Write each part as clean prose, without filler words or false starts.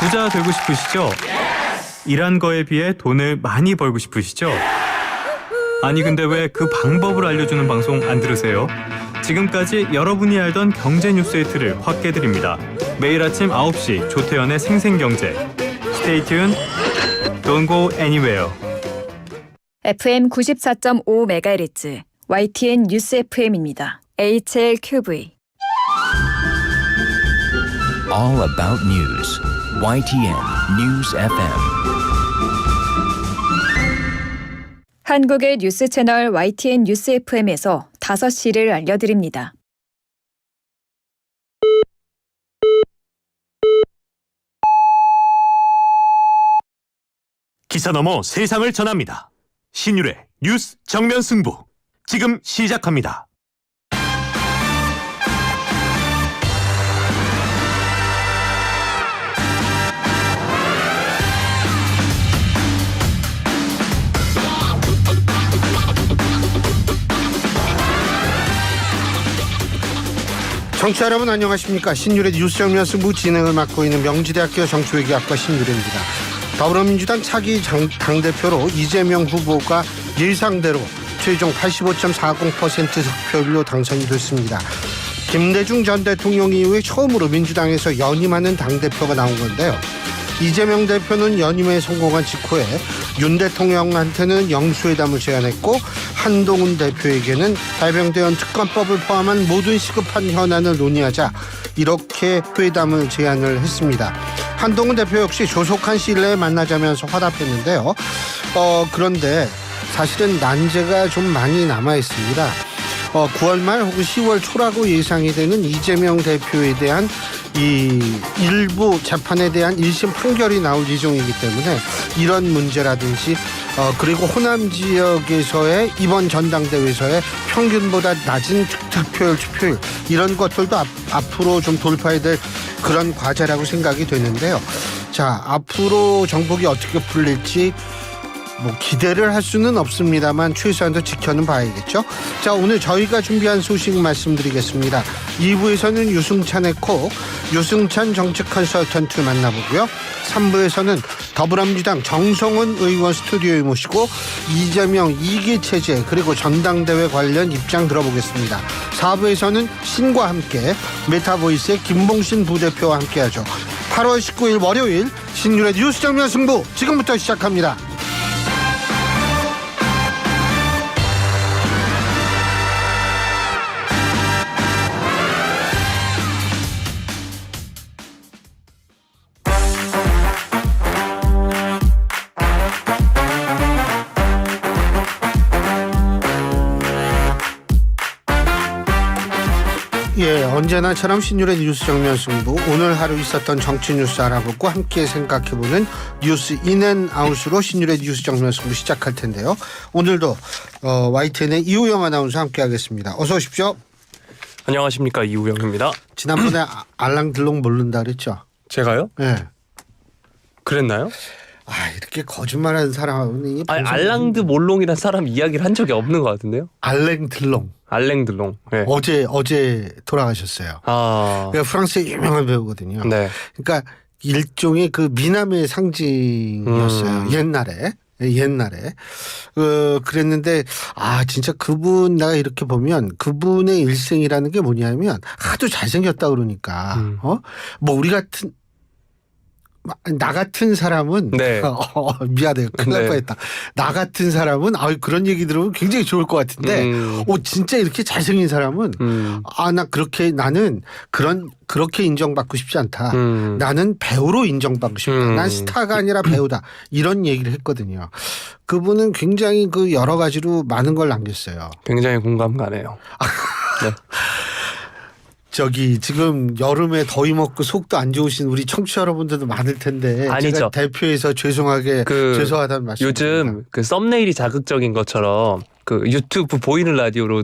부자 되고 싶으시죠? 일한 거에 비해 돈을 많이 벌고 싶으시죠? 아니 근데 왜 그 방법을 알려주는 방송 안 들으세요? 지금까지 여러분이 알던 경제 뉴스의 틀을 확 깨드립니다. 매일 아침 9시 조태현의 생생경제. Stay tuned. Don't go anywhere. FM 94.5MHz YTN 뉴스 FM입니다. HLQV. All about news. YTN News FM. 한국의 뉴스 채널 YTN 뉴스 FM에서 5시를 알려드립니다. 기사 넘어 세상을 전합니다. 신율의 뉴스 정면 승부. 지금 시작합니다. 청취자 여러분 안녕하십니까. 신율의 뉴스 정면 승부 진행을 맡고 있는 명지대학교 정치외교학과 신율입니다. 더불어민주당 차기 당대표로 이재명 후보가 예상대로 최종 85.40% 득표율로 당선이 됐습니다. 김대중 전 대통령 이후에 처음으로 민주당에서 연임하는 당대표가 나온 건데요. 이재명 대표는 연임에 성공한 직후에 윤 대통령한테는 영수회담을 제안했고 한동훈 대표에게는 해병대원 특검법을 포함한 모든 시급한 현안을 논의하자 이렇게 회담을 제안을 했습니다. 한동훈 대표 역시 조속한 시일 내에 만나자면서 화답했는데요. 그런데 사실은 난제가 좀 많이 남아 있습니다. 9월 말 혹은 10월 초라고 예상이 되는 이재명 대표에 대한 이 일부 재판에 대한 1심 판결이 나올 예정이기 때문에 이런 문제라든지 그리고 호남 지역에서의 이번 전당대회에서의 평균보다 낮은 득표율, 투표율 이런 것들도 앞으로 좀 돌파해야 될 그런 과제라고 생각이 되는데요. 자, 앞으로 정복이 어떻게 풀릴지 기대를 할 수는 없습니다만 최소한도 지켜는 봐야겠죠. 자, 오늘 저희가 준비한 소식 말씀드리겠습니다. 2부에서는 유승찬의 코, 유승찬 정책 컨설턴트 만나보고요. 3부에서는 더불어민주당 정성훈 의원 스튜디오에 모시고 이재명 2기 체제 그리고 전당대회 관련 입장 들어보겠습니다. 4부에서는 신과 함께 메타보이스의 김봉신 부대표와 함께하죠. 8월 19일 월요일 신율의 뉴스 정면 승부 지금부터 시작합니다. 예, 언제나처럼 신율의 뉴스 정면 승부 오늘 하루 있었던 정치 뉴스 알아보고 함께 생각해보는 뉴스 인앤아웃으로 신율의 뉴스 정면 승부 시작할 텐데요. 오늘도 YTN의 이우영 아나운서 함께하겠습니다. 어서 오십시오. 안녕하십니까, 이우영입니다. 지난번에 알랑들롱 모른다 그랬죠? 제가요? 네. 그랬나요? 이렇게 거짓말하는 사람은 알랑드 몰롱이라는 사람 이야기를 한 적이 없는 것 같은데요. 알랭들롱. 알랭들롱. 네. 어제 돌아가셨어요. 그러니까 프랑스의 유명한 배우거든요. 네. 그러니까 일종의 그 미남의 상징이었어요. 옛날에. 그랬는데 진짜 그분 내가 이렇게 보면 그분의 일생이라는 게 뭐냐면 하도 잘생겼다 그러니까 우리 같은 나 같은 사람은 네. 미안해요. 큰일 날 네. 뻔했다. 나 같은 사람은 그런 얘기 들으면 굉장히 좋을 것 같은데 진짜 이렇게 잘생긴 사람은 나는 그렇게 인정받고 싶지 않다. 나는 배우로 인정받고 싶다. 난 스타가 아니라 배우다. 이런 얘기를 했거든요. 그분은 굉장히 그 여러 가지로 많은 걸 남겼어요. 굉장히 공감 가네요. 네. 지금 여름에 더위 먹고 속도 안 좋으신 우리 청취자 여러분들도 많을 텐데 아니죠. 제가 대표해서 죄송하다는 말씀. 요즘 그 썸네일이 자극적인 것처럼 그 유튜브 보이는 라디오로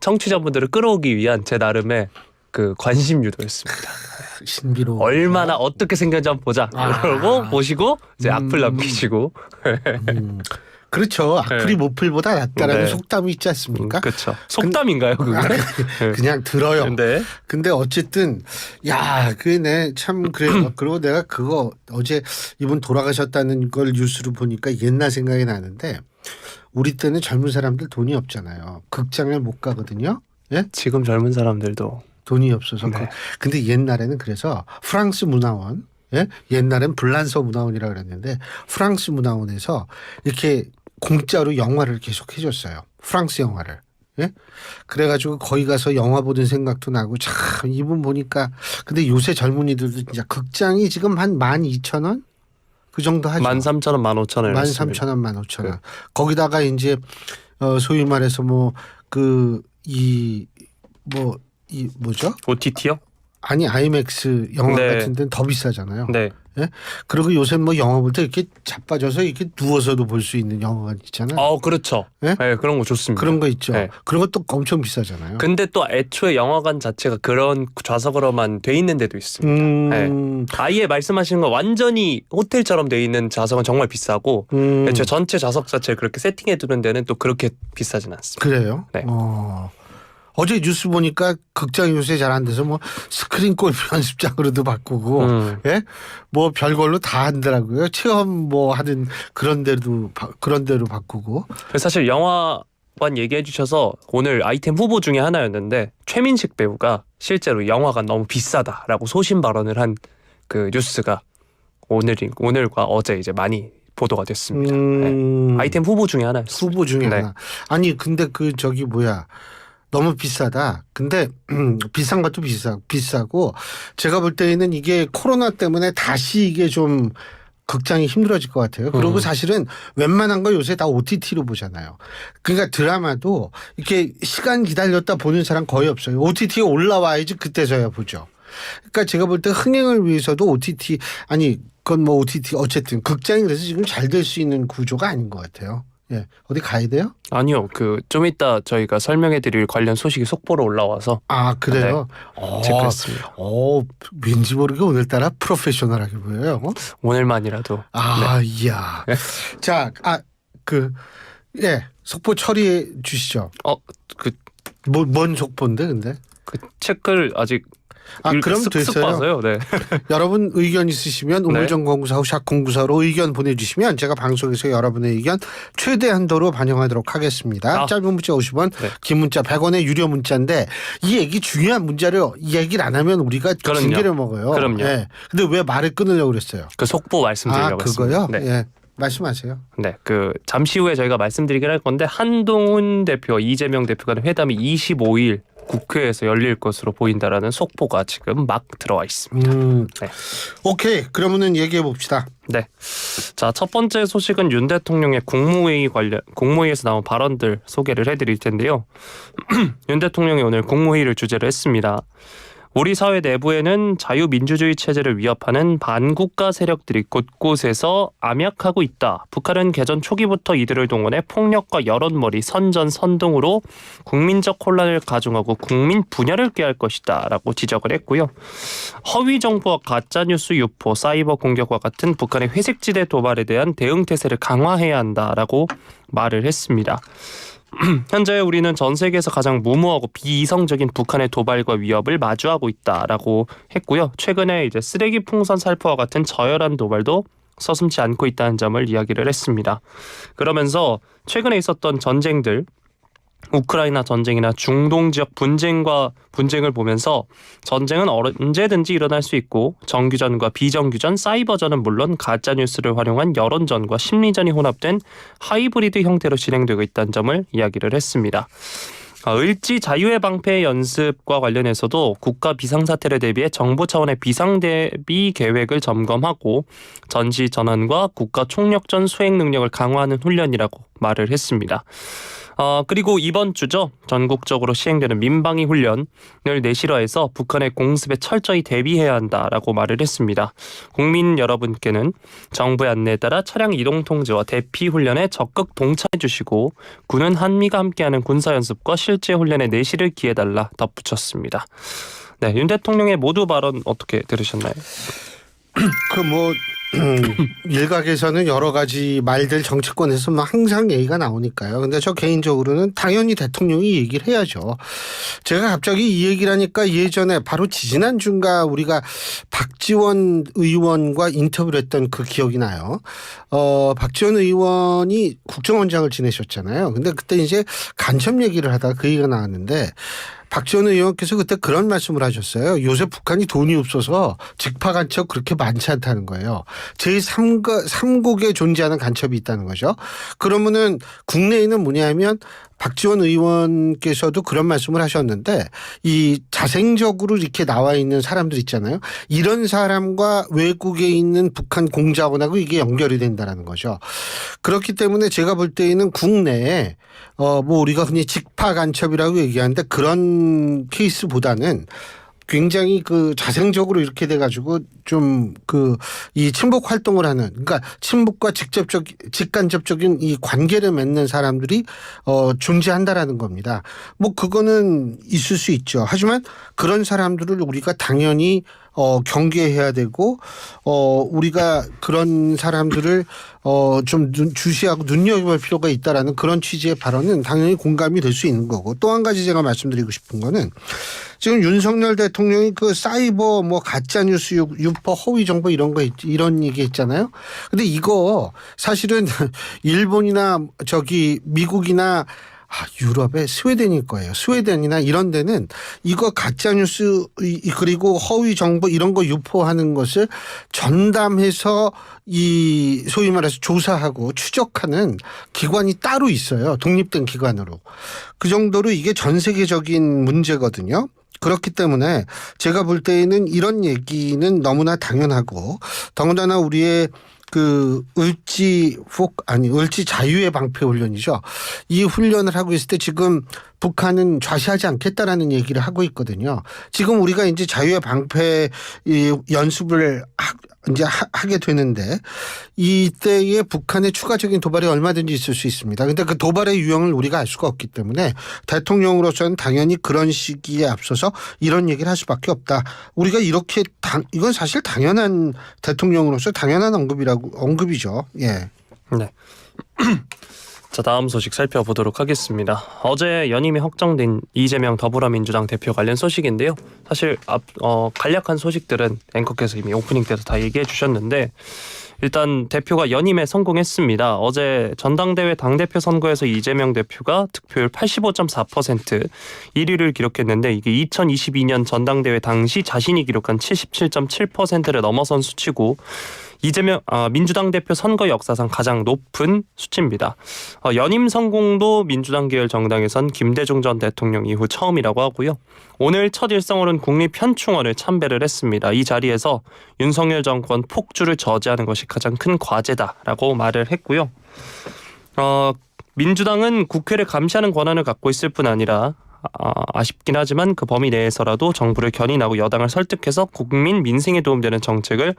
청취자분들을 끌어오기 위한 제 나름의 그 관심 유도였습니다. 신비로 얼마나 어떻게 생겼는지 한번 보자. 그러고 보시고 이제 악플 남기시고. 그렇죠. 악플이 모플보다 낫다라는 네. 속담이 있지 않습니까? 그렇죠. 속담인가요, 그게? 그냥 들어요. 네. 근데 어쨌든 야, 그네 참 그래요. 그리고 내가 그거 어제 이분 돌아가셨다는 걸 뉴스로 보니까 옛날 생각이 나는데 우리 때는 젊은 사람들 돈이 없잖아요. 극장에 못 가거든요. 예? 지금 젊은 사람들도 돈이 없어서. 네. 근데 옛날에는 그래서 프랑스 문화원, 예? 옛날엔 블란서 문화원이라 그랬는데 프랑스 문화원에서 이렇게 공짜로 영화를 계속 해줬어요. 프랑스 영화를. 예? 그래가지고 거기 가서 영화 보는 생각도 나고 참 이분 보니까 근데 요새 젊은이들도 진짜 극장이 지금 한 12,000원? 그 정도 하죠. 13,000원, 15,000원. 13,000원, 15,000원. 거기다가 이제 소위 말해서 뭐죠? OTT요? 아니 아이맥스 영화 네. 같은 데는 더 비싸잖아요. 네. 예? 그리고 요새 뭐 영화 볼 때 이렇게 자빠져서 이렇게 누워서도 볼 수 있는 영화가 있잖아요. 그렇죠. 예? 네, 그런 거 좋습니다. 그런 거 있죠. 네. 그런 것도 엄청 비싸잖아요. 근데 또 애초에 영화관 자체가 그런 좌석으로만 돼 있는 데도 있습니다. 아예 말씀하시는 거 완전히 호텔처럼 돼 있는 좌석은 정말 비싸고 애초에 전체 좌석 자체를 그렇게 세팅해 두는 데는 또 그렇게 비싸진 않습니다. 그래요? 네. 어제 뉴스 보니까 극장 요새 잘 안 돼서 뭐 스크린 골프 연습장으로도 바꾸고 예? 뭐 별걸로 다 한더라고요. 체험 뭐 하는 그런 데로 바꾸고. 사실 영화관 얘기해 주셔서 오늘 아이템 후보 중에 하나였는데 최민식 배우가 실제로 영화가 너무 비싸다라고 소신 발언을 한 그 뉴스가 오늘과 어제 이제 많이 보도가 됐습니다. 네. 아이템 후보 중에 하나였습니다. 후보 중에 네. 하나. 아니 근데 너무 비싸다. 근데 비싼 것도 비싸고 제가 볼 때에는 이게 코로나 때문에 다시 이게 좀 극장이 힘들어질 것 같아요. 그리고 사실은 웬만한 거 요새 다 OTT로 보잖아요. 그러니까 드라마도 이렇게 시간 기다렸다 보는 사람 거의 없어요. OTT에 올라와야지 그때서야 보죠. 그러니까 제가 볼 때 흥행을 위해서도 OTT 그건 뭐 OTT 어쨌든 극장이 그래서 지금 잘 될 수 있는 구조가 아닌 것 같아요. 예, 어디 가야 돼요? 아니요, 좀 이따 저희가 설명해드릴 관련 소식이 속보로 올라와서 아 그래요? 체크했습니다. 왠지 모르게 오늘따라 프로페셔널하게 보여요. 오늘만이라도. 이야. 자, 속보 처리해 주시죠. 뭔 속보인데 근데? 그 책을 아직 그럼 쓱쓱 됐어요. 봐서요. 네. 여러분 의견 있으시면 우물정 0945 샵0945로 의견 보내주시면 제가 방송에서 여러분의 의견 최대 한도로 반영하도록 하겠습니다. 짧은 문자 50원, 네. 긴 문자 100원의 유료 문자인데 이 얘기 중요한 문자를 이 얘기를 안 하면 우리가 그럼요. 징계를 먹어요. 그럼요. 예. 근데 왜 말을 끊으려고 그랬어요? 그 속보 말씀드리려고 그거요? 했습니다. 네. 예. 말씀하세요. 네, 잠시 후에 저희가 말씀드리긴 할 건데 한동훈 대표와 이재명 대표 간의 회담이 25일 국회에서 열릴 것으로 보인다라는 속보가 지금 막 들어와 있습니다. 네. 오케이, 그러면은 얘기해 봅시다. 네. 자, 첫 번째 소식은 윤 대통령의 국무회의에서 나온 발언들 소개를 해드릴 텐데요. 윤 대통령이 오늘 국무회의를 주재를 했습니다. 우리 사회 내부에는 자유민주주의 체제를 위협하는 반국가 세력들이 곳곳에서 암약하고 있다. 북한은 개전 초기부터 이들을 동원해 폭력과 여론몰이, 선전선동으로 국민적 혼란을 가중하고 국민 분열을 꾀할 것이다 라고 지적을 했고요. 허위 정보와 가짜뉴스 유포, 사이버 공격과 같은 북한의 회색지대 도발에 대한 대응태세를 강화해야 한다라고 말을 했습니다. 현재 우리는 전 세계에서 가장 무모하고 비이성적인 북한의 도발과 위협을 마주하고 있다라고 했고요. 최근에 이제 쓰레기 풍선 살포와 같은 저열한 도발도 서슴지 않고 있다는 점을 이야기를 했습니다. 그러면서 최근에 있었던 전쟁들, 우크라이나 전쟁이나 중동 지역 분쟁을 보면서 전쟁은 언제든지 일어날 수 있고 정규전과 비정규전, 사이버전은 물론 가짜뉴스를 활용한 여론전과 심리전이 혼합된 하이브리드 형태로 진행되고 있다는 점을 이야기를 했습니다. 을지 자유의 방패 연습과 관련해서도 국가 비상사태를 대비해 정부 차원의 비상대비 계획을 점검하고 전시 전환과 국가 총력전 수행 능력을 강화하는 훈련이라고 말을 했습니다. 그리고 이번 주죠. 전국적으로 시행되는 민방위 훈련을 내실화해서 북한의 공습에 철저히 대비해야 한다라고 말을 했습니다. 국민 여러분께는 정부의 안내에 따라 차량 이동 통제와 대피 훈련에 적극 동참해 주시고 군은 한미가 함께하는 군사연습과 실제 훈련에 내실을 기해달라 덧붙였습니다. 네, 윤 대통령의 모두 발언 어떻게 들으셨나요? 일각에서는 여러 가지 말들 정치권에서 뭐 항상 얘기가 나오니까요. 근데 저 개인적으로는 당연히 대통령이 얘기를 해야죠. 제가 갑자기 이 얘기를 하니까 예전에 바로 지지난주인가 우리가 박지원 의원과 인터뷰를 했던 그 기억이 나요. 박지원 의원이 국정원장을 지내셨잖아요. 근데 그때 이제 간첩 얘기를 하다가 그 얘기가 나왔는데 박지원 의원께서 그때 그런 말씀을 하셨어요. 요새 북한이 돈이 없어서 직파 간첩 그렇게 많지 않다는 거예요. 제3국에 존재하는 간첩이 있다는 거죠. 그러면은 국내에는 뭐냐면 박지원 의원께서도 그런 말씀을 하셨는데 이 자생적으로 이렇게 나와 있는 사람들 있잖아요. 이런 사람과 외국에 있는 북한 공작원하고 이게 연결이 된다는 거죠. 그렇기 때문에 제가 볼 때에는 국내에 뭐 우리가 흔히 직파 간첩이라고 얘기하는데 그런 케이스보다는 굉장히 그 자생적으로 이렇게 돼가지고 좀 그 이 친북 활동을 하는 그러니까 친북과 직간접적인 이 관계를 맺는 사람들이 존재한다라는 겁니다. 뭐 그거는 있을 수 있죠. 하지만 그런 사람들을 우리가 당연히 경계해야 되고 우리가 그런 사람들을 좀 주시하고 눈여겨볼 필요가 있다라는 그런 취지의 발언은 당연히 공감이 될 수 있는 거고 또 한 가지 제가 말씀드리고 싶은 거는 지금 윤석열 대통령이 그 사이버 뭐 가짜 뉴스 유포 허위 정보 이런 거 이런 얘기 했잖아요. 근데 이거 사실은 일본이나 저기 미국이나 유럽의 스웨덴일 거예요. 스웨덴이나 이런 데는 이거 가짜뉴스 그리고 허위 정보 이런 거 유포하는 것을 전담해서 이 소위 말해서 조사하고 추적하는 기관이 따로 있어요. 독립된 기관으로. 그 정도로 이게 전 세계적인 문제거든요. 그렇기 때문에 제가 볼 때에는 이런 얘기는 너무나 당연하고 더군다나 우리의 그 을지 자유의 방패 훈련이죠. 이 훈련을 하고 있을 때 지금 북한은 좌시하지 않겠다라는 얘기를 하고 있거든요. 지금 우리가 이제 자유의 방패 연습을 이제 하게 되는데 이때에 북한의 추가적인 도발이 얼마든지 있을 수 있습니다. 근데 그 도발의 유형을 우리가 알 수가 없기 때문에 대통령으로서는 당연히 그런 시기에 앞서서 이런 얘기를 할 수밖에 없다. 우리가 이렇게 이건 사실 당연한 대통령으로서 당연한 언급이죠. 예. 네. 자, 다음 소식 살펴보도록 하겠습니다. 어제 연임이 확정된 이재명 더불어민주당 대표 관련 소식인데요. 사실 간략한 소식들은 앵커께서 이미 오프닝 때도 다 얘기해 주셨는데 일단 대표가 연임에 성공했습니다. 어제 전당대회 당대표 선거에서 이재명 대표가 득표율 85.4% 1위를 기록했는데 이게 2022년 전당대회 당시 자신이 기록한 77.7%를 넘어선 수치고 민주당 대표 선거 역사상 가장 높은 수치입니다. 연임 성공도 민주당 계열 정당에선 김대중 전 대통령 이후 처음이라고 하고요. 오늘 첫 일성으로는 국립현충원을 참배를 했습니다. 이 자리에서 윤석열 정권 폭주를 저지하는 것이 가장 큰 과제다라고 말을 했고요. 민주당은 국회를 감시하는 권한을 갖고 있을 뿐 아니라 아쉽긴 하지만 그 범위 내에서라도 정부를 견인하고 여당을 설득해서 국민 민생에 도움되는 정책을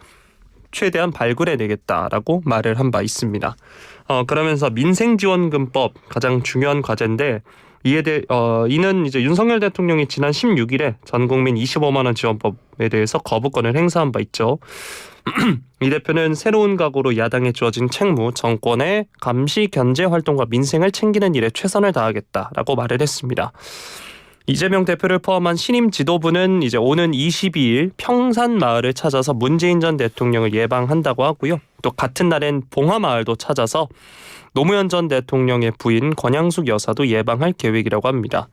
최대한 발굴해내겠다라고 말을 한 바 있습니다. 그러면서 민생지원금법 가장 중요한 과제인데 이는 이제 윤석열 대통령이 지난 16일에 전국민 25만 원 지원법에 대해서 거부권을 행사한 바 있죠. 이 대표는 새로운 각오로 야당에 주어진 책무, 정권의 감시 견제 활동과 민생을 챙기는 일에 최선을 다하겠다라고 말을 했습니다. 이재명 대표를 포함한 신임 지도부는 이제 오는 22일 평산 마을을 찾아서 문재인 전 대통령을 예방한다고 하고요. 또 같은 날엔 봉화마을도 찾아서 노무현 전 대통령의 부인 권양숙 여사도 예방할 계획이라고 합니다.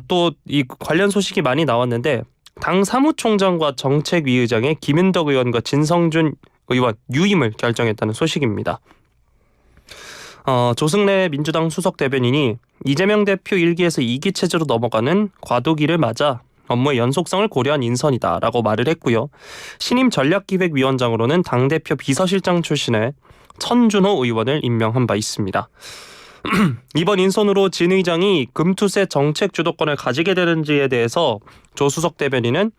또 이 관련 소식이 많이 나왔는데 당 사무총장과 정책위 의장의 김윤덕 의원과 진성준 의원 유임을 결정했다는 소식입니다. 조승래 민주당 수석 대변인이 이재명 대표 1기에서 2기 체제로 넘어가는 과도기를 맞아 업무의 연속성을 고려한 인선이다라고 말을 했고요. 신임 전략기획위원장으로는 당대표 비서실장 출신의 천준호 의원을 임명한 바 있습니다. 이번 인선으로 진 의장이 금투세 정책 주도권을 가지게 되는지에 대해서 조 수석 대변인은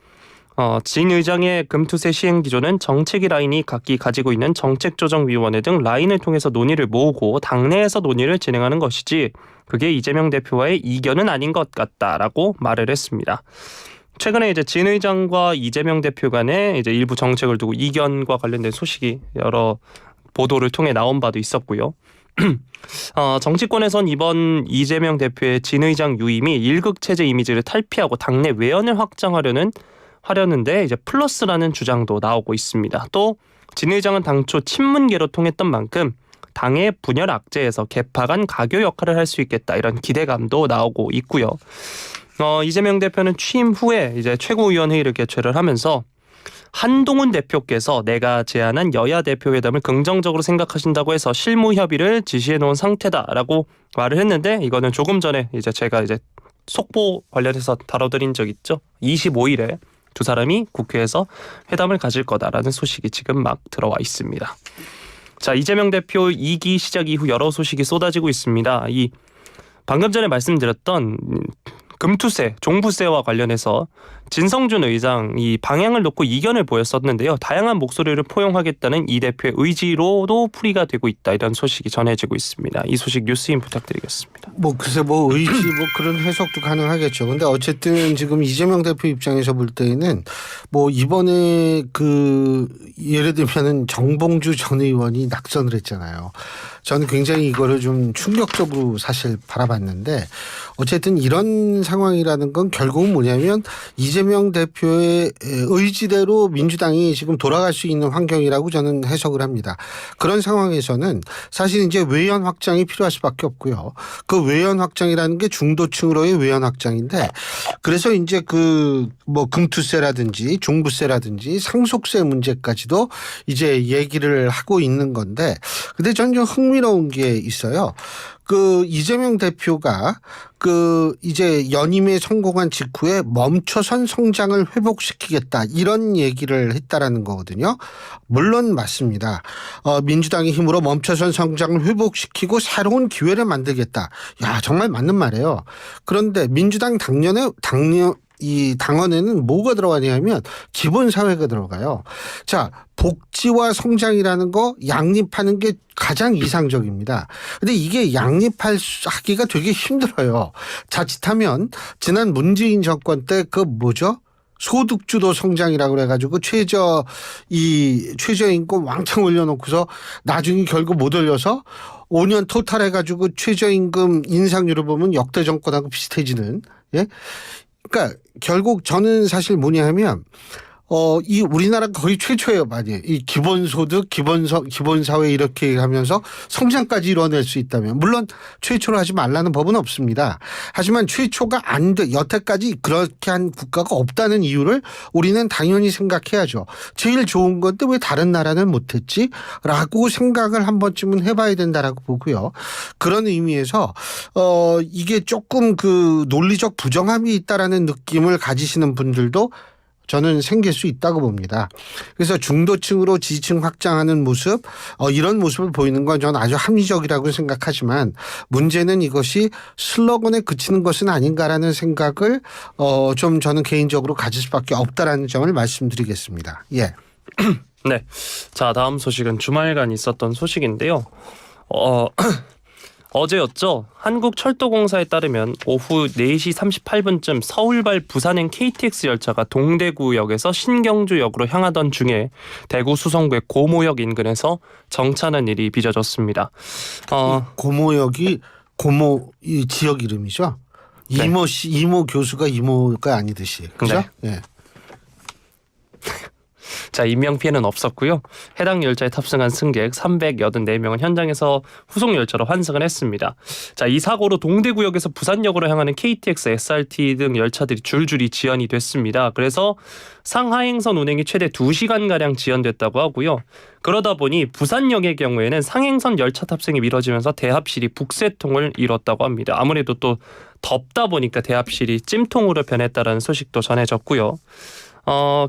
진 의장의 금투세 시행 기조는 정책위 라인이 각기 가지고 있는 정책조정위원회 등 라인을 통해서 논의를 모으고 당내에서 논의를 진행하는 것이지 그게 이재명 대표와의 이견은 아닌 것 같다라고 말을 했습니다. 최근에 이제 진 의장과 이재명 대표 간의 이제 일부 정책을 두고 이견과 관련된 소식이 여러 보도를 통해 나온 바도 있었고요. 정치권에선 이번 이재명 대표의 진 의장 유임이 일극 체제 이미지를 탈피하고 당내 외연을 하려는데 이제 플러스라는 주장도 나오고 있습니다. 또 진 의장은 당초 친문계로 통했던 만큼 당의 분열 악재에서 개파 간 가교 역할을 할 수 있겠다 이런 기대감도 나오고 있고요. 이재명 대표는 취임 후에 이제 최고위원회의를 개최를 하면서 한동훈 대표께서 내가 제안한 여야 대표 회담을 긍정적으로 생각하신다고 해서 실무 협의를 지시해 놓은 상태다라고 말을 했는데 이거는 조금 전에 이제 제가 이제 속보 관련해서 다뤄드린 적 있죠. 25일에 두 사람이 국회에서 회담을 가질 거다라는 소식이 지금 막 들어와 있습니다. 자, 이재명 대표 2기 시작 이후 여러 소식이 쏟아지고 있습니다. 이 방금 전에 말씀드렸던 금투세, 종부세와 관련해서 진성준 의장 이 방향을 놓고 이견을 보였었는데요. 다양한 목소리를 포용하겠다는 이 대표의 의지로도 풀이가 되고 있다 이런 소식이 전해지고 있습니다. 이 소식 뉴스인 부탁드리겠습니다. 글쎄 의지 그런 해석도 가능하겠죠. 근데 어쨌든 지금 이재명 대표 입장에서 볼 때에는 이번에 예를 들면은 정봉주 전 의원이 낙선을 했잖아요. 저는 굉장히 이거를 좀 충격적으로 사실 바라봤는데 어쨌든 이런 상황이라는 건 결국은 뭐냐면 이재명 대표의 의지대로 민주당이 지금 돌아갈 수 있는 환경이라고 저는 해석을 합니다. 그런 상황에서는 사실 이제 외연 확장이 필요할 수밖에 없고요. 그 외연 확장이라는 게 중도층으로의 외연 확장인데 그래서 이제 금투세라든지 종부세라든지 상속세 문제까지도 이제 얘기를 하고 있는 건데 근데 저는 좀 흥미로운 게 있어요. 이재명 대표가 이제 연임에 성공한 직후에 멈춰선 성장을 회복시키겠다 이런 얘기를 했다라는 거거든요. 물론 맞습니다. 민주당의 힘으로 멈춰선 성장을 회복시키고 새로운 기회를 만들겠다. 야, 정말 맞는 말이에요. 그런데 민주당 이 당원에는 뭐가 들어가냐면 기본사회가 들어가요. 자, 복지와 성장이라는 거 양립하는 게 가장 이상적입니다. 근데 이게 하기가 되게 힘들어요. 자칫하면 지난 문재인 정권 때 소득주도 성장이라고 그래가지고 최저임금 왕창 올려놓고서 나중에 결국 못 올려서 5년 토탈 해가지고 최저임금 인상률을 보면 역대 정권하고 비슷해지는 그러니까 결국 저는 사실 뭐냐 하면 이 우리나라가 거의 최초예요, 많이. 이 기본소득, 기본사회 이렇게 하면서 성장까지 이뤄낼 수 있다면. 물론 최초로 하지 말라는 법은 없습니다. 하지만 최초가 여태까지 그렇게 한 국가가 없다는 이유를 우리는 당연히 생각해야죠. 제일 좋은 건데 왜 다른 나라는 못했지? 라고 생각을 한 번쯤은 해봐야 된다라고 보고요. 그런 의미에서 이게 조금 논리적 부정함이 있다라는 느낌을 가지시는 분들도 저는 생길 수 있다고 봅니다. 그래서 중도층으로 지지층 확장하는 모습 이런 모습을 보이는 건 저는 아주 합리적이라고 생각하지만 문제는 이것이 슬로건에 그치는 것은 아닌가라는 생각을 좀 저는 개인적으로 가질 수밖에 없다라는 점을 말씀드리겠습니다. 예. 네. 자, 다음 소식은 주말간 있었던 소식인데요. 어제였죠. 한국철도공사에 따르면 오후 4시 38분쯤 서울발 부산행 KTX 열차가 동대구역에서 신경주역으로 향하던 중에 대구 수성구의 고모역 인근에서 정차하는 일이 빚어졌습니다. 고모역이 이 지역 이름이죠. 네. 이모 교수가 이모가 아니듯이. 그죠? 네. 예. 자, 인명피해는 없었고요. 해당 열차에 탑승한 승객 384명은 현장에서 후속열차로 환승을 했습니다. 자, 이 사고로 동대구역에서 부산역으로 향하는 KTX, SRT 등 열차들이 줄줄이 지연이 됐습니다. 그래서 상하행선 운행이 최대 2시간가량 지연됐다고 하고요. 그러다 보니 부산역의 경우에는 상행선 열차 탑승이 미뤄지면서 대합실이 북새통을 이뤘다고 합니다. 아무래도 또 덥다 보니까 대합실이 찜통으로 변했다는 소식도 전해졌고요.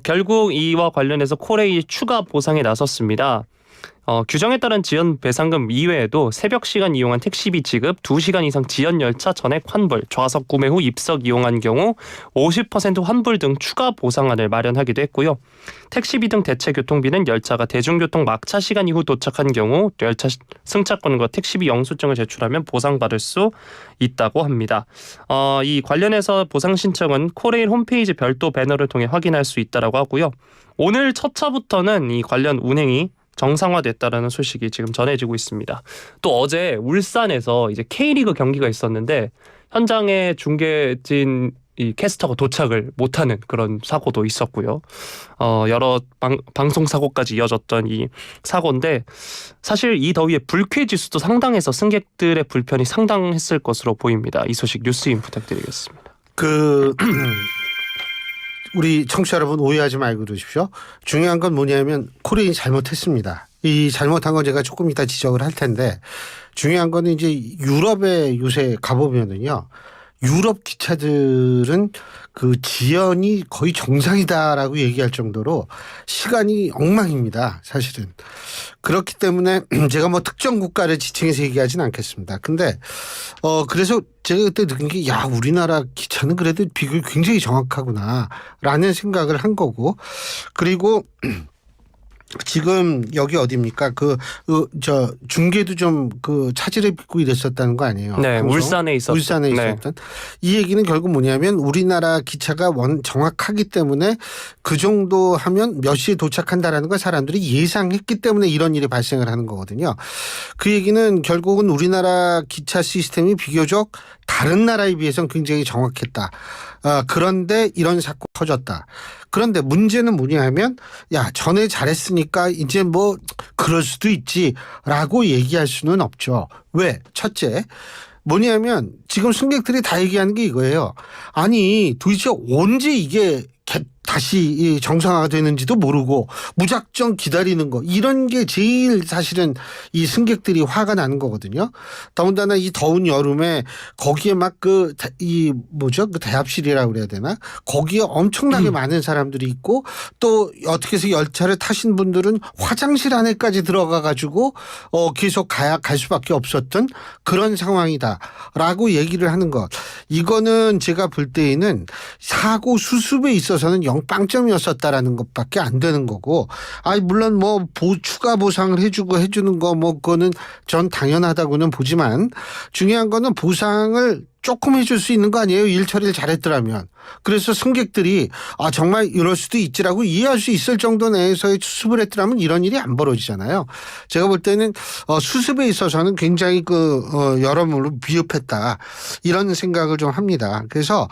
결국 이와 관련해서 코레이 추가 보상에 나섰습니다. 규정에 따른 지연 배상금 이외에도 새벽 시간 이용한 택시비 지급, 2시간 이상 지연 열차 전액 환불, 좌석 구매 후 입석 이용한 경우 50% 환불 등 추가 보상안을 마련하기도 했고요. 택시비 등 대체 교통비는 열차가 대중교통 막차 시간 이후 도착한 경우 열차 승차권과 택시비 영수증을 제출하면 보상받을 수 있다고 합니다. 이 관련해서 보상 신청은 코레일 홈페이지 별도 배너를 통해 확인할 수 있다고 하고요. 오늘 첫 차부터는 이 관련 운행이 정상화됐다라는 소식이 지금 전해지고 있습니다. 또 어제 울산에서 이제 K리그 경기가 있었는데 현장에 중계진 이 캐스터가 도착을 못하는 그런 사고도 있었고요. 여러 방송 사고까지 이어졌던 이 사고인데 사실 이 더위에 불쾌 지수도 상당해서 승객들의 불편이 상당했을 것으로 보입니다. 이 소식 뉴스인 부탁드리겠습니다. 우리 청취자 여러분 오해하지 말고 그러십시오. 중요한 건 뭐냐면 코레일이 잘못했습니다. 이 잘못한 건 제가 조금 이따 지적을 할 텐데 중요한 거는 이제 유럽에 요새 가보면은요. 유럽 기차들은 그 지연이 거의 정상이다라고 얘기할 정도로 시간이 엉망입니다. 사실은. 그렇기 때문에 제가 뭐 특정 국가를 지칭해서 얘기하진 않겠습니다. 근데 그래서 제가 그때 느낀 게 야 우리나라 기차는 그래도 비교가 굉장히 정확하구나라는 생각을 한 거고 그리고 지금 여기 어디입니까? 저 중계도 좀 차질을 빚고 이랬었다는 거 아니에요? 네, 방송? 울산에 울산에 있었던 이 얘기는 결국 뭐냐면 우리나라 기차가 정확하기 때문에 그 정도 하면 몇 시에 도착한다라는 걸 사람들이 예상했기 때문에 이런 일이 발생을 하는 거거든요. 그 얘기는 결국은 우리나라 기차 시스템이 비교적 다른 나라에 비해서는 굉장히 정확했다. 그런데 이런 사고가 터졌다. 그런데 문제는 뭐냐 하면 야 전에 잘했으니까 이제 뭐 그럴 수도 있지라고 얘기할 수는 없죠. 왜? 첫째 뭐냐면 지금 승객들이 다 얘기하는 게 이거예요. 아니 도대체 언제 이게 다시 정상화가 되는지도 모르고 무작정 기다리는 거 이런 게 제일 사실은 이 승객들이 화가 나는 거거든요. 더군다나 이 더운 여름에 거기에 막 그 대합실이라고 그래야 되나 거기에 엄청나게 많은 사람들이 있고 또 어떻게 해서 열차를 타신 분들은 화장실 안에까지 들어가 가지고 계속 갈 수밖에 없었던 그런 상황이다라고 얘기를 하는 것. 이거는 제가 볼 때에는 사고 수습에 있어서는 빵점이었었다라는 것밖에 안 되는 거고, 물론 뭐 추가 보상을 해주는 거 뭐 그거는 전 당연하다고는 보지만 중요한 거는 보상을 조금 해줄 수 있는 거 아니에요? 일 처리를 잘했더라면. 그래서 승객들이 정말 이럴 수도 있지라고 이해할 수 있을 정도 내에서의 수습을 했더라면 이런 일이 안 벌어지잖아요. 제가 볼 때는 수습에 있어서는 굉장히 여러모로 미흡했다 이런 생각을 좀 합니다. 그래서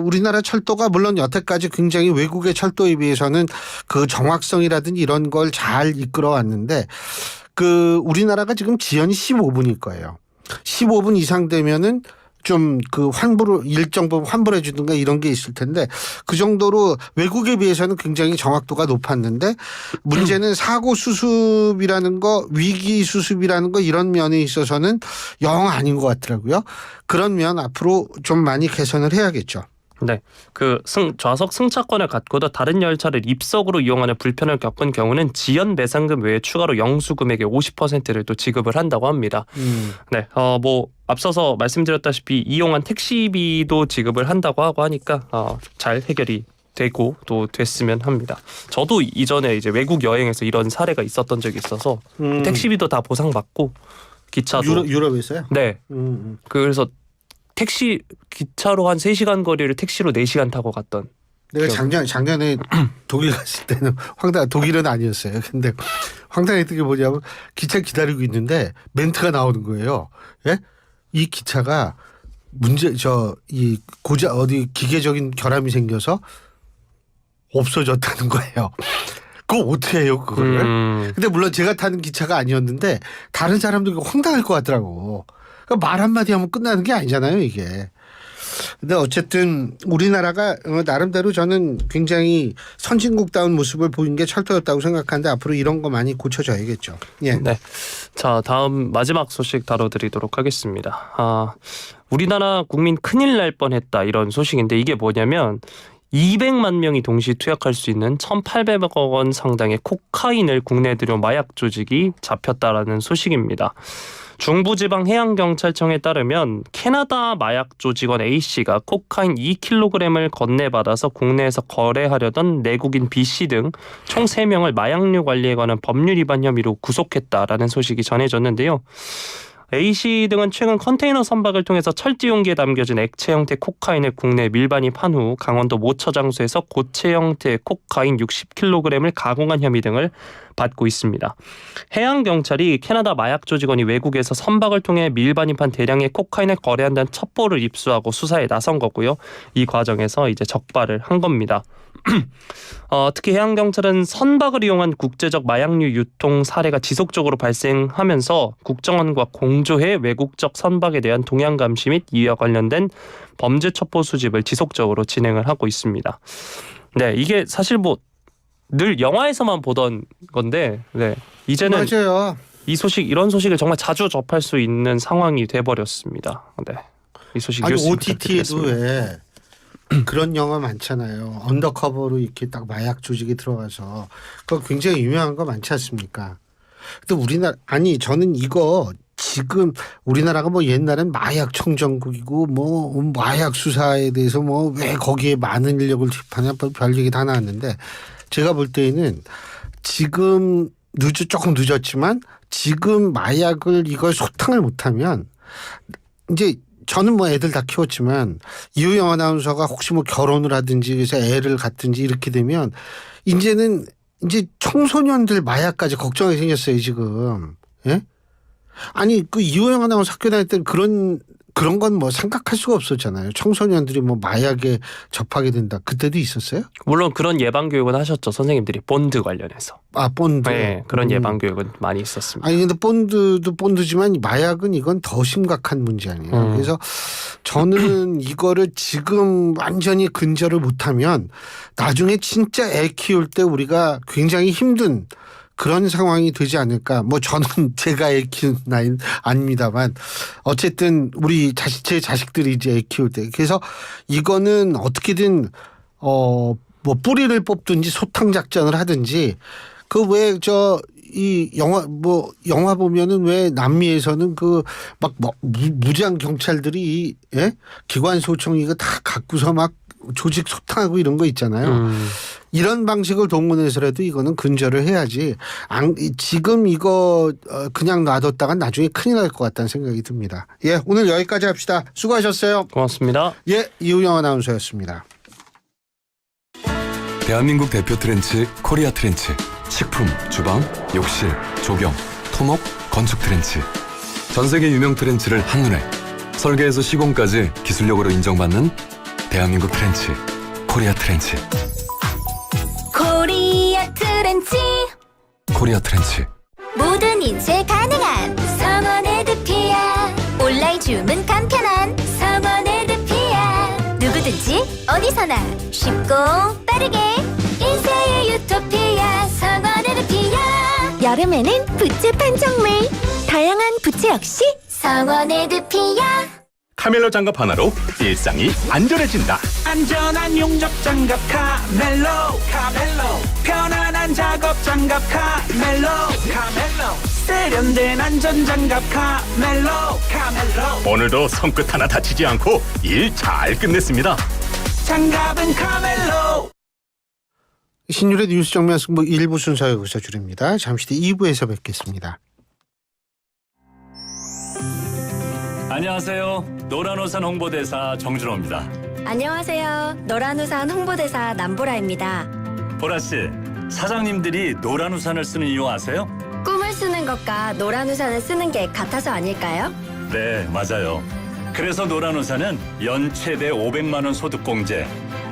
우리나라 철도가 물론 여태까지 굉장히 외국의 철도에 비해서는 그 정확성이라든지 이런 걸 잘 이끌어 왔는데 우리나라가 지금 지연이 15분일 거예요. 15분 이상 되면은 좀 일정 부분 환불해 주든가 이런 게 있을 텐데 그 정도로 외국에 비해서는 굉장히 정확도가 높았는데 문제는 사고 수습이라는 거 위기 수습이라는 거 이런 면에 있어서는 영 아닌 것 같더라고요. 그런 면 앞으로 좀 많이 개선을 해야겠죠. 네, 좌석 승차권을 갖고도 다른 열차를 입석으로 이용하는 불편을 겪은 경우는 지연 배상금 외에 추가로 영수 금액의 50%를 또 지급을 한다고 합니다. 네, 앞서서 말씀드렸다시피 이용한 택시비도 지급을 한다고 하고 하니까 잘 해결이 되고 또 됐으면 합니다. 저도 이전에 이제 외국 여행에서 이런 사례가 있었던 적이 있어서 택시비도 다 보상받고 기차도 유럽에서요? 네, 그래서 기차로 한 3시간 거리를 택시로 4시간 타고 갔던. 내가 작년에 독일 갔을 때는 독일은 아니었어요. 근데 황당했던 게 뭐냐면 기차 기다리고 있는데 멘트가 나오는 거예요. 예? 이 기차가 기계적인 결함이 생겨서 없어졌다는 거예요. 그거 어떻게 해요, 그거를? 근데 물론 제가 타는 기차가 아니었는데 다른 사람들이 황당할 것 같더라고. 그러니까 말 한마디 하면 끝나는 게 아니잖아요, 이게. 근데 어쨌든 우리나라가 나름대로 저는 굉장히 선진국다운 모습을 보인 게 철도였다고 생각하는데 앞으로 이런 거 많이 고쳐져야겠죠. 예. 네. 자, 다음 마지막 소식 다뤄드리도록 하겠습니다. 우리나라 국민 큰일 날 뻔했다 이런 소식인데 이게 뭐냐면 200만 명이 동시 투약할 수 있는 1,800억 원 상당의 코카인을 국내에 들여온 마약 조직이 잡혔다라는 소식입니다. 중부지방해양경찰청에 따르면 캐나다 마약 조직원 A씨가 코카인 2kg을 건네받아서 국내에서 거래하려던 내국인 B씨 등 총 3명을 마약류 관리에 관한 법률 위반 혐의로 구속했다라는 소식이 전해졌는데요. A씨 등은 최근 컨테이너 선박을 통해서 철제 용기에 담겨진 액체 형태 코카인을 국내에 밀반입한 후 강원도 모처장소에서 고체 형태의 코카인 60kg을 가공한 혐의 등을 받고 있습니다. 해양경찰이 캐나다 마약 조직원이 외국에서 선박을 통해 밀반입한 대량의 코카인을 거래한다는 첩보를 입수하고 수사에 나선 거고요. 이 과정에서 이제 적발을 한 겁니다. 특히 해양경찰은 선박을 이용한 국제적 마약류 유통 사례가 지속적으로 발생하면서 국정원과 공조해 외국적 선박에 대한 동향 감시 및 이와 관련된 범죄 첩보 수집을 지속적으로 진행을 하고 있습니다. 네, 이게 사실 뭐 늘 영화에서만 보던 건데, 네, 이제는 맞아요. 이런 소식을 정말 자주 접할 수 있는 상황이 돼버렸습니다. 네, 이 소식 아니 뉴스 OTT에도 부탁드리겠습니다. 왜 그런 영화 많잖아요. 언더커버로 이렇게 딱 마약 조직이 들어가서 그거 굉장히 유명한 거 많지 않습니까? 근데 우리나라 저는 이거 지금 우리나라가 뭐 옛날엔 마약 청정국이고 뭐 마약 수사에 대해서 뭐 왜 거기에 많은 인력을 투입하냐 별 얘기 다 나왔는데 제가 볼 때에는 지금 조금 늦었지만 지금 마약을 이걸 소탕을 못하면 이제 저는 뭐 애들 다 키웠지만 이효영 아나운서가 혹시 뭐 결혼을 하든지 그래서 애를 갖든지 이렇게 되면 이제는 이제 청소년들 마약까지 걱정이 생겼어요 지금. 예? 아니 그 이효영 아나운서 학교 다닐 때는 그런 건 뭐 생각할 수가 없었잖아요. 청소년들이 뭐 마약에 접하게 된다. 그때도 있었어요? 물론 그런 예방 교육은 하셨죠, 선생님들이. 본드 관련해서. 아 본드. 네, 그런 예방 교육은 많이 있었습니다. 아니 근데 본드도 본드지만 마약은 이건 더 심각한 문제 아니에요. 그래서 저는 이거를 지금 완전히 근절을 못하면 나중에 진짜 애 키울 때 우리가 굉장히 힘든 그런 상황이 되지 않을까. 뭐 저는 제가 애 키우는 나이는 아닙니다만 어쨌든 제 자식들이 이제 애 키울 때 그래서 이거는 어떻게든 뭐 뿌리를 뽑든지 소탕 작전을 하든지 그 왜 이 영화 보면은 왜 남미에서는 그 막 무장 경찰들이 기관 소총 이거 다 갖고서 막 조직 소탕하고 이런 거 있잖아요. 이런 방식을 동원해서라도 이거는 근절을 해야지. 지금 이거 그냥 놔뒀다가 나중에 큰일 날 것 같다는 생각이 듭니다. 예, 오늘 여기까지 합시다. 수고하셨어요. 고맙습니다. 예, 이우영 아나운서였습니다. 대한민국 대표 트렌치 코리아 트렌치. 식품, 주방, 욕실, 조경, 토목, 건축 트렌치. 전 세계 유명 트렌치를 한눈에 설계에서 시공까지 기술력으로 인정받는 대한민국 트렌치 코리아 트렌치. 코리아 트렌치 코리아 트렌치. 모든 인쇄 가능한 성원 에드피아 온라인 주문 간편한 성원 에드피아 누구든지 어디서나 쉽고 빠르게 인쇄의 유토피아 성원 에드피아 여름에는 부채 판촉물 다양한 부채 역시 성원 에드피아 카멜로 장갑 하나로 일상이 안전해진다. 안전한 용접 장갑 카멜로 편안한 작업 장갑 카멜로 세련된 안전 장갑 카멜로 오늘도 손끝 하나 다치지 않고 일 잘 끝냈습니다. 장갑은 카멜로. 신율의 뉴스 정면 승부 1부 순서 여기서 줄입니다. 잠시 뒤 2부에서 뵙겠습니다. 안녕하세요. 노란우산 홍보대사 정준호입니다. 안녕하세요. 노란우산 홍보대사 남보라입니다. 보라씨, 사장님들이 노란우산을 쓰는 이유 아세요? 꿈을 쓰는 것과 노란우산을 쓰는 게 같아서 아닐까요? 네, 맞아요. 그래서 노란우산은 연 최대 500만 원 소득공제,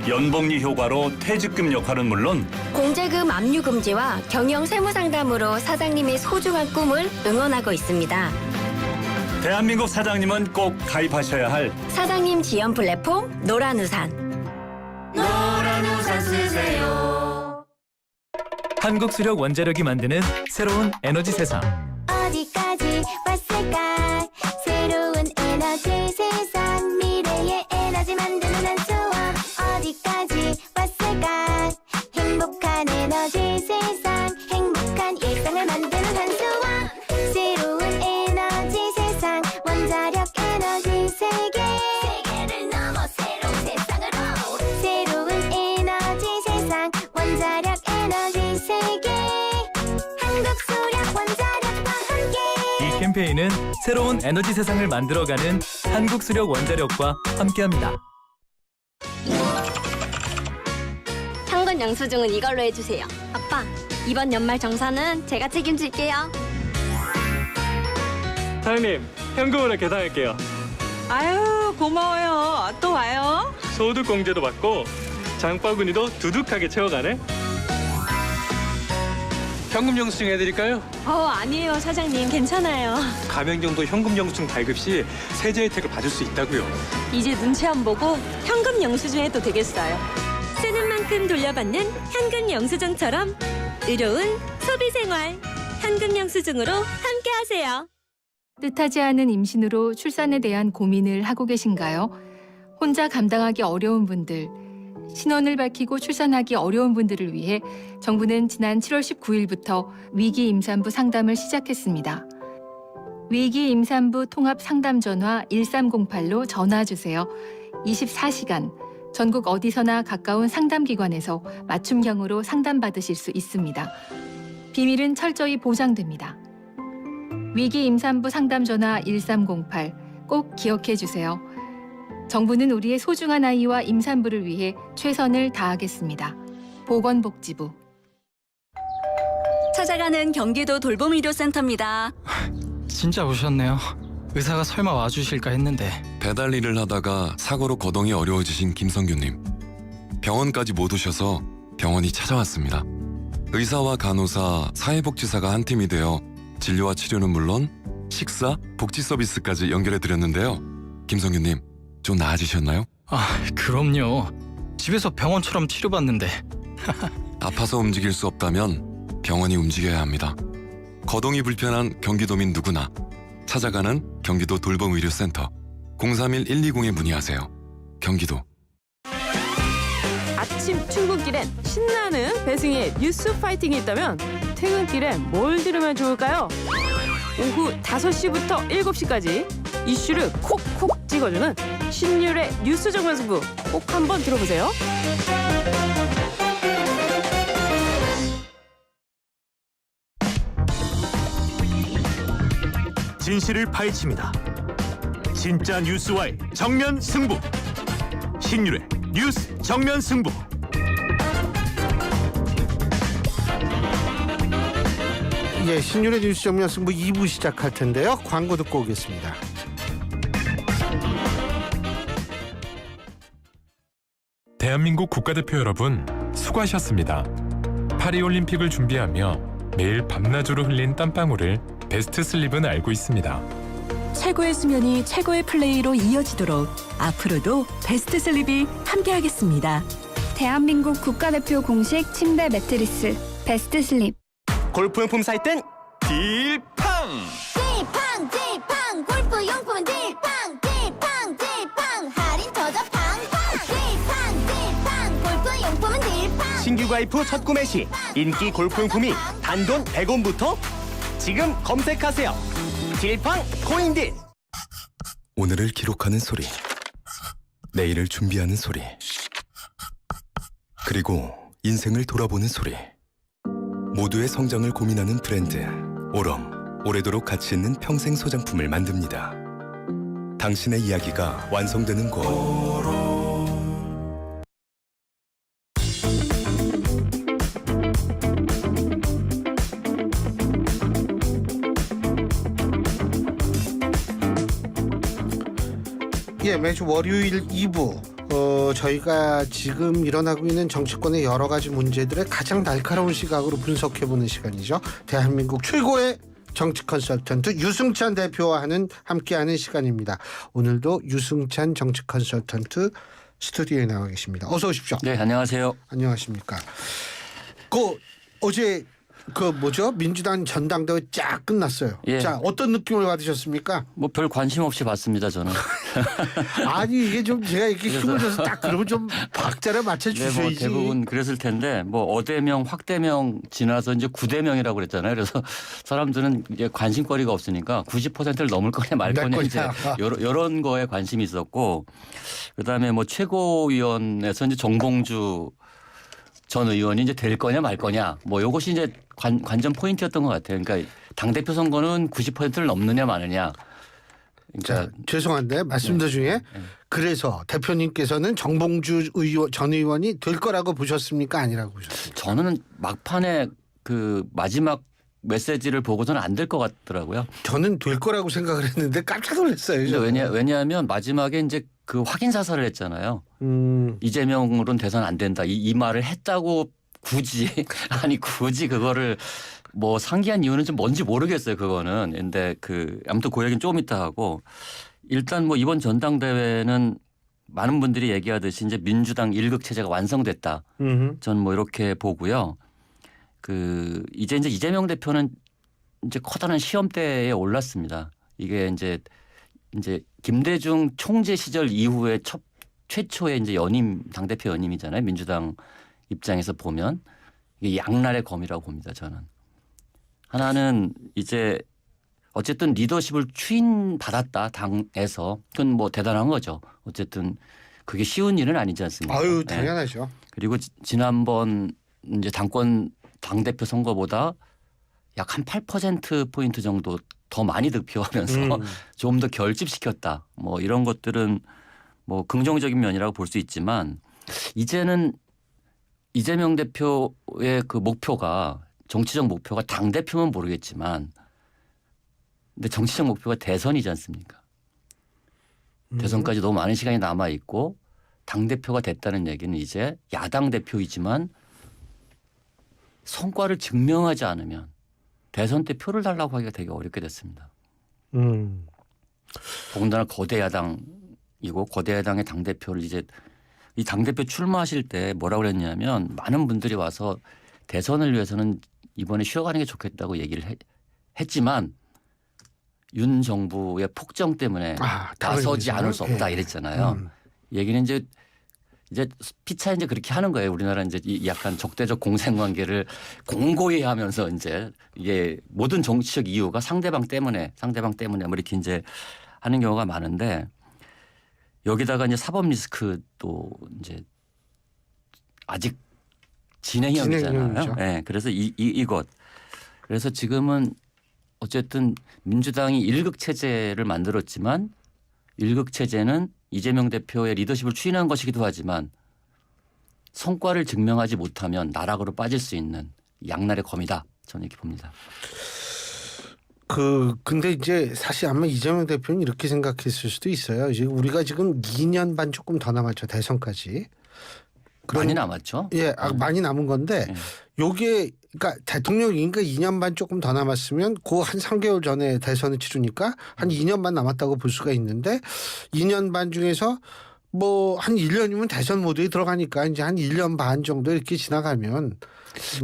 연복리 효과로 퇴직금 역할은 물론 공제금 압류 금지와 경영 세무 상담으로 사장님의 소중한 꿈을 응원하고 있습니다. 대한민국 사장님은 꼭 가입하셔야 할 사장님 지원 플랫폼 노란우산. 노란우산 쓰세요. 한국수력 원자력이 만드는 새로운 에너지 세상. 어디까지 왔을까? 새로운 에너지 세상 미래의 에너지 만드는 한 수업 어디까지 캠페인은 새로운 에너지 세상을 만들어가는 한국수력원자력과 함께합니다. 현금 영수증은 이걸로 해주세요. 아빠, 이번 연말 정산은 제가 책임질게요. 사장님, 현금으로 계산할게요. 아유, 고마워요. 또 와요. 소득공제도 받고 장바구니도 두둑하게 채워가네. 현금 영수증 해드릴까요? 아니에요, 사장님. 괜찮아요. 가맹점도 현금 영수증 발급 시 세제 혜택을 받을 수 있다고요. 이제 눈치 안 보고 현금 영수증 해도 되겠어요. 쓰는 만큼 돌려받는 현금 영수증처럼 의로운 소비생활. 현금 영수증으로 함께하세요. 뜻하지 않은 임신으로 출산에 대한 고민을 하고 계신가요? 혼자 감당하기 어려운 분들, 신원을 밝히고 출산하기 어려운 분들을 위해 정부는 지난 7월 19일부터 위기 임산부 상담을 시작했습니다. 위기 임산부 통합 상담 전화 1308로 전화 주세요. 24시간 전국 어디서나 가까운 상담기관에서 맞춤형으로 상담받으실 수 있습니다. 비밀은 철저히 보장됩니다. 위기 임산부 상담 전화 1308 꼭 기억해 주세요. 정부는 우리의 소중한 아이와 임산부를 위해 최선을 다하겠습니다. 보건복지부. 찾아가는 경기도 돌봄의료센터입니다. 진짜 오셨네요. 의사가 설마 와주실까 했는데. 배달 일을 하다가 사고로 거동이 어려워지신 김성규님. 병원까지 못 오셔서 병원이 찾아왔습니다. 의사와 간호사, 사회복지사가 한 팀이 되어 진료와 치료는 물론 식사, 복지 서비스까지 연결해 드렸는데요. 김성규님, 좀 나아지셨나요? 그럼요. 집에서 병원처럼 치료받는데. 아파서 움직일 수 없다면 병원이 움직여야 합니다. 거동이 불편한 경기도민 누구나 찾아가는 경기도 돌봄의료센터 031-120에 문의하세요. 경기도. 아침 출근길엔 신나는 배승희의 뉴스 파이팅이 있다면 퇴근길엔 뭘 들으면 좋을까요? 오후 5시부터 7시까지 이슈를 콕콕 찍어주는 신율의 뉴스 정면승부 꼭 한번 들어보세요. 진실을 파헤칩니다. 진짜 뉴스와의 정면 승부. 신율의 뉴스 정면 승부. 예, 신율의 뉴스 정면 승부 2부 시작할 텐데요. 광고 듣고 오겠습니다. 대한민국 국가대표 여러분, 수고하셨습니다. 파리올림픽을 준비하며 매일 밤낮으로 흘린 땀방울을 베스트 슬립은 알고 있습니다. 최고의 수면이 최고의 플레이로 이어지도록 앞으로도 베스트 슬립이 함께하겠습니다. 대한민국 국가대표 공식 침대 매트리스 베스트 슬립. 골프용품 살 땐 딜팡! 딜팡 골프용품은 딜팡 할인 터져 팡팡 딜팡 골프용품은 딜팡. 신규 가입 후 첫 구매 시 인기 골프용품이 단돈 100원부터 지금 검색하세요. 딜팡 코인딜. 오늘을 기록하는 소리, 내일을 준비하는 소리, 그리고 인생을 돌아보는 소리. 모두의 성장을 고민하는 브랜드 오럼, 오래도록 가치 있는 평생 소장품을 만듭니다. 당신의 이야기가 완성되는 곳. 예, 매주 월요일 2부 저희가 지금 일어나고 있는 정치권의 여러 가지 문제들의 가장 날카로운 시각으로 분석해보는 시간이죠. 대한민국 최고의 정치 컨설턴트 유승찬 대표와 함께하는 시간입니다. 오늘도 유승찬 정치 컨설턴트 스튜디오에 나와 계십니다. 어서 오십시오. 네, 안녕하세요. 안녕하십니까. 어제 민주당 전당대회 쫙 끝났어요. 예. 자, 어떤 느낌을 받으셨습니까? 뭐 별 관심 없이 봤습니다, 저는. 아니, 이게 좀 제가 이렇게 힘을 줘서 딱 그러면 좀 박자를 맞춰주셔야지. 네, 뭐 대부분 그랬을 텐데 뭐 어대명, 확대명 지나서 이제 구대명이라고 그랬잖아요. 그래서 사람들은 이제 관심거리가 없으니까 90%를 넘을 거냐 말 거냐 이제 이런 거에 관심이 있었고, 그다음에 뭐 최고위원에서 이제 정봉주 전 의원이 이제 될 거냐 말 거냐 뭐 이것이 이제 관전 포인트였던 것 같아요. 그러니까 당 대표 선거는 90%를 넘느냐 마느냐. 그러니까 죄송한데 말씀 도중에 그래서 대표님께서는 정봉주 전 의원이 될 거라고 보셨습니까? 아니라고 보셨습니까? 저는 막판에 그 마지막 메시지를 보고서는 안 될 것 같더라고요. 저는 될 거라고 생각을 했는데 깜짝 놀랐어요. 왜냐하면 마지막에 이제 그 확인 사살을 했잖아요. 이재명으로는 대선 안 된다. 이 말을 했다고 굳이 굳이 그거를 뭐 상기한 이유는 좀 뭔지 모르겠어요. 그거는. 근데 아무튼 그 얘기는 조금 이따 하고 일단 뭐 이번 전당대회는 많은 분들이 얘기하듯이 이제 민주당 일극 체제가 완성됐다. 전 뭐 이렇게 보고요. 이제 이재명 대표는 이제 커다란 시험대에 올랐습니다. 이게 이제 김대중 총재 시절 이후에 최초의 이제 당대표 연임이잖아요. 민주당 입장에서 보면 이게 양날의 검이라고 봅니다. 저는. 하나는 이제 어쨌든 리더십을 추인받았다. 당에서. 그건 뭐 대단한 거죠. 어쨌든 그게 쉬운 일은 아니지 않습니까? 아유, 당연하죠. 그리고 지난번 이제 당대표 선거보다 약 한 8%포인트 정도 더 많이 득표하면서 좀 더 결집시켰다. 뭐 이런 것들은 뭐 긍정적인 면이라고 볼 수 있지만 이제는 이재명 대표의 그 목표가 정치적 목표가 당대표면 모르겠지만 근데 정치적 목표가 대선이지 않습니까? 대선까지 너무 많은 시간이 남아 있고 당대표가 됐다는 얘기는 이제 야당 대표이지만 성과를 증명하지 않으면 대선 때 표를 달라고 하기가 되게 어렵게 됐습니다. 더군다나 거대 야당이고 거대 야당의 당대표를 이제 이 당대표 출마하실 때 뭐라고 그랬냐면 많은 분들이 와서 대선을 위해서는 이번에 쉬어가는 게 좋겠다고 얘기를 했지만 윤 정부의 폭정 때문에 나서지 않을 수 없다 이랬잖아요. 얘기는 이제 피차 이제 그렇게 하는 거예요. 우리나라 이제 이 약간 적대적 공생관계를 공고히 하면서 이제 이게 모든 정치적 이유가 상대방 때문에 뭐 이렇게 이제 하는 경우가 많은데 여기다가 이제 사법 리스크도 이제 아직 진행형이잖아요. 네, 그래서 이것. 그래서 지금은 어쨌든 민주당이 일극 체제를 만들었지만 일극 체제는 이재명 대표의 리더십을 추인한 것이기도 하지만 성과를 증명하지 못하면 나락으로 빠질 수 있는 양날의 검이다. 저는 이렇게 봅니다. 근데 이제 사실 아마 이재명 대표는 이렇게 생각했을 수도 있어요. 우리가 지금 2년 반 조금 더 남았죠. 대선까지. 많이 남았죠. 예, 많이 남은 건데 요게 그러니까 대통령이니까 2년 반 조금 더 남았으면 그 한 3개월 전에 대선을 치르니까 한 2년 반 남았다고 볼 수가 있는데 2년 반 중에서 뭐 한 1년이면 대선 모드에 들어가니까 이제 한 1년 반 정도 이렇게 지나가면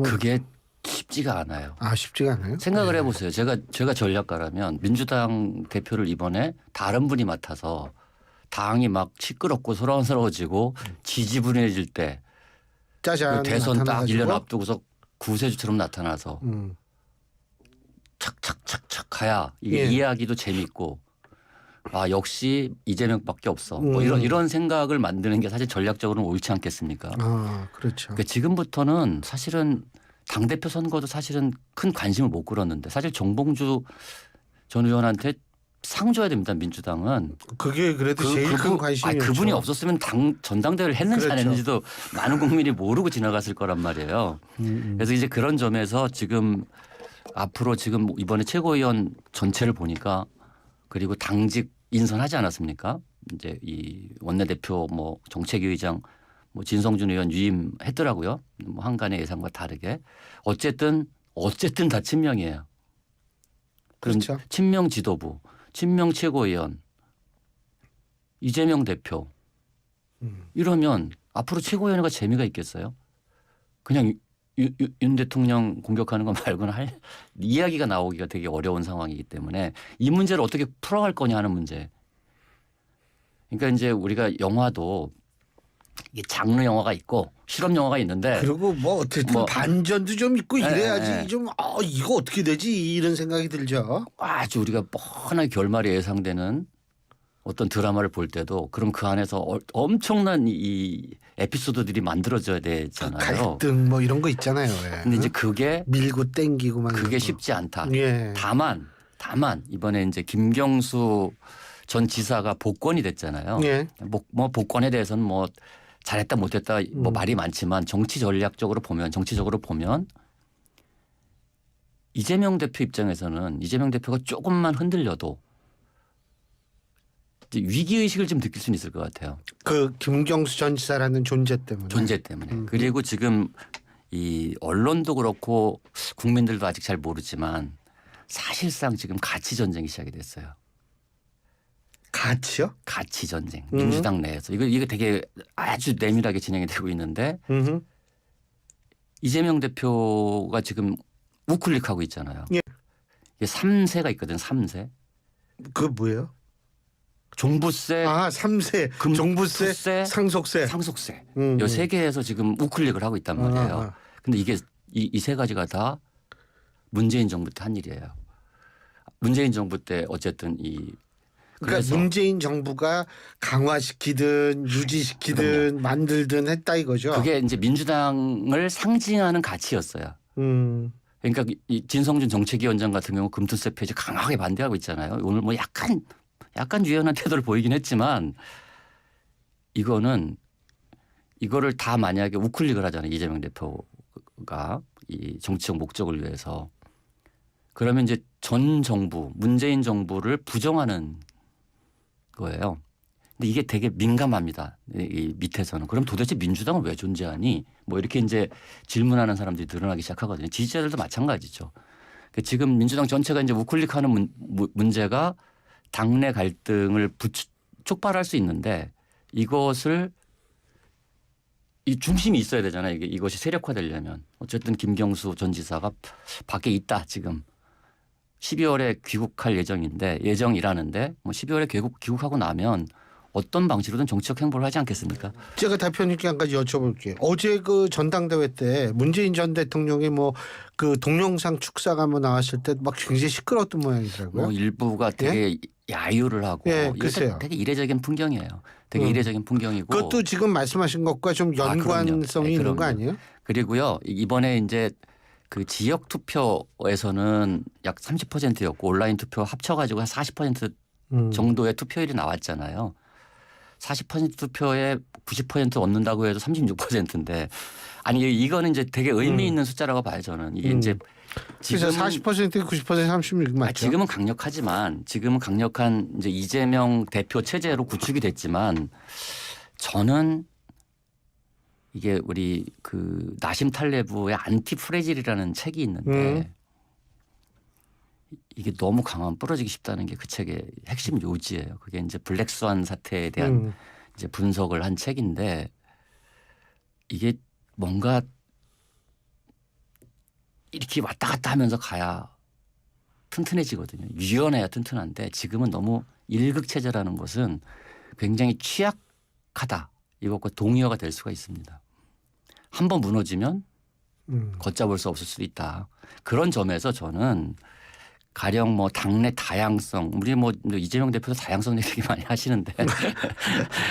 그게 쉽지가 않아요. 쉽지가 않아요? 생각을 해보세요. 제가 전략가라면 민주당 대표를 이번에 다른 분이 맡아서 당이 막 시끄럽고 소란스러워지고 지지분해질 때 짜잔 대선 딱 1년 앞두고서 구세주처럼 나타나서 착착착착 가야 이게 이야기도 재밌고 역시 이재명밖에 없어. 뭐 이런 생각을 만드는 게 사실 전략적으로는 옳지 않겠습니까? 그렇죠. 그러니까 지금부터는 사실은 당대표 선거도 사실은 큰 관심을 못 끌었는데 사실 정봉주 전 의원한테 상 줘야 됩니다. 민주당은. 그게 그래도 제일 큰 관심이었죠. 그분이 없었으면 전당대회를 했는지 안 그렇죠. 했는지도 많은 국민이 모르고 지나갔을 거란 말이에요. 그래서 이제 그런 점에서 지금 앞으로 지금 이번에 최고위원 전체를 보니까 그리고 당직 인선하지 않았습니까? 이제 이 원내대표 뭐 정책위의장 뭐 진성준 의원 유임했더라고요. 뭐 한간의 예상과 다르게 어쨌든 다 친명이에요. 그렇죠. 친명 지도부, 친명 최고위원, 이재명 대표 이러면 앞으로 최고위원회가 재미가 있겠어요? 그냥 윤 대통령 공격하는 거 말고는 할 이야기가 나오기가 되게 어려운 상황이기 때문에 이 문제를 어떻게 풀어갈 거냐 하는 문제. 그러니까 이제 우리가 영화도 이게 장르 영화가 있고 실험 영화가 있는데 그리고 뭐 어쨌든 반전도 좀 있고 이래야지 네. 좀 이거 어떻게 되지 이런 생각이 들죠. 아주 우리가 뻔하게 결말이 예상되는 어떤 드라마를 볼 때도 그럼 그 안에서 엄청난 이 에피소드들이 만들어져야 되잖아요. 갈등 뭐 이런 거 있잖아요. 왜. 근데 이제 그게 밀고 땡기고 막 그게 이런 거. 쉽지 않다. 예. 다만 이번에 이제 김경수 전 지사가 복권이 됐잖아요. 예. 뭐 복권에 대해서는 뭐 잘했다 못했다 뭐 말이 많지만 정치적으로 보면 이재명 대표 입장에서는 이재명 대표가 조금만 흔들려도 이제 위기의식을 좀 느낄 수는 있을 것 같아요. 그 김경수 전 지사라는 존재 때문에. 그리고 지금 이 언론도 그렇고 국민들도 아직 잘 모르지만 사실상 지금 가치 전쟁이 시작이 됐어요. 가치요? 가치 전쟁. 민주당 내에서 이거 되게 아주 내밀하게 진행이 되고 있는데 이재명 대표가 지금 우클릭하고 있잖아요. 예. 이게 3세가 있거든. 3세. 그 뭐예요? 종부세, 3세, 종부세, 상속세. 이 세 개에서 지금 우클릭을 하고 있단 말이에요. 근데 이게 이 세 가지가 다 문재인 정부 때 한 일이에요. 문재인 정부 때 어쨌든 그러니까 문재인 정부가 강화시키든 유지시키든 만들든 했다 이거죠. 그게 이제 민주당을 상징하는 가치였어요. 그러니까 이 진성준 정책위원장 같은 경우 금투세 폐지 강하게 반대하고 있잖아요. 오늘 뭐 약간 유연한 태도를 보이긴 했지만 이거를 다 만약에 우클릭을 하잖아요. 이재명 대표가 이 정치적 목적을 위해서. 그러면 이제 전 정부 문재인 정부를 부정하는 거예요. 근데 이게 되게 민감합니다. 이 밑에서는. 그럼 도대체 민주당은 왜 존재하니? 뭐 이렇게 이제 질문하는 사람들이 늘어나기 시작하거든요. 지지자들도 마찬가지죠. 지금 민주당 전체가 이제 우클릭하는 문제가 당내 갈등을 촉발할 수 있는데 이것을 이 중심이 있어야 되잖아요. 이것이 세력화되려면. 어쨌든 김경수 전 지사가 밖에 있다 지금. 12월에 귀국할 예정이라는데 뭐 12월에 귀국하고 나면 어떤 방식으로든 정치적 행보를 하지 않겠습니까? 제가 대표님께 한 가지 여쭤볼게요. 어제 그 전당대회 때 문재인 전 대통령이 뭐 그 동영상 축사가 뭐 나왔을 때 막 굉장히 시끄러웠던 모양이더라고요. 뭐 일부가 되게 야유를 하고 글쎄요. 되게 이례적인 풍경이에요. 되게 이례적인 풍경이고. 그것도 지금 말씀하신 것과 좀 연관성이 있는 거 아니에요? 그리고요 이번에 이제 그 지역 투표에서는 약 30%였고 온라인 투표 합쳐가지고 한 40% 정도의 투표율이 나왔잖아요. 40% 투표에 90% 얻는다고 해도 36%인데 아니 이거는 이제 되게 의미 있는 숫자라고 봐요 저는. 이게 이제 지금 40%, 90%, 36 맞죠? 지금은 강력하지만 지금은 강력한 이제 이재명 대표 체제로 구축이 됐지만 저는 이게 우리 그 나심 탈레브의 안티 프레질이라는 책이 있는데 이게 너무 강하면 부러지기 쉽다는 게 그 책의 핵심 요지예요. 그게 이제 블랙스완 사태에 대한 이제 분석을 한 책인데 이게 뭔가 이렇게 왔다 갔다 하면서 가야 튼튼해지거든요. 유연해야 튼튼한데 지금은 너무 일극체제라는 것은 굉장히 취약하다. 이것과 동의어가 될 수가 있습니다. 한번 무너지면 걷잡을 수 없을 수도 있다. 그런 점에서 저는 가령 뭐 당내 다양성, 우리 뭐 이재명 대표도 다양성 얘기 많이 하시는데,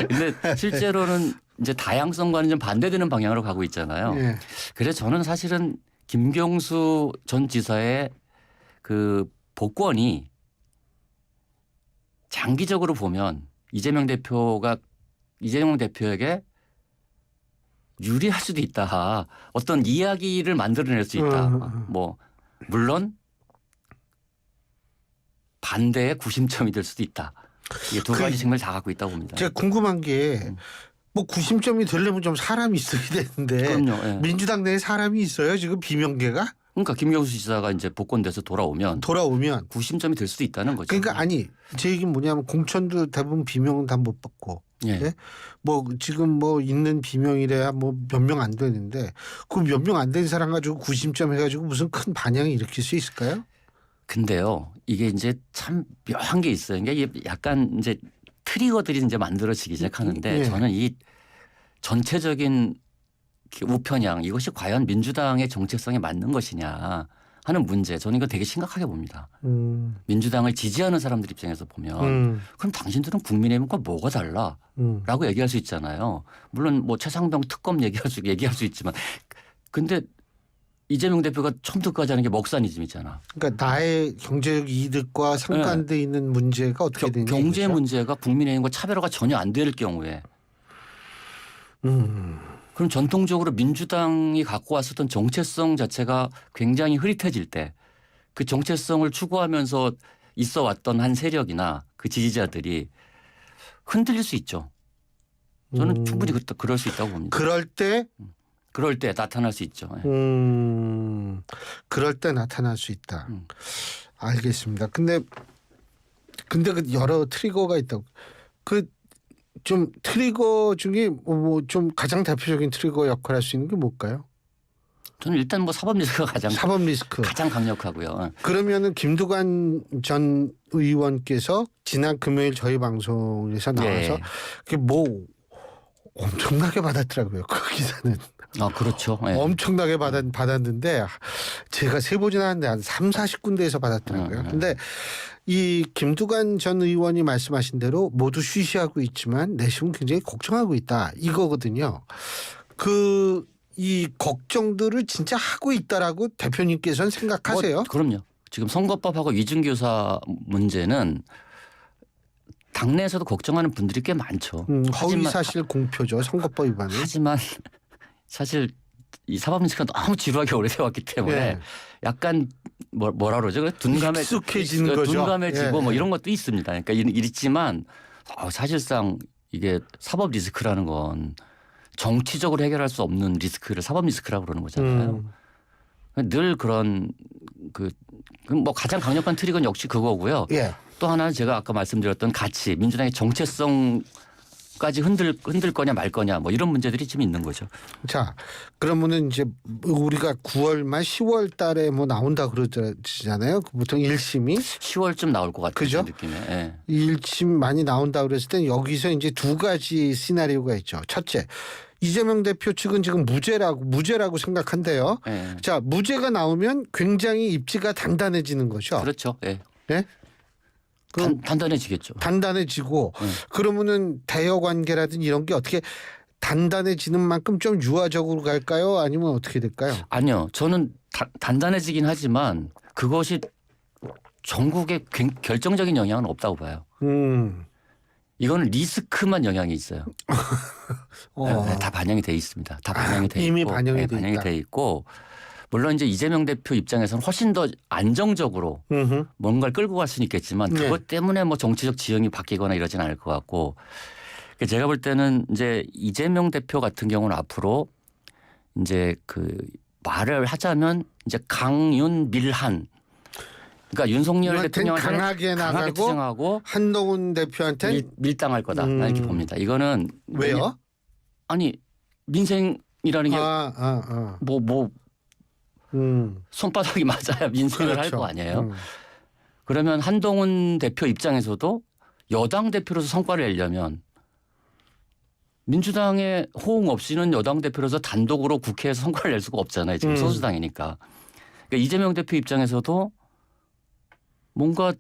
근데 실제로는 이제 다양성과는 좀 반대되는 방향으로 가고 있잖아요. 예. 그래서 저는 사실은 김경수 전 지사의 그 복권이 장기적으로 보면 이재명 대표에게 유리할 수도 있다. 어떤 이야기를 만들어낼 수 있다. 뭐 물론 반대의 구심점이 될 수도 있다. 이게 두 가지 측면을 다 갖고 있다고 봅니다. 제가 궁금한 게 뭐 구심점이 되려면 좀 사람이 있어야 되는데 그럼요. 예. 민주당 내에 사람이 있어요? 지금 비명계가? 그러니까 김경수 지사가 이제 복권돼서 돌아오면 구심점이 될 수도 있다는 거죠. 그러니까 아니 제 얘기는 뭐냐면 공천도 대부분 비명은 다 못 받고 예? 뭐 지금 뭐 있는 비명이래야 뭐 몇 명 안 되는데 그 몇 명 안 된 사람 가지고 구심점 해가지고 무슨 큰 반향을 일으킬 수 있을까요? 근데요 이게 이제 참 묘한 게 있어요. 이게 약간 이제 트리거들이 이제 만들어지기 시작하는데 저는 이 전체적인 우편향 이것이 과연 민주당의 정체성에 맞는 것이냐 하는 문제, 저는 이거 되게 심각하게 봅니다. 민주당을 지지하는 사람들 입장에서 보면 그럼 당신들은 국민의힘과 뭐가 달라? 라고 얘기할 수 있잖아요. 물론 뭐 최상병 특검 얘기할 수 있지만 근데 이재명 대표가 처음부터까지 하는 게 먹사니즘이잖아. 그러니까 나의 경제적 이득과 상관돼 있는 문제가 어떻게 되냐. 경제 얘기죠? 문제가 국민의힘과 차별화가 전혀 안 될 경우에 그럼 전통적으로 민주당이 갖고 왔었던 정체성 자체가 굉장히 흐릿해질 때 그 정체성을 추구하면서 있어 왔던 한 세력이나 그 지지자들이 흔들릴 수 있죠. 저는 충분히 그럴 수 있다고 봅니다. 그럴 때 나타날 수 있죠. 예. 그럴 때 나타날 수 있다. 알겠습니다. 근데 그 여러 트리거가 있다고. 그 좀 트리거 중에 뭐 좀 가장 대표적인 트리거 역할을 할 수 있는 게 뭘까요? 저는 일단 뭐 사법 리스크가 사법 리스크 가장 강력하고요. 그러면은 김두관 전 의원께서 지난 금요일 저희 방송에서 나와서 예. 그게 뭐 엄청나게 받았더라고요. 그 기사는. 아, 그렇죠. 예. 엄청나게 받았는데 제가 세보진 않았는데 한 30-40군데에서 받았더라고요. 근데 이 김두관 전 의원이 말씀하신 대로 모두 쉬쉬하고 있지만 내심은 굉장히 걱정하고 있다. 이거거든요. 이 걱정들을 진짜 하고 있다라고 대표님께서는 생각하세요? 그럼요. 지금 선거법하고 위증교사 문제는 당내에서도 걱정하는 분들이 꽤 많죠. 허위사실 공표죠. 선거법 위반은. 하지만 사실 이 사법 리스크가 너무 지루하게 오래돼 왔기 때문에 예. 약간 뭐라 그러죠? 익숙해지는 거죠. 둔감해지고 예. 뭐 이런 것도 있습니다. 그러니까 이랬지만 사실상 이게 사법 리스크라는 건 정치적으로 해결할 수 없는 리스크를 사법 리스크라고 그러는 거잖아요. 늘 그런 뭐 가장 강력한 트릭은 역시 그거고요. 예. 또 하나는 제가 아까 말씀드렸던 가치, 민주당의 정체성까지 흔들 거냐 말 거냐 뭐 이런 문제들이 지금 있는 거죠. 자, 그러면은 이제 우리가 9월 말 10월 달에 뭐 나온다 그러잖아요. 보통 1심이 10월쯤 나올 것 같아요. 그죠? 그 느낌에. 예. 1심 많이 나온다 그랬을 때 여기서 이제 두 가지 시나리오가 있죠. 첫째, 이재명 대표 측은 지금 무죄라고 생각한대요. 예. 자, 무죄가 나오면 굉장히 입지가 단단해지는 거죠. 그렇죠. 예. 예? 단단해지겠죠. 단단해지고 그러면은 대여 관계라든지 이런 게 어떻게 단단해지는 만큼 좀 유화적으로 갈까요? 아니면 어떻게 될까요? 아니요. 저는 단단해지긴 하지만 그것이 전국에 결정적인 영향은 없다고 봐요. 이거는 리스크만 영향이 있어요. 네, 다 반영이 돼 있습니다. 다 반영이 돼 이미 있고, 반영이 돼 있고 물론 이제 이재명 대표 입장에서는 훨씬 더 안정적으로 뭔가를 끌고 갈 수는 있겠지만 그것 때문에 뭐 정치적 지형이 바뀌거나 이러지는 않을 것 같고 제가 볼 때는 이제 이재명 대표 같은 경우는 앞으로 이제 그 말을 하자면 이제 강윤 밀한 그러니까 윤석열 대통령한테 강하게 나가고 투쟁하고 한동훈 대표한테 밀당할 거다 이렇게 봅니다. 이거는 왜요? 아니 민생이라는 게 손바닥이 맞아야 민생을 그렇죠. 할 거 아니에요. 그러면 한동훈 대표 입장에서도 여당 대표로서 성과를 내려면 민주당의 호응 없이는 여당 대표로서 단독으로 국회에서 성과를 낼 수가 없잖아요. 지금 소수당이니까. 그러니까 이재명 대표 입장에서도 뭔가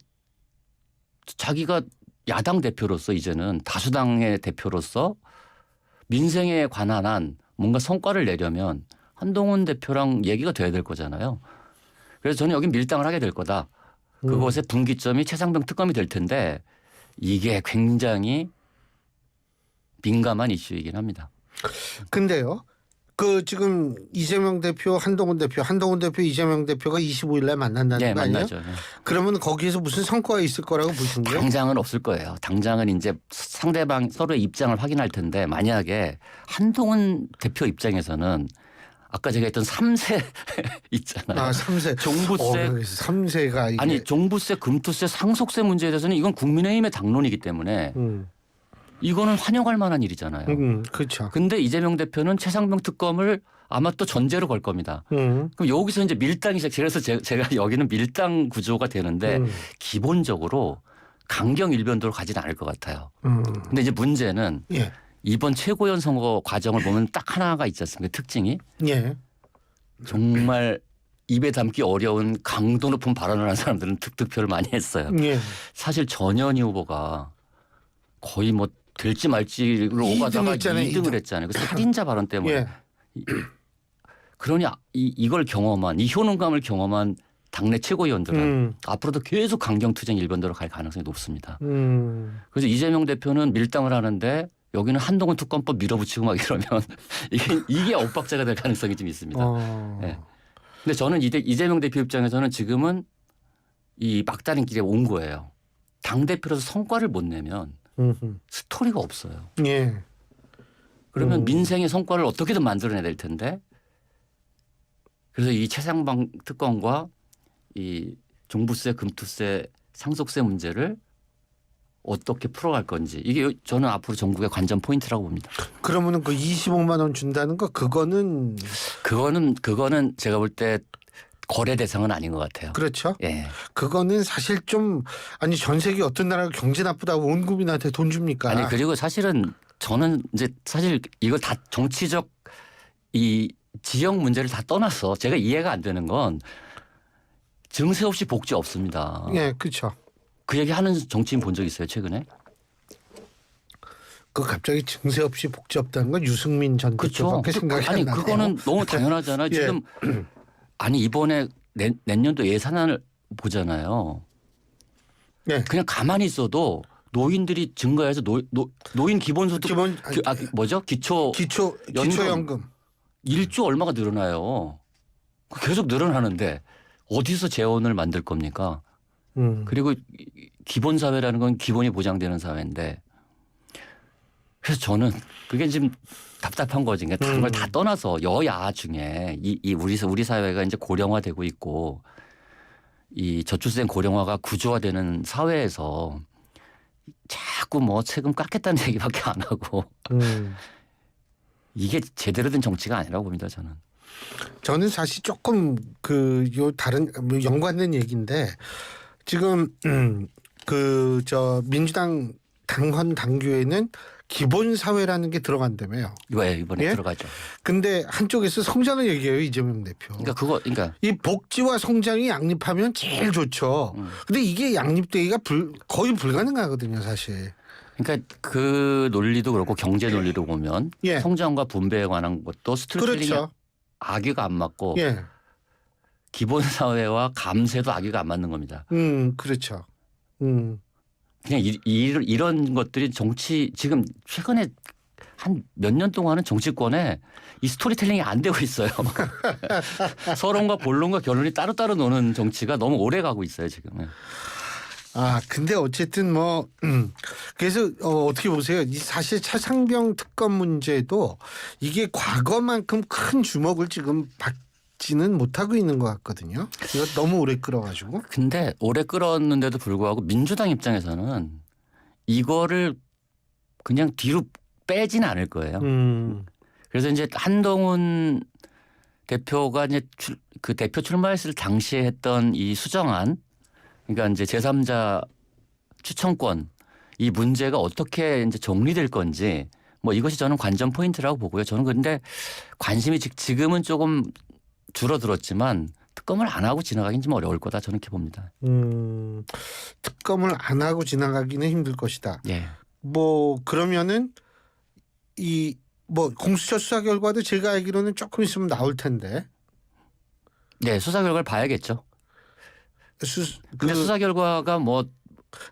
자기가 야당 대표로서 이제는 다수당의 대표로서 민생에 관한 한 뭔가 성과를 내려면 한동훈 대표랑 얘기가 돼야 될 거잖아요. 그래서 저는 여기 밀당을 하게 될 거다. 그것의 분기점이 최상병 특검이 될 텐데 이게 굉장히 민감한 이슈이긴 합니다. 근데요. 지금 이재명 대표, 한동훈 대표, 이재명 대표가 25일 날 만난다는 거 아니에요? 만나죠. 그러면 거기에서 무슨 성과가 있을 거라고 보시는 거예요? 당장은 없을 거예요. 당장은 이제 상대방 서로의 입장을 확인할 텐데 만약에 한동훈 대표 입장에서는 아까 제가 했던 3세 있잖아요. 3세. 종부세. 3세가 이게. 아니 종부세, 금투세, 상속세 문제에 대해서는 이건 국민의힘의 당론이기 때문에 이거는 환영할 만한 일이잖아요. 그렇죠. 근데 이재명 대표는 최상병 특검을 아마 또 전제로 걸 겁니다. 그럼 여기서 이제 밀당이 그래서 제가 여기는 밀당 구조가 되는데 기본적으로 강경 일변도로 가지는 않을 것 같아요. 근데 이제 문제는 이번 최고위원 선거 과정을 보면 딱 하나가 있지 않습니까? 특징이 예. 정말 입에 담기 어려운 강도 높은 발언을 한 사람들은 득표를 많이 했어요. 예. 사실 전현희 후보가 거의 뭐 될지 말지로 오가다가 2등을 했잖아요. 그 살인자 발언 때문에. 예. 그러니 이걸 경험한 이 효능감을 경험한 당내 최고위원들은 앞으로도 계속 강경투쟁 일변도로 갈 가능성이 높습니다. 그래서 이재명 대표는 밀당을 하는데 여기는 한동훈 특검법 밀어붙이고 막 이러면 이게 엇박자가 될 가능성이 좀 있습니다. 네. 근데 저는 이재명 대표 입장에서는 지금은 이 막다른 길에 온 거예요. 당대표로서 성과를 못 내면 스토리가 없어요. 예. 그러면 민생의 성과를 어떻게든 만들어내야 될 텐데 그래서 이 최상방 특검과 이 종부세, 금투세, 상속세 문제를 어떻게 풀어갈 건지 이게 저는 앞으로 정국의 관전 포인트라고 봅니다. 그러면은 그 25만 원 준다는 거 그거는 제가 볼 때 거래 대상은 아닌 것 같아요. 그렇죠. 예. 그거는 사실 좀 아니 전 세계 어떤 나라가 경제 나쁘다고 온 국민한테 돈 줍니까? 아니 그리고 사실은 저는 이제 사실 이거 다 정치적 이 지역 문제를 다 떠나서 제가 이해가 안 되는 건 증세 없이 복지 없습니다. 예, 그렇죠. 그 얘기 하는 정치인 본 적 있어요 최근에? 그 갑자기 증세 없이 복지 없다는 건 유승민 전 대표밖에 생각이 안 나네요. 아니 그거는 너무 당연하잖아요. 예. 지금 아니 이번에 내년도 예산안을 보잖아요. 예. 그냥 가만히 있어도 노인들이 증가해서 노인 기본소득 뭐죠? 기초연금 1조 얼마가 늘어나요. 계속 늘어나는데 어디서 재원을 만들 겁니까? 그리고 기본사회라는 건 기본이 보장되는 사회인데 그래서 저는 그게 지금 답답한 거지. 그러니까 다른 걸 다 떠나서 여야 중에 우리 사회가 이제 고령화되고 있고 이 저출생 고령화가 구조화되는 사회에서 자꾸 뭐 세금 깎겠다는 얘기밖에 안 하고 이게 제대로 된 정치가 아니라고 봅니다. 저는 사실 조금 다른 연관된 얘기인데 지금 민주당 당헌 당규에는 기본 사회라는 게 들어간다며요. 이번에 예? 들어가죠. 근데 한쪽에서 성장을 얘기해요 이재명 대표. 그러니까 이 복지와 성장이 양립하면 제일 좋죠. 근데 이게 양립되기가 거의 불가능하거든요, 사실. 그러니까 그 논리도 그렇고 경제 논리로 보면 예. 성장과 분배에 관한 것도 스토리텔링이 그렇죠. 악유가 안 맞고 예. 기본 사회와 감세도 악유가 안 맞는 겁니다. 그렇죠. 그냥 이런 것들이 정치 지금 최근에 한 몇 년 동안은 정치권에 이 스토리텔링이 안 되고 있어요. 서론과 본론과 결론이 따로따로 노는 정치가 너무 오래 가고 있어요 지금. 근데 어쨌든 그래서 어떻게 보세요? 사실 차상병 특검 문제도 이게 과거만큼 큰 주목을 지금 받지는 못하고 있는 것 같거든요. 이거 너무 오래 끌어가지고. 근데 오래 끌었는데도 불구하고 민주당 입장에서는 이거를 그냥 뒤로 빼지는 않을 거예요. 그래서 이제 한동훈 대표가 이제 그 대표 출마했을 당시에 했던 이 수정안, 그러니까 이제 제3자 추천권 이 문제가 어떻게 이제 정리될 건지 뭐 이것이 저는 관전 포인트라고 보고요. 저는 근데 관심이 지금은 조금 줄어들었지만 특검을 안 하고 지나가긴 좀 어려울 거다 저는 이렇게 봅니다. 특검을 안 하고 지나가기는 힘들 것이다. 예. 그러면은 공수처 수사 결과도 제가 알기로는 조금 있으면 나올 텐데. 네, 수사 결과를 봐야겠죠. 근데 수사 결과가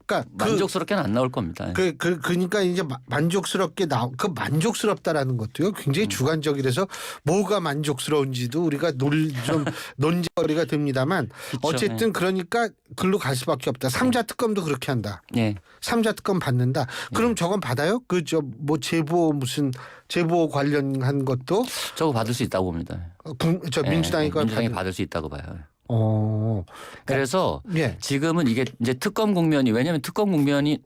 그러니까 만족스럽게는 안 나올 겁니다. 그러니까 이제 만족스럽게 만족스럽다라는 것도요 굉장히 주관적이라서 뭐가 만족스러운지도 우리가 좀 논쟁거리가 됩니다만 그쵸, 어쨌든 그러니까 글로 갈 수밖에 없다. 3자 특검도 그렇게 한다. 네. 3자 특검 받는다. 그럼 저건 받아요? 제보 관련한 것도 저거 받을 수 있다고 봅니다. 민주당이 받을 수 있다고 봐요. 그래서 예. 지금은 이게 이제 특검 국면이 왜냐하면 특검 국면이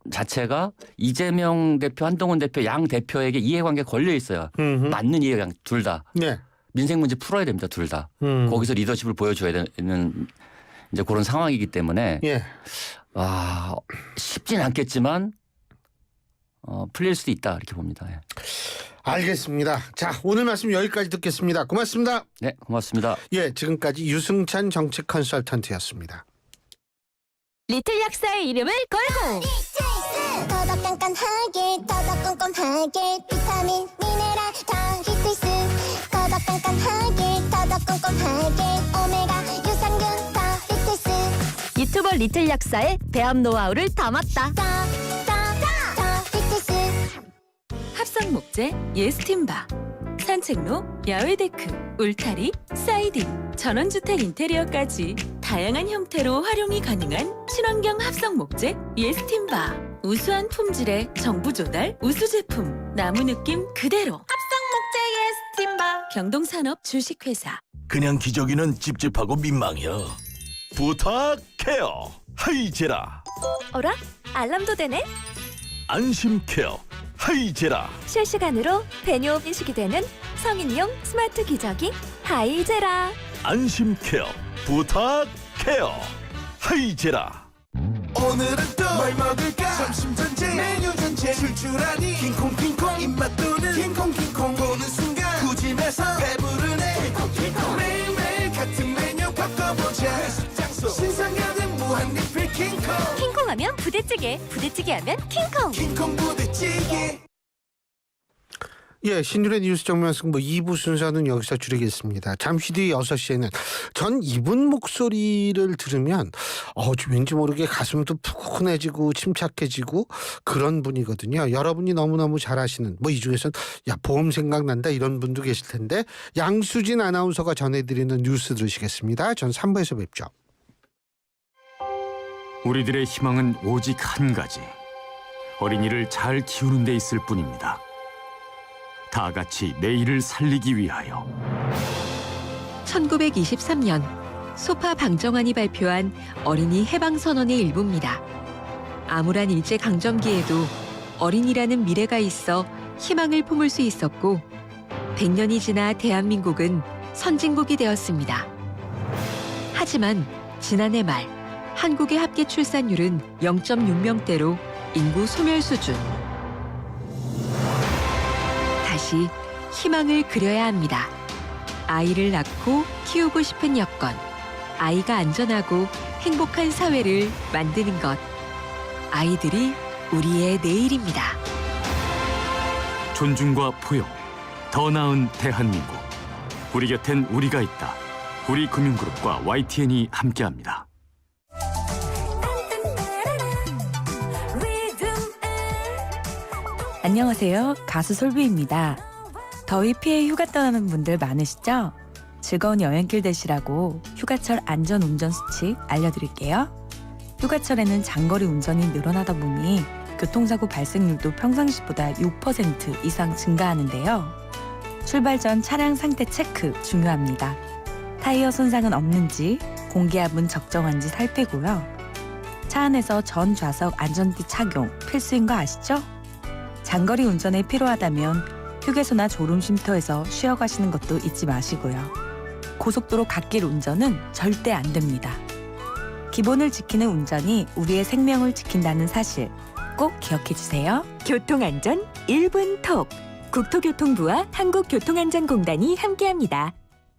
자체가 이재명 대표, 한동훈 대표 양 대표에게 이해관계 걸려 있어요. 맞는 이해관계 둘 다. 네. 민생 문제 풀어야 됩니다. 둘 다. 거기서 리더십을 보여줘야 되는 이제 그런 상황이기 때문에 예. 쉽진 않겠지만 풀릴 수도 있다 이렇게 봅니다. 알겠습니다. 자, 오늘 말씀 여기까지 듣겠습니다. 고맙습니다. 네, 고맙습니다. 예, 지금까지 유승찬 정책 컨설턴트였습니다. 리틀 약사의 이름을 걸고 더더 깐깐하게 더더 꼼꼼하게 비타민 미네랄 다 리틀스 더더 깐깐하게 더더 꼼꼼하게 오메가 유산균 다 리틀스 유튜버 리틀 약사의 배합 노하우를 담았다. 다 리틀스 합성 목재 예스팀바 산책로 야외 데크 울타리 사이딩 전원주택 인테리어까지 다양한 형태로 활용이 가능한 친환경 합성 목재 예스팀바 우수한 품질의 정부 조달 우수 제품 나무 느낌 그대로 합성 목재 예스팀바 경동산업 주식회사 그냥 기저귀는 찝찝하고 민망해요. 부탁해요. 하이제라. 어라? 알람도 되네? 안심케어. 하이제라. 실시간으로 배뇨 인식이 되는 성인용 스마트 기저귀 하이제라. 안심케어. 부탁해요. 하이제라. 오늘은 또 뭘 먹을까? 점심 전쟁 메뉴 전쟁 출출하니 킹콩킹콩 입맛 도는 킹콩킹콩 보는 순간 구집에서 배부르네 킹콩킹콩 매일매일 같은 메뉴 바꿔보자 회식 장소 신상 가득 무한리필 킹콩 킹콩하면 부대찌개 부대찌개하면 킹콩 킹콩 부대찌개. 예, 신율의 뉴스 정면 승부 2부 순서는 여기서 줄이겠습니다. 잠시 뒤 6시에는 전 이분 목소리를 들으면 왠지 모르게 가슴도 푸근해지고 침착해지고 그런 분이거든요. 여러분이 너무너무 잘 아시는 이 중에서는 야 보험 생각난다 이런 분도 계실 텐데 양수진 아나운서가 전해드리는 뉴스 들으시겠습니다. 전 3부에서 뵙죠. 우리들의 희망은 오직 한 가지. 어린이를 잘 키우는 데 있을 뿐입니다. 다 같이 내일을 살리기 위하여 1923년 소파 방정환이 발표한 어린이 해방선언의 일부입니다. 암울한 일제강점기에도 어린이라는 미래가 있어 희망을 품을 수 있었고 100년이 지나 대한민국은 선진국이 되었습니다. 하지만 지난해 말 한국의 합계 출산율은 0.6명대로 인구 소멸 수준. 다시 희망을 그려야 합니다. 아이를 낳고 키우고 싶은 여건, 아이가 안전하고 행복한 사회를 만드는 것. 아이들이 우리의 내일입니다. 존중과 포용, 더 나은 대한민국. 우리 곁엔 우리가 있다. 우리금융그룹과 YTN이 함께합니다. 안녕하세요. 가수 솔비입니다. 더위 피해 휴가 떠나는 분들 많으시죠? 즐거운 여행길 되시라고 휴가철 안전운전 수칙 알려드릴게요. 휴가철에는 장거리 운전이 늘어나다 보니 교통사고 발생률도 평상시보다 6% 이상 증가하는데요. 출발 전 차량 상태 체크 중요합니다. 타이어 손상은 없는지, 공기압은 적정한지 살피고요. 차 안에서 전 좌석 안전띠 착용 필수인 거 아시죠? 장거리 운전에 필요하다면 휴게소나 졸음쉼터에서 쉬어가시는 것도 잊지 마시고요. 고속도로 갓길 운전은 절대 안 됩니다. 기본을 지키는 운전이 우리의 생명을 지킨다는 사실 꼭 기억해 주세요. 교통안전 1분 톡. 국토교통부와 한국교통안전공단이 함께합니다.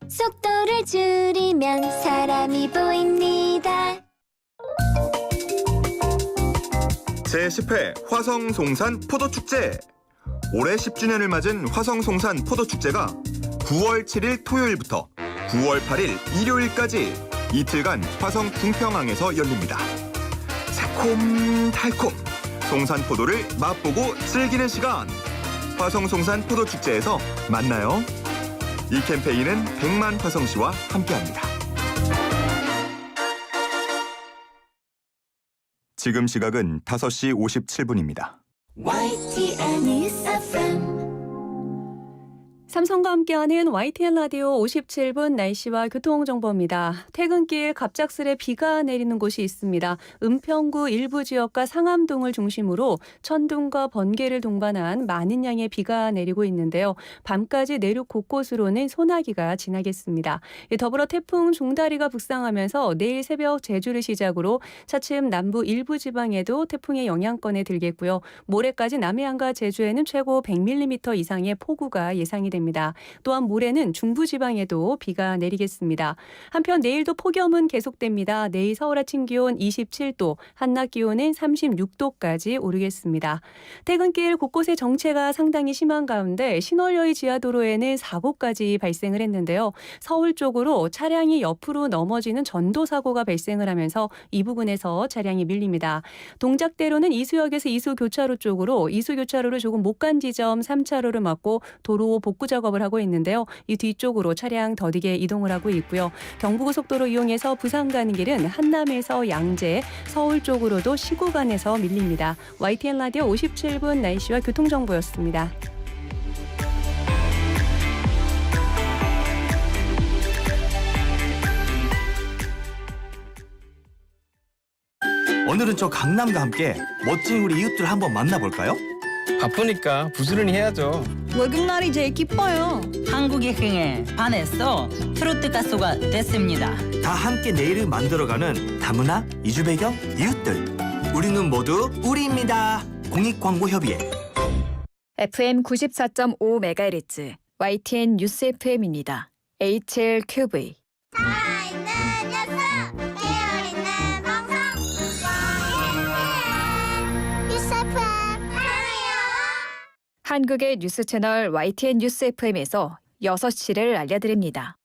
속도를 줄이면 사람이 보입니다. 제10회 화성송산 포도축제. 올해 10주년을 맞은 화성송산 포도축제가 9월 7일 토요일부터 9월 8일 일요일까지 이틀간 화성 궁평항에서 열립니다. 새콤달콤 송산 포도를 맛보고 즐기는 시간. 화성송산 포도축제에서 만나요. 이 캠페인은 100만 화성시와 함께합니다. 지금 시각은 5시 57분입니다. YTN News FM 삼성과 함께하는 YTN 라디오 57분 날씨와 교통정보입니다. 퇴근길 갑작스레 비가 내리는 곳이 있습니다. 은평구 일부 지역과 상암동을 중심으로 천둥과 번개를 동반한 많은 양의 비가 내리고 있는데요. 밤까지 내륙 곳곳으로는 소나기가 지나겠습니다. 더불어 태풍 종다리가 북상하면서 내일 새벽 제주를 시작으로 차츰 남부 일부 지방에도 태풍의 영향권에 들겠고요. 모레까지 남해안과 제주에는 최고 100mm 이상의 폭우가 예상이 됩니다. 또한 모레는 중부지방에도 비가 내리겠습니다. 한편 내일도 폭염은 계속됩니다. 내일 서울 아침 기온 27도, 한낮 기온은 36도까지 오르겠습니다. 퇴근길 곳곳에 정체가 상당히 심한 가운데 신월여의 지하도로에는 사고까지 발생을 했는데요. 서울 쪽으로 차량이 옆으로 넘어지는 전도 사고가 발생을 하면서 이 부분에서 차량이 밀립니다. 동작대로는 이수역에서 이수교차로 쪽으로 이수교차로를 조금 못 간 지점 3차로를 막고 도로 복구 작업을 하고 있는데요. 이 뒤쪽으로 차량 더디게 이동을 하고 있고요. 경부고속도로 이용해서 부산 가는 길은 한남에서 양재, 서울 쪽으로도 시구간에서 밀립니다. YTN 라디오 57분 날씨와 교통정보였습니다. 오늘은 저 강남과 함께 멋진 우리 이웃들 한번 만나볼까요? 바쁘니까 부지런히 해야죠. 월급날이 제일 기뻐요. 한국의 흥에 반해서 트로트 가수가 됐습니다. 다 함께 내일을 만들어가는 다문화, 이주 배경, 이웃들. 우리는 모두 우리입니다. 공익광고협의회. FM 94.5MHz YTN 뉴스 FM입니다. HLQV. 한국의 뉴스 채널 YTN 뉴스 FM에서 6시를 알려드립니다.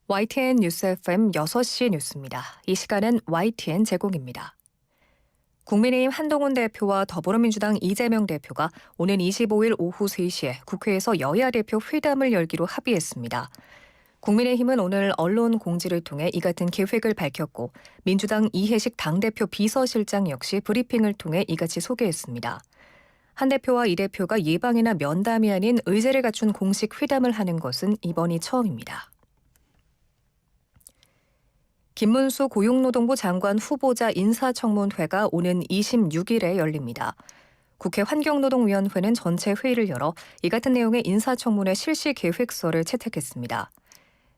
YTN 뉴스 FM 6시 뉴스입니다. 이 시간은 YTN 제공입니다. 국민의힘 한동훈 대표와 더불어민주당 이재명 대표가 오는 25일 오후 3시에 국회에서 여야 대표 회담을 열기로 합의했습니다. 국민의힘은 오늘 언론 공지를 통해 이 같은 계획을 밝혔고 민주당 이해식 당대표 비서실장 역시 브리핑을 통해 이같이 소개했습니다. 한 대표와 이 대표가 예방이나 면담이 아닌 의제를 갖춘 공식 회담을 하는 것은 이번이 처음입니다. 김문수 고용노동부 장관 후보자 인사청문회가 오는 26일에 열립니다. 국회 환경노동위원회는 전체 회의를 열어 이 같은 내용의 인사청문회 실시 계획서를 채택했습니다.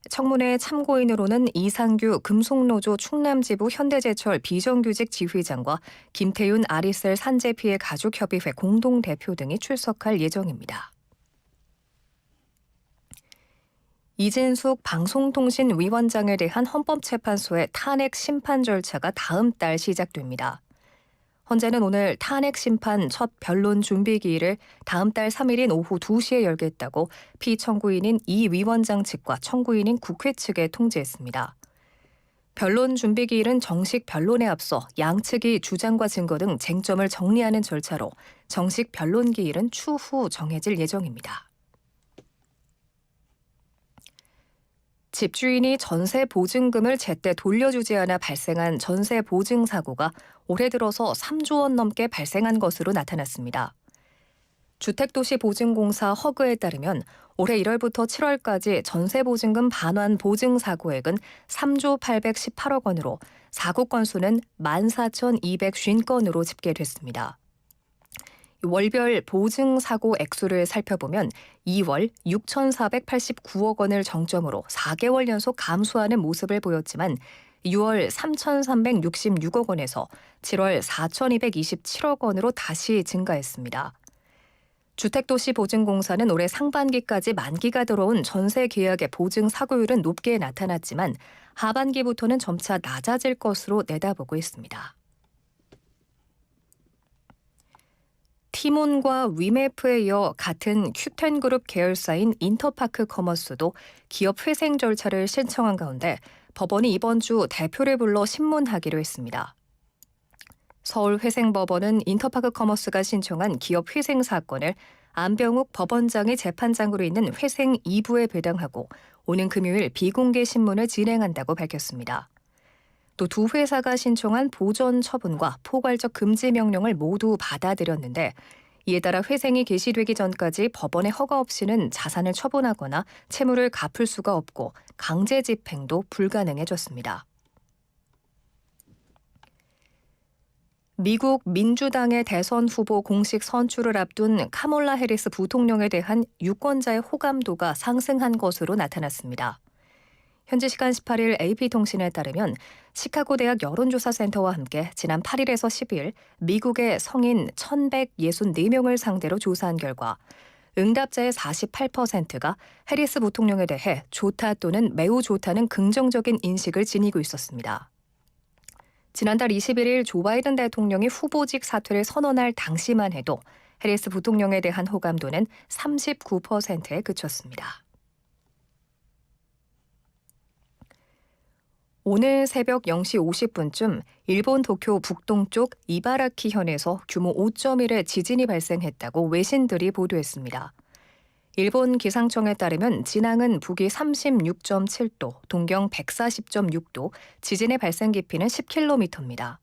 청문회 참고인으로는 이상규 금속노조 충남지부 현대제철 비정규직 지휘장과 김태윤 아리셀 산재피해 가족협의회 공동대표 등이 출석할 예정입니다. 이진숙 방송통신위원장에 대한 헌법재판소의 탄핵 심판 절차가 다음 달 시작됩니다. 헌재는 오늘 탄핵 심판 첫 변론 준비 기일을 다음 달 3일인 오후 2시에 열겠다고 피청구인인 이 위원장 측과 청구인인 국회 측에 통지했습니다. 변론 준비 기일은 정식 변론에 앞서 양측이 주장과 증거 등 쟁점을 정리하는 절차로 정식 변론 기일은 추후 정해질 예정입니다. 집주인이 전세 보증금을 제때 돌려주지 않아 발생한 전세 보증 사고가 올해 들어서 3조 원 넘게 발생한 것으로 나타났습니다. 주택도시보증공사 허그에 따르면 올해 1월부터 7월까지 전세보증금 반환 보증 사고액은 3조 818억 원으로 사고 건수는 14,250건으로 집계됐습니다. 월별 보증 사고 액수를 살펴보면 2월 6,489억 원을 정점으로 4개월 연속 감소하는 모습을 보였지만 6월 3,366억 원에서 7월 4,227억 원으로 다시 증가했습니다. 주택도시보증공사는 올해 상반기까지 만기가 들어온 전세 계약의 보증 사고율은 높게 나타났지만 하반기부터는 점차 낮아질 것으로 내다보고 있습니다. 티몬과 위메프에 이어 같은 큐텐그룹 계열사인 인터파크 커머스도 기업 회생 절차를 신청한 가운데 법원이 이번 주 대표를 불러 신문하기로 했습니다. 서울회생법원은 인터파크 커머스가 신청한 기업 회생 사건을 안병욱 법원장의 재판장으로 있는 회생 2부에 배당하고 오는 금요일 비공개 신문을 진행한다고 밝혔습니다. 또 두 회사가 신청한 보전 처분과 포괄적 금지 명령을 모두 받아들였는데 이에 따라 회생이 개시되기 전까지 법원의 허가 없이는 자산을 처분하거나 채무를 갚을 수가 없고 강제 집행도 불가능해졌습니다. 미국 민주당의 대선 후보 공식 선출을 앞둔 카몰라 해리스 부통령에 대한 유권자의 호감도가 상승한 것으로 나타났습니다. 현지 시간 18일 AP통신에 따르면 시카고 대학 여론조사센터와 함께 지난 8일에서 10일 미국의 성인 1,164명을 상대로 조사한 결과 응답자의 48%가 해리스 부통령에 대해 좋다 또는 매우 좋다는 긍정적인 인식을 지니고 있었습니다. 지난달 21일 조 바이든 대통령이 후보직 사퇴를 선언할 당시만 해도 해리스 부통령에 대한 호감도는 39%에 그쳤습니다. 오늘 새벽 0시 50분쯤 일본 도쿄 북동쪽 이바라키현에서 규모 5.1의 지진이 발생했다고 외신들이 보도했습니다. 일본 기상청에 따르면 진앙은 북위 36.7도, 동경 140.6도, 지진의 발생 깊이는 10km입니다.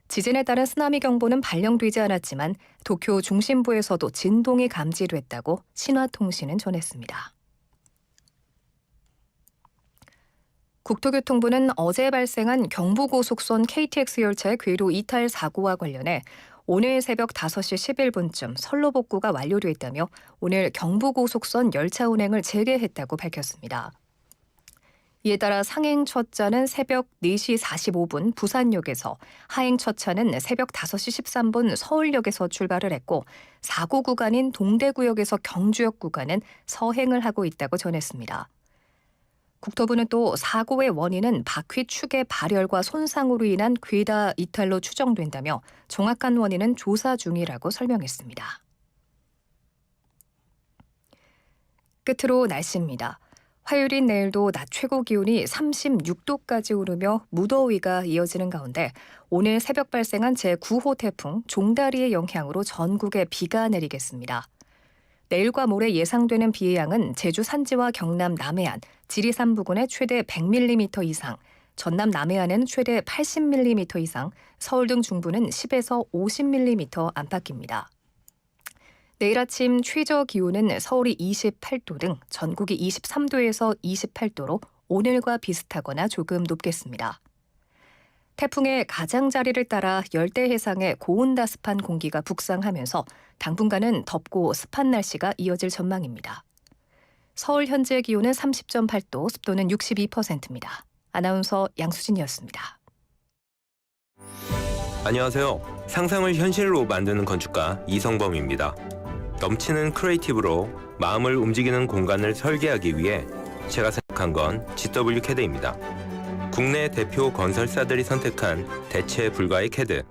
지진에 따른 쓰나미 경보는 발령되지 않았지만 도쿄 중심부에서도 진동이 감지됐다고 신화통신은 전했습니다. 국토교통부는 어제 발생한 경부고속선 KTX 열차의 궤도 이탈 사고와 관련해 오늘 새벽 5시 11분쯤 선로 복구가 완료됐다며 오늘 경부고속선 열차 운행을 재개했다고 밝혔습니다. 이에 따라 상행 첫 차는 새벽 4시 45분 부산역에서, 하행 첫 차는 새벽 5시 13분 서울역에서 출발을 했고 사고 구간인 동대구역에서 경주역 구간은 서행을 하고 있다고 전했습니다. 국토부는 또 사고의 원인은 바퀴 축의 발열과 손상으로 인한 궤다 이탈로 추정된다며 정확한 원인은 조사 중이라고 설명했습니다. 끝으로 날씨입니다. 화요일인 내일도 낮 최고 기온이 36도까지 오르며 무더위가 이어지는 가운데 오늘 새벽 발생한 제9호 태풍 종다리의 영향으로 전국에 비가 내리겠습니다. 내일과 모레 예상되는 비의 양은 제주 산지와 경남 남해안, 지리산 부근에 최대 100mm 이상, 전남 남해안은 최대 80mm 이상, 서울 등 중부는 10에서 50mm 안팎입니다. 내일 아침 최저 기온은 서울이 28도 등 전국이 23도에서 28도로 오늘과 비슷하거나 조금 높겠습니다. 태풍의 가장자리를 따라 열대 해상에 고온다습한 공기가 북상하면서 당분간은 덥고 습한 날씨가 이어질 전망입니다. 서울 현재 기온은 30.8도, 습도는 62%입니다. 아나운서 양수진이었습니다. 안녕하세요. 상상을 현실로 만드는 건축가 이성범입니다. 넘치는 크리에이티브로 마음을 움직이는 공간을 설계하기 위해 제가 생각한 건 GW CAD입니다. 국내 대표 건설사들이 선택한 대체 불가의 CAD.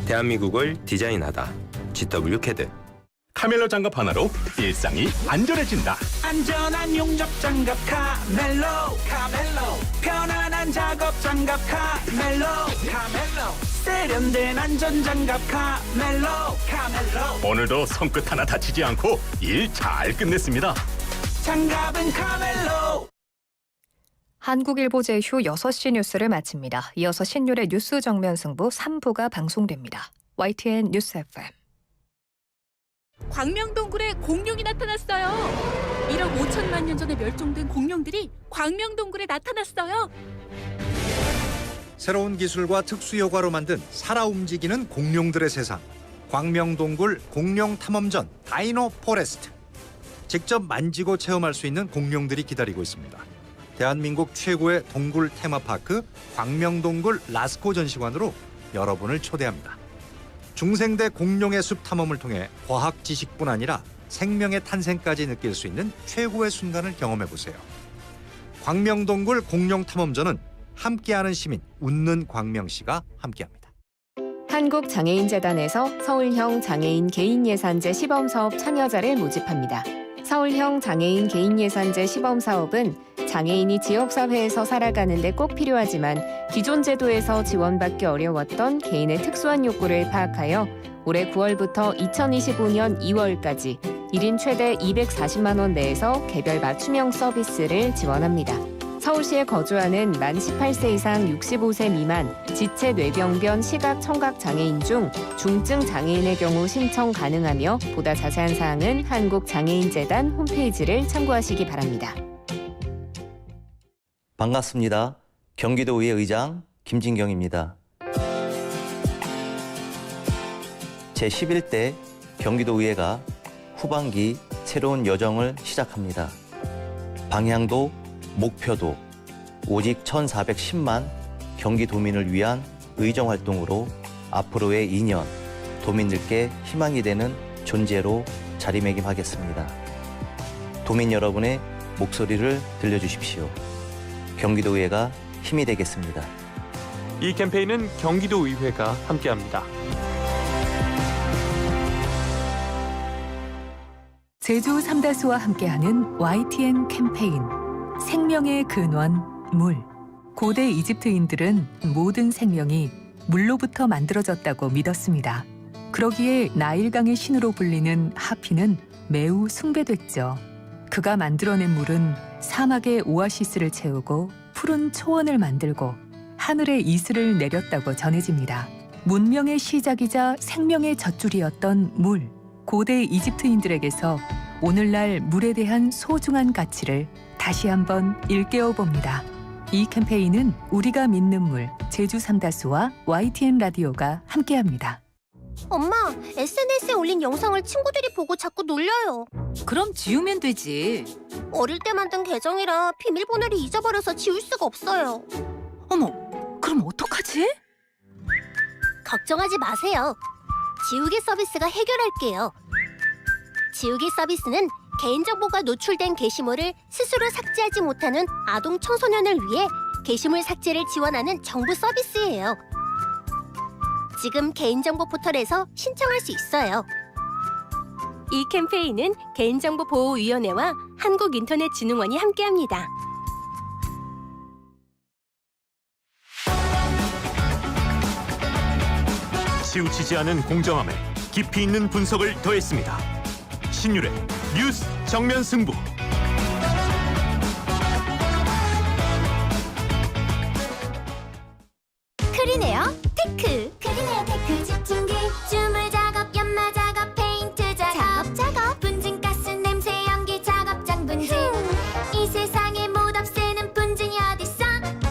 대한민국을 디자인하다. GW CAD. 카멜로 장갑 하나로 일상이 안전해진다. 안전한 용접 장갑 카멜로. 편안한 작업 장갑 카멜로. 세련된 안전 장갑 카멜로. 오늘도 손끝 하나 다치지 않고 일 잘 끝냈습니다. 장갑은 카멜로. 한국일보 제휴 6시 뉴스를 마칩니다. 이어서 신율의 뉴스 정면 승부 3부가 방송됩니다. YTN 뉴스 FM. 광명동굴에 공룡이 나타났어요. 1억 5천만 년 전에 멸종된 공룡들이 광명동굴에 나타났어요. 새로운 기술과 특수 효과로 만든 살아 움직이는 공룡들의 세상. 광명동굴 공룡 탐험전 다이노 포레스트. 직접 만지고 체험할 수 있는 공룡들이 기다리고 있습니다. 대한민국 최고의 동굴 테마파크 광명동굴 라스코 전시관으로 여러분을 초대합니다. 중생대 공룡의 숲 탐험을 통해 과학 지식뿐 아니라 생명의 탄생까지 느낄 수 있는 최고의 순간을 경험해보세요. 광명동굴 공룡 탐험전은 함께하는 시민 웃는 광명시가 함께합니다. 한국장애인재단에서 서울형 장애인 개인예산제 시범사업 참여자를 모집합니다. 서울형 장애인 개인예산제 시범사업은 장애인이 지역사회에서 살아가는 데 꼭 필요하지만 기존 제도에서 지원받기 어려웠던 개인의 특수한 욕구를 파악하여 올해 9월부터 2025년 2월까지 1인 최대 240만 원 내에서 개별 맞춤형 서비스를 지원합니다. 서울시에 거주하는 만 18세 이상 65세 미만 지체 뇌병변 시각 청각 장애인 중 중증 장애인의 경우 신청 가능하며 보다 자세한 사항은 한국장애인재단 홈페이지를 참고하시기 바랍니다. 반갑습니다. 경기도의회 의장 김진경입니다. 제11대 경기도의회가 후반기 새로운 여정을 시작합니다. 방향도 목표도 오직 1,410만 경기도민을 위한 의정활동으로 앞으로의 2년 도민들께 희망이 되는 존재로 자리매김하겠습니다. 도민 여러분의 목소리를 들려주십시오. 경기도의회가 힘이 되겠습니다. 이 캠페인은 경기도의회가 함께합니다. 제주 삼다수와 함께하는 YTN 캠페인 생명의 근원 물. 고대 이집트인들은 모든 생명이 물로부터 만들어졌다고 믿었습니다. 그러기에 나일강의 신으로 불리는 하피는 매우 숭배됐죠. 그가 만들어낸 물은 사막의 오아시스를 채우고 푸른 초원을 만들고 하늘의 이슬을 내렸다고 전해집니다. 문명의 시작이자 생명의 젖줄이었던 물. 고대 이집트인들에게서 오늘날 물에 대한 소중한 가치를 다시 한번 일깨워 봅니다. 이 캠페인은 우리가 믿는 물, 제주 삼다수와 YTN 라디오가 함께합니다. 엄마, SNS에 올린 영상을 친구들이 보고 자꾸 놀려요. 그럼 지우면 되지. 어릴 때 만든 계정이라 비밀번호를 잊어버려서 지울 수가 없어요. 어머, 그럼 어떡하지? 걱정하지 마세요. 지우개 서비스가 해결할게요. 지우개 서비스는 개인정보가 노출된 게시물을 스스로 삭제하지 못하는 아동 청소년을 위해 게시물 삭제를 지원하는 정부 서비스예요. 지금 개인정보 포털에서 신청할 수 있어요. 이 캠페인은 개인정보보호위원회와 한국인터넷진흥원이 함께합니다. 치우치지 않은 공정함에 깊이 있는 분석을 더했습니다. 신율의 뉴스 정면 승부. 크리네어 테크. 크리네어 테크 집중기. 주물 작업, 연마 작업, 페인트 작업. 분진가스 냄새 연기 작업장 분진. 이 세상에 못 없애는 분진이 어딨어.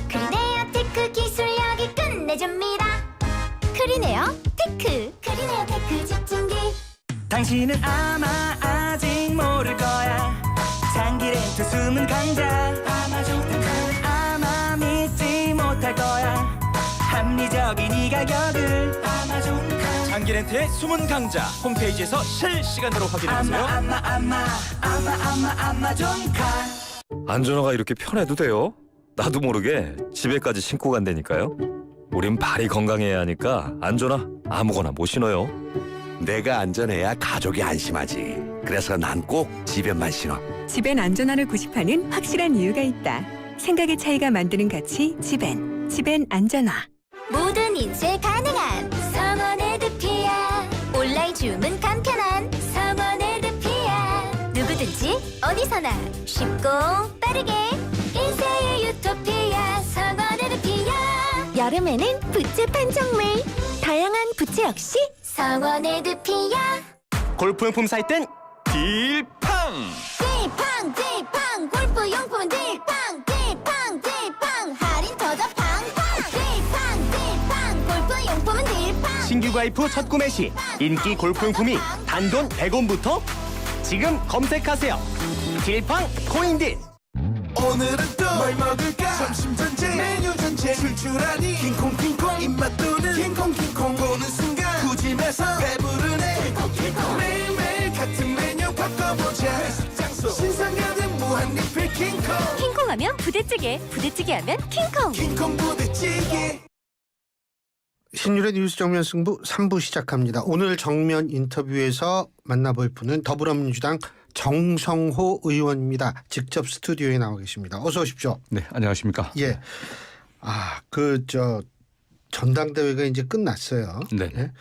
크리네어 테크 기술력이 끝내줍니다. 크리네어 테크. 크리네어 테크 집중기. 당신은 아마 아직 모를 거야. 장기 렌트 숨은 강자. 아마존카. 아마 믿지 못할 거야. 합리적인 이 가격을. 아마존카. 장기 렌트의 숨은 강자. 홈페이지에서 실시간으로 확인하세요. 아마존카. 안전화가 이렇게 편해도 돼요? 나도 모르게 집에까지 신고 간다니까요. 우린 발이 건강해야 하니까 안전화 아무거나 못 신어요. 내가 안전해야 가족이 안심하지. 그래서 난 꼭 집엔만 신어. 집엔 안전함을 구십하는 확실한 이유가 있다. 생각의 차이가 만드는 가치 집엔. 집엔 안전화. 모든 인쇄 가능한 성원에드피아. 온라인 주문 간편한 성원에드피아. 누구든지 어디서나 쉽고 빠르게 인쇄의 유토피아. 성원에드피아. 여름에는 부채 판촉물. 다양한 부채 역시 성원에드피아. 골프용품 살 땐 딜팡. 딜팡 골프용품은 딜팡 할인 터져 팡팡. 딜팡 골프용품은 딜팡. 신규 가입 후 첫 구매 시 인기 골프용품이 단돈 100원부터 지금 검색하세요. 딜팡 코인딘. 오늘은 또 뭘 먹을까? 점심 전쟁 메뉴 전쟁 출출하니 킹콩 입맛 도는 킹콩 보는 순간 구집에서 배부르네. 매일매일 같은 메뉴 바꿔보자. 회식 장소 신상 가득 무한 리필 킹콩 하면 부대찌개 하면 킹콩 부대찌개. 신율의 뉴스 정면 승부 3부 시작합니다. 오늘 정면 인터뷰에서 만나볼 분은 더불어민주당 정성호 의원입니다. 직접 스튜디오에 나와 계십니다. 어서 오십시오. 네, 안녕하십니까? 예. 전당대회가 이제 끝났어요. 네. 예?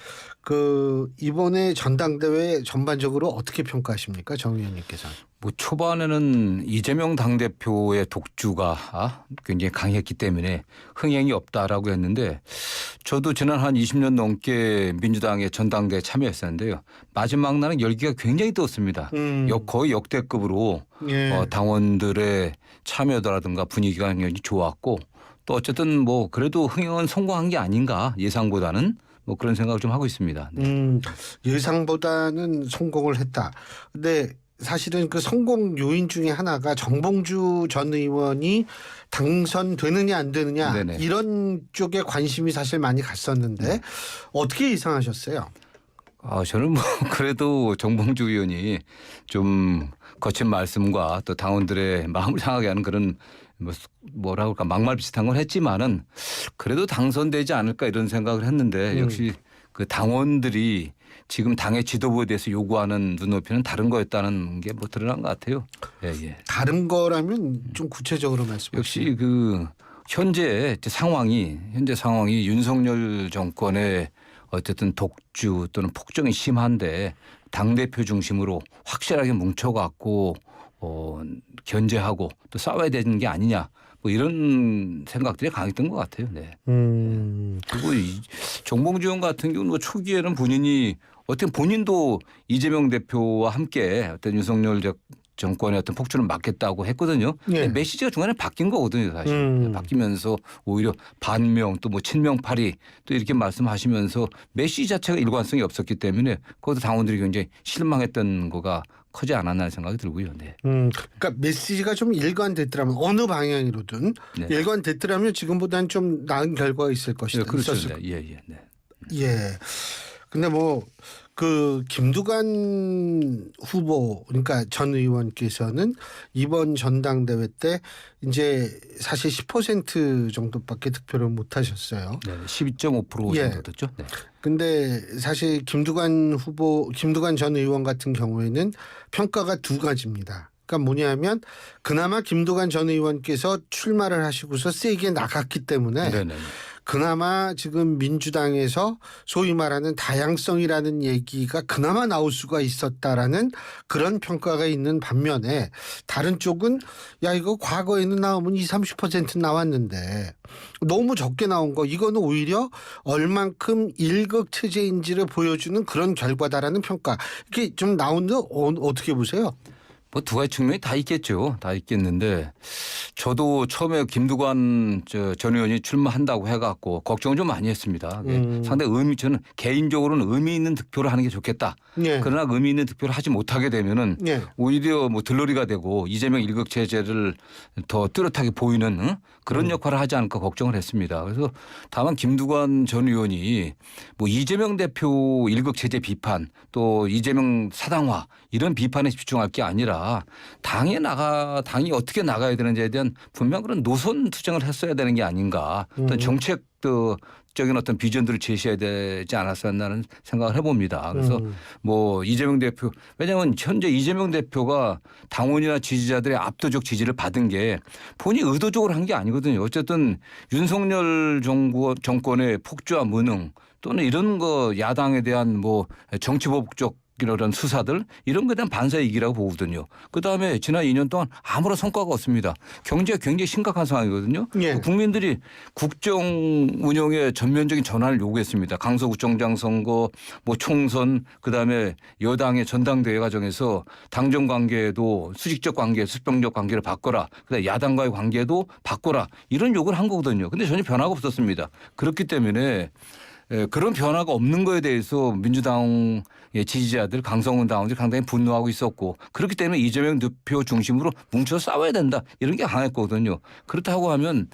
이번에 전당대회 전반적으로 어떻게 평가하십니까, 정 의원님께서? 뭐 초반에는 이재명 당대표의 독주가 굉장히 강했기 때문에 흥행이 없다라고 했는데 저도 지난 한 20년 넘게 민주당의 전당대회에 참여했었는데요. 마지막 날은 열기가 굉장히 떴습니다. 거의 역대급으로 예. 당원들의 참여도라든가 분위기가 굉장히 좋았고 또 어쨌든 뭐 그래도 흥행은 성공한 게 아닌가 예상보다는 뭐 그런 생각을 좀 하고 있습니다. 네. 예상보다는 성공을 했다. 근데 사실은 그 성공 요인 중에 하나가 정봉주 전 의원이 당선되느냐 안 되느냐 네네. 이런 쪽에 관심이 사실 많이 갔었는데 어떻게 예상하셨어요? 저는 뭐 그래도 정봉주 의원이 좀 거친 말씀과 또 당원들의 마음을 상하게 하는 그런 뭐라고 할까 막말 비슷한 걸 했지만은 그래도 당선되지 않을까 이런 생각을 했는데 역시 그 당원들이 지금 당의 지도부에 대해서 요구하는 눈높이는 다른 거였다는 게 뭐 드러난 것 같아요. 예. 다른 거라면 좀 구체적으로 말씀해 주세요. 역시 그 현재 상황이 윤석열 정권의 어쨌든 독주 또는 폭정이 심한데 당대표 중심으로 확실하게 뭉쳐갖고 견제하고 또 싸워야 되는 게 아니냐 뭐 이런 생각들이 강했던 것 같아요. 네. 그리고 정봉주 의원 같은 경우는 뭐 초기에는 본인도 이재명 대표와 함께 어떤 윤석열 정권의 어떤 폭주를 막겠다고 했거든요. 근데 메시지가 중간에 바뀐 거거든요, 사실. 바뀌면서 오히려 반명 또 뭐 친명파리 또 이렇게 말씀하시면서 메시지 자체가 일관성이 없었기 때문에 거기서 당원들이 굉장히 실망했던 거가 크지 않았나 생각이 들고요. 네. 그러니까 메시지가 좀 일관됐더라면 어느 방향으로든 일관됐더라면 지금보다는 좀 나은 결과가 있을 것이다. 그렇죠. 네. 근데 김두관 후보 그러니까 전 의원께서는 이번 전당대회 때 이제 사실 10% 정도밖에 득표를 못 하셨어요. 네, 12.5% 정도 됐죠. 네. 근데 사실 김두관 전 의원 같은 경우에는 평가가 두 가지입니다. 그러니까 뭐냐면 그나마 김두관 전 의원께서 출마를 하시고서 세게 나갔기 때문에 그나마 지금 민주당에서 소위 말하는 다양성이라는 얘기가 그나마 나올 수가 있었다라는 그런 평가가 있는 반면에 다른 쪽은 야 이거 과거에는 나오면 20-30% 나왔는데 너무 적게 나온 거 이거는 오히려 얼만큼 일극체제인지를 보여주는 그런 결과다라는 평가 이렇게 좀 나오는데 어떻게 보세요? 뭐 두 가지 측면이 다 있겠죠. 다 있겠는데 저도 처음에 김두관 전 의원이 출마한다고 해갖고 걱정을 좀 많이 했습니다. 상당히 저는 개인적으로는 의미 있는 득표를 하는 게 좋겠다. 그러나 의미 있는 득표를 하지 못하게 되면은 오히려 뭐 들러리가 되고 이재명 일극체제를 더 뚜렷하게 보이는 그런 역할을 하지 않을까 걱정을 했습니다. 그래서 다만 김두관 전 의원이 뭐 이재명 대표 일극체제 비판 또 이재명 사당화 이런 비판에 집중할 게 아니라 당이 어떻게 나가야 되는지에 대한 분명 그런 노선 투쟁을 했어야 되는 게 아닌가. 어떤 정책적인 어떤 비전들을 제시해야 되지 않았었나는 생각을 해봅니다. 그래서 뭐 이재명 대표 왜냐하면 현재 이재명 대표가 당원이나 지지자들의 압도적 지지를 받은 게 본인이 의도적으로 한 게 아니거든요. 어쨌든 윤석열 정권의 폭주와 무능 또는 이런 거 야당에 대한 뭐 정치보복적 이런 수사들 이런 거에 대한 반사이익이라고 보거든요. 그다음에 지난 2년 동안 아무런 성과가 없습니다. 경제가 굉장히 심각한 상황이거든요. 국민들이 국정 운영의 전면적인 전환을 요구했습니다. 강서구청장 선거, 뭐 총선, 그다음에 여당의 전당대회 과정에서 당정 관계도 수직적 관계, 수평적 관계를 바꿔라. 그다음에 야당과의 관계도 바꿔라. 이런 요구를 한 거거든요. 근데 전혀 변화가 없었습니다. 그렇기 때문에 그런 변화가 없는 거에 대해서 민주당의 지지자들 강성훈 당원들이 상당히 분노하고 있었고 그렇기 때문에 이재명 대표 중심으로 뭉쳐 싸워야 된다 이런 게 강했거든요. 그렇다고 하면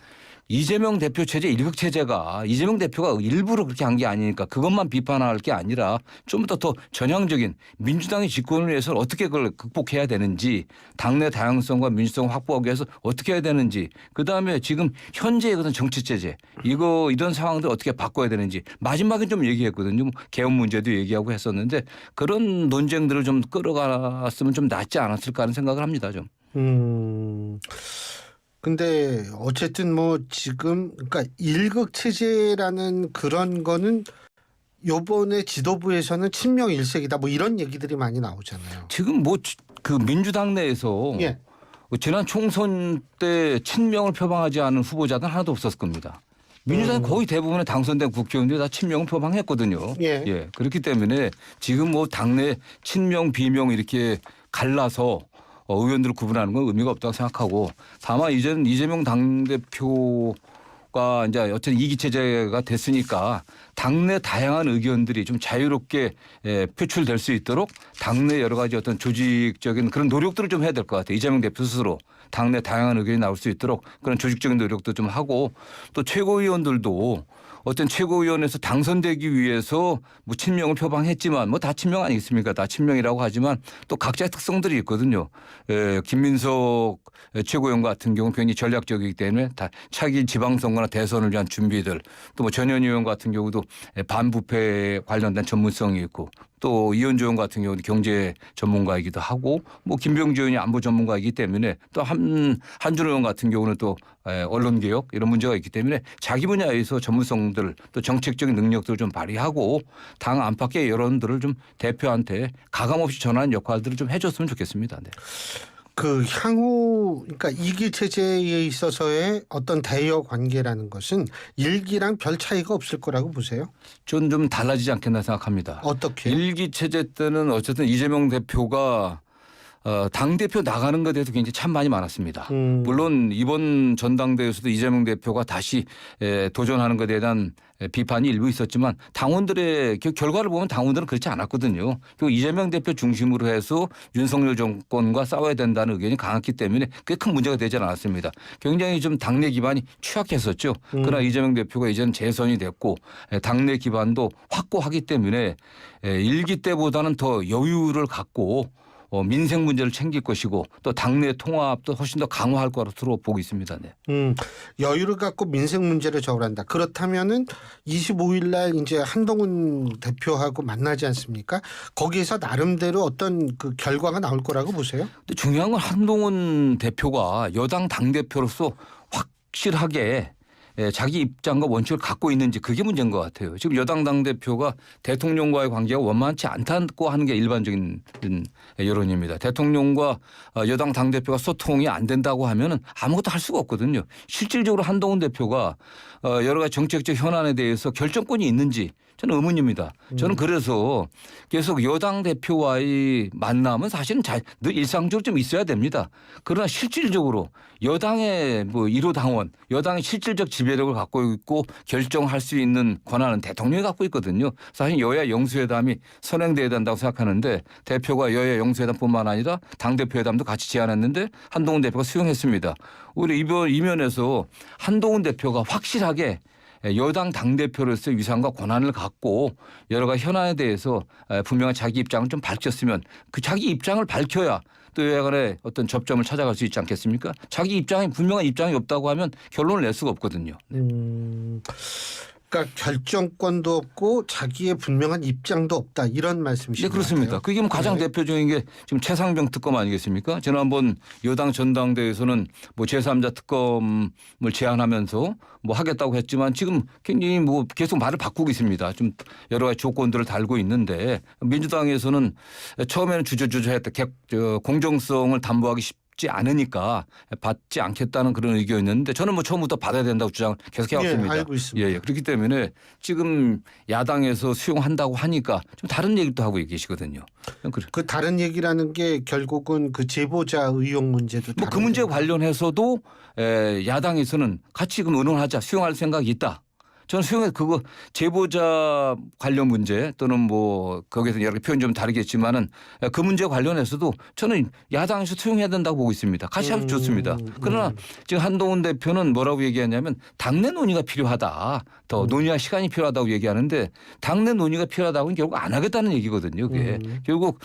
이재명 대표 체제 일극체제가 이재명 대표가 일부러 그렇게 한 게 아니니까 그것만 비판할 게 아니라 좀 더 전향적인 민주당의 집권을 위해서 어떻게 그걸 극복해야 되는지 당내 다양성과 민주성을 확보하기 위해서 어떻게 해야 되는지 그다음에 지금 현재의 그런 정치체제 이런 상황들 어떻게 바꿔야 되는지 마지막에 좀 얘기했거든요. 개헌 문제도 얘기하고 했었는데 그런 논쟁들을 좀 끌어갔으면 좀 낫지 않았을까 하는 생각을 합니다. 좀. 근데 어쨌든 뭐 지금 그러니까 일극 체제라는 그런 거는 요번에 지도부에서는 친명 일색이다 뭐 이런 얘기들이 많이 나오잖아요. 지금 뭐 그 민주당 내에서 예. 지난 총선 때 친명을 표방하지 않은 후보자는 하나도 없었을 겁니다. 민주당 거의 대부분의 당선된 국회의원들이 다 친명을 표방했거든요. 예. 그렇기 때문에 지금 뭐 당내 친명 비명 이렇게 갈라서 의원들을 구분하는 건 의미가 없다고 생각하고 다만 이제는 이재명 당대표가 이제 어쨌든 이기 체제가 됐으니까 당내 다양한 의견들이 좀 자유롭게 표출될 수 있도록 당내 여러 가지 어떤 조직적인 그런 노력들을 좀 해야 될 것 같아요. 이재명 대표 스스로 당내 다양한 의견이 나올 수 있도록 그런 조직적인 노력도 좀 하고 또 최고위원들도 어떤 최고위원에서 당선되기 위해서 뭐 친명을 표방했지만 뭐 다 친명 아니겠습니까? 다 친명이라고 하지만 또 각자의 특성들이 있거든요. 김민석 최고위원 같은 경우는 굉장히 전략적이기 때문에 다 차기 지방선거나 대선을 위한 준비들 또 뭐 전현희 의원 같은 경우도 반부패 관련된 전문성이 있고 또 이현주 의원 같은 경우는 경제 전문가이기도 하고 뭐 김병주 의원이 안보 전문가이기 때문에 또 한준호 의원 같은 경우는 또 언론개혁 이런 문제가 있기 때문에 자기 분야에서 전문성들 또 정책적인 능력들을 좀 발휘하고 당 안팎의 여론들을 좀 대표한테 가감없이 전하는 역할들을 좀 해줬으면 좋겠습니다. 네. 그 향후 그러니까 이기 체제에 있어서의 어떤 대여 관계라는 것은 일기랑 별 차이가 없을 거라고 보세요? 전 좀 달라지지 않겠나 생각합니다. 어떻게? 일기 체제 때는 어쨌든 이재명 대표가 당대표 나가는 것에 대해서 굉장히 참 많이 많았습니다. 물론 이번 전당대회에서도 이재명 대표가 다시 도전하는 것에 대한 비판이 일부 있었지만 당원들의 결과를 보면 당원들은 그렇지 않았거든요. 그리고 이재명 대표 중심으로 해서 윤석열 정권과 싸워야 된다는 의견이 강했기 때문에 그게 큰 문제가 되지 않았습니다. 굉장히 좀 당내 기반이 취약했었죠. 그러나 이재명 대표가 이제는 재선이 됐고 당내 기반도 확고하기 때문에 일기 때보다는 더 여유를 갖고 민생 문제를 챙길 것이고 또 당내 통합도 훨씬 더 강화할 것으로 보고 있습니다. 네. 여유를 갖고 민생 문제를 저울한다. 그렇다면은 25일 날 이제 한동훈 대표하고 만나지 않습니까? 거기에서 나름대로 어떤 그 결과가 나올 거라고 보세요? 근데 중요한 건 한동훈 대표가 여당 당 대표로서 확실하게 자기 입장과 원칙을 갖고 있는지 그게 문제인 것 같아요. 지금 여당 당대표가 대통령과의 관계가 원만치 않다고 하는 게 일반적인 여론입니다. 대통령과 여당 당대표가 소통이 안 된다고 하면은 아무것도 할 수가 없거든요. 실질적으로 한동훈 대표가 여러 가지 정책적 현안에 대해서 결정권이 있는지 저는 의문입니다. 저는 그래서 계속 여당 대표와의 만남은 사실은 늘 일상적으로 좀 있어야 됩니다. 그러나 실질적으로 여당의 뭐 1호 당원, 여당의 실질적 지배력을 갖고 있고 결정할 수 있는 권한은 대통령이 갖고 있거든요. 사실 여야 영수회담이 선행돼야 된다고 생각하는데 대표가 여야 영수회담뿐만 아니라 당대표회담도 같이 제안했는데 한동훈 대표가 수용했습니다. 오히려 이면에서 한동훈 대표가 확실하게 여당 당대표로서의 위상과 권한을 갖고 여러 가지 현안에 대해서 분명한 자기 입장을 좀 밝혔으면 그 자기 입장을 밝혀야 또 여야 간에 어떤 접점을 찾아갈 수 있지 않겠습니까? 자기 입장이 분명한 입장이 없다고 하면 결론을 낼 수가 없거든요. 그러니까 결정권도 없고 자기의 분명한 입장도 없다 이런 말씀이시죠? 네, 그렇습니다. 그게 뭐 가장 대표적인 게 지금 최상병 특검 아니겠습니까? 지난번 여당 전당대회에서는 뭐 제3자 특검을 제안하면서 뭐 하겠다고 했지만 지금 굉장히 뭐 계속 말을 바꾸고 있습니다. 좀 여러 가지 조건들을 달고 있는데 민주당에서는 처음에는 주저주저했다. 공정성을 담보하기 쉽지 않으니까 받지 않겠다는 그런 의견이었는데 저는 뭐 처음부터 받아야 된다고 주장을 계속 해왔습니다. 예, 알고 있습니다. 그렇기 때문에 지금 야당에서 수용한다고 하니까 좀 다른 얘기도 하고 계시거든요. 그 다른 얘기라는 게 결국은 그 제보자 의혹 문제도 뭐 그 문제 관련해서도 야당에서는 같이 그럼 의논하자 수용할 생각이 있다. 저는 수용해 그거 제보자 관련 문제 또는 뭐 거기에서 여러 표현 좀 다르겠지만은 그 문제 관련해서도 저는 야당에서 수용해야 된다고 보고 있습니다. 같이 하면 좋습니다. 그러나 지금 한동훈 대표는 뭐라고 얘기하냐면 당내 논의가 필요하다. 더 논의할 시간이 필요하다고 얘기하는데 당내 논의가 필요하다고는 결국 안 하겠다는 얘기거든요. 그게 결국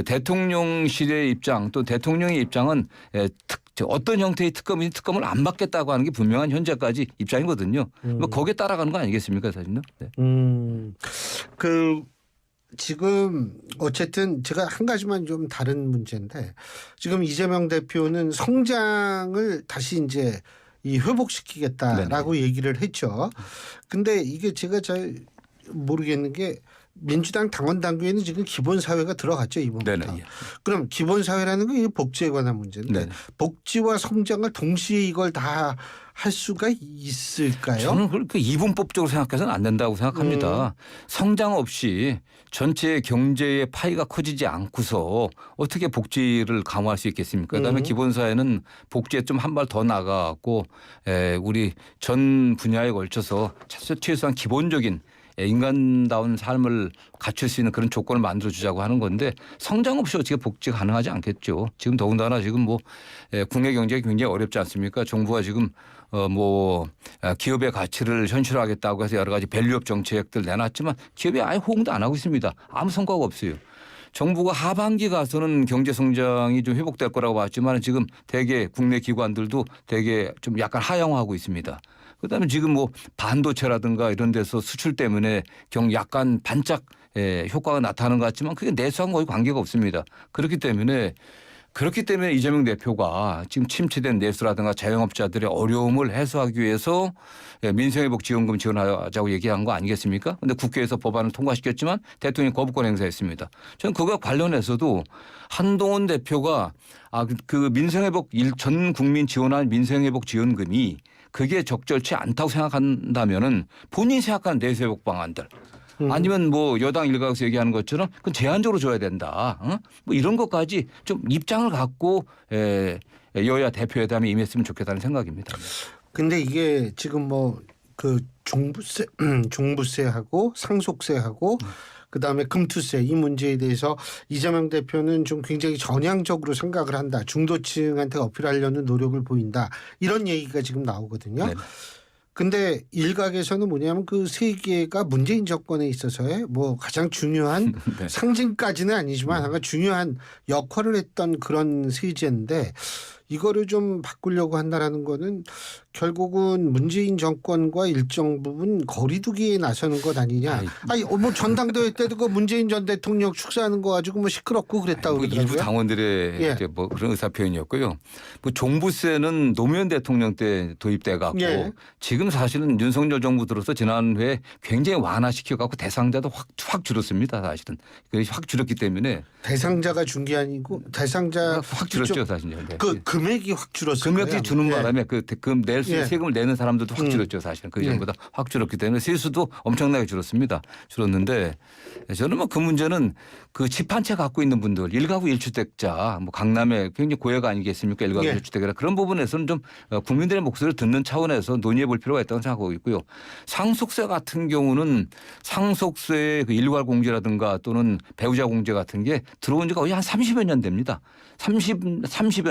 대통령실의 입장 또 대통령의 입장은 어떤 형태의 특검을 안 받겠다고 하는 게 분명한 현재까지 입장이거든요. 뭐 거기에 따라가는 거 아니겠습니까, 사실은? 네. 지금 어쨌든 제가 한 가지만 좀 다른 문제인데 지금 이재명 대표는 성장을 다시 이제 이 회복시키겠다라고 네네. 얘기를 했죠. 근데 이게 제가 잘 모르겠는 게 민주당 당원 당규에는 지금 기본사회가 들어갔죠 이번부터. 네네. 그럼 기본사회라는 건 복지에 관한 문제인데 네네. 복지와 성장을 동시에 이걸 다 할 수가 있을까요? 저는 그렇게 이분법적으로 생각해서는 안 된다고 생각합니다. 성장 없이 전체 경제의 파이가 커지지 않고서 어떻게 복지를 강화할 수 있겠습니까? 그다음에 기본사회는 복지에 좀 한 발 더 나가고 우리 전 분야에 걸쳐서 최소한 기본적인 인간다운 삶을 갖출 수 있는 그런 조건을 만들어주자고 하는 건데 성장 없이 어떻게 복지가 가능하지 않겠죠. 지금 더군다나 지금 뭐 국내 경제가 굉장히 어렵지 않습니까? 정부가 지금 기업의 가치를 현실화하겠다고 해서 여러 가지 밸류업 정책들 내놨지만 기업이 아예 호응도 안 하고 있습니다. 아무 성과가 없어요. 정부가 하반기 가서는 경제 성장이 좀 회복될 거라고 봤지만 지금 대개 국내 기관들도 대개 좀 약간 하향하고 있습니다. 그다음에 지금 뭐 반도체라든가 이런 데서 수출 때문에 약간 반짝 효과가 나타나는 것 같지만 그게 내수하고 거의 관계가 없습니다. 그렇기 때문에 이재명 대표가 지금 침체된 내수라든가 자영업자들의 어려움을 해소하기 위해서 민생회복 지원금 지원하자고 얘기한 거 아니겠습니까? 그런데 국회에서 법안을 통과시켰지만 대통령이 거부권 행사했습니다. 저는 그거와 관련해서도 한동훈 대표가 그 민생회복 전 국민 지원한 민생회복 지원금이 그게 적절치 않다고 생각한다면은 본인이 생각하는 내수회복 방안들 아니면 뭐 여당 일각에서 얘기하는 것처럼 그건 제한적으로 줘야 된다. 뭐 이런 것까지 좀 입장을 갖고 여야 대표회담에 임했으면 좋겠다는 생각입니다. 근데 이게 지금 뭐 그 종부세하고 상속세하고 그다음에 금투세 이 문제에 대해서 이재명 대표는 좀 굉장히 전향적으로 생각을 한다. 중도층한테 어필하려는 노력을 보인다. 이런 얘기가 지금 나오거든요. 근데 일각에서는 뭐냐면 그 세 개가 문재인 정권에 있어서의 뭐 가장 중요한 상징까지는 아니지만 아마 중요한 역할을 했던 그런 세제인데 이거를 좀 바꾸려고 한다라는 거는 결국은 문재인 정권과 일정 부분 거리두기에 나서는 것 아니냐. 뭐 전당대회 때도 그 문재인 전 대통령 축사하는 거 가지고 뭐 시끄럽고 그랬다고 그러더라고요. 일부 당원들의 이제 뭐 그런 의사 표현이었고요. 뭐 종부세는 노무현 대통령 때 도입돼 갖고 지금 사실은 윤석열 정부 들어서 지난해 굉장히 완화시켜 갖고 대상자도 확 줄었습니다. 사실은 확 줄었기 때문에 대상자가 준 게 아니고 대상자 확 줄었죠 사실. 그 금액이 확 줄었어요. 금액이 주는 바람에 세금을 내는 사람들도 확 줄었죠 사실은. 그 전보다 확 줄었기 때문에 세수도 엄청나게 줄었습니다. 줄었는데 저는 뭐 그 문제는 그 집 한 채 갖고 있는 분들 1가구 1주택자 뭐 강남에 굉장히 고해가 아니겠습니까? 1가구 1주택이라 그런 부분에서는 좀 국민들의 목소리를 듣는 차원에서 논의해 볼 필요가 있다고 생각하고 있고요. 상속세 같은 경우는 상속세의 그 일괄 공제라든가 또는 배우자 공제 같은 게 들어온 지가 거의 한 30여 년 됩니다. 30년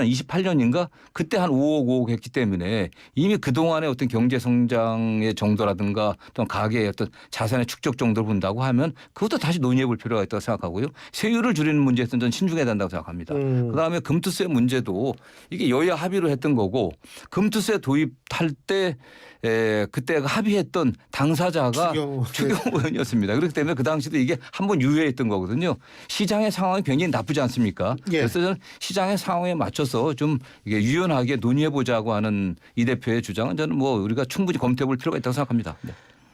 28년인가 그때 한 5억 했기 때문에 이미 그동안의 어떤 경제 성장의 정도라든가 또는 가계의 어떤 자산의 축적 정도를 본다고 하면 그것도 다시 논의해 볼 필요가 있다고 생각하고요. 세율을 줄이는 문제에서는 저는 신중해야 된다고 생각합니다. 그다음에 금투세 문제도 이게 여야 합의로 했던 거고 금투세 도입할 때 그때 합의했던 당사자가 추경 의원이었습니다. 그렇기 때문에 그 당시도 이게 한번 유예했던 거거든요. 시장의 상황이 굉장히 나쁘지 않습니까? 그래서 저는 시장의 상황에 맞춰서 좀 이게 유연하게 논의해 보자고 하는 이 대표의 주장은 저는 뭐 우리가 충분히 검토해 볼 필요가 있다고 생각합니다.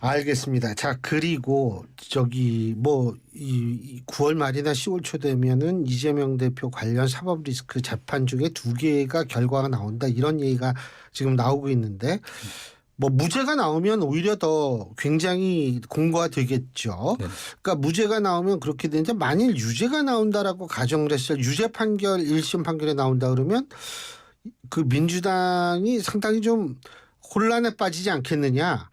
알겠습니다. 자, 그리고 뭐 이 9월 말이나 10월 초 되면은 이재명 대표 관련 사법 리스크 재판 중에 2개가 결과가 나온다. 이런 얘기가 지금 나오고 있는데 뭐 무죄가 나오면 오히려 더 굉장히 공고가 되겠죠. 그러니까 무죄가 나오면 그렇게 되는데 만일 유죄가 나온다라고 가정을 했을 때 유죄 판결 1심 판결에 나온다 그러면 그 민주당이 상당히 좀 혼란에 빠지지 않겠느냐.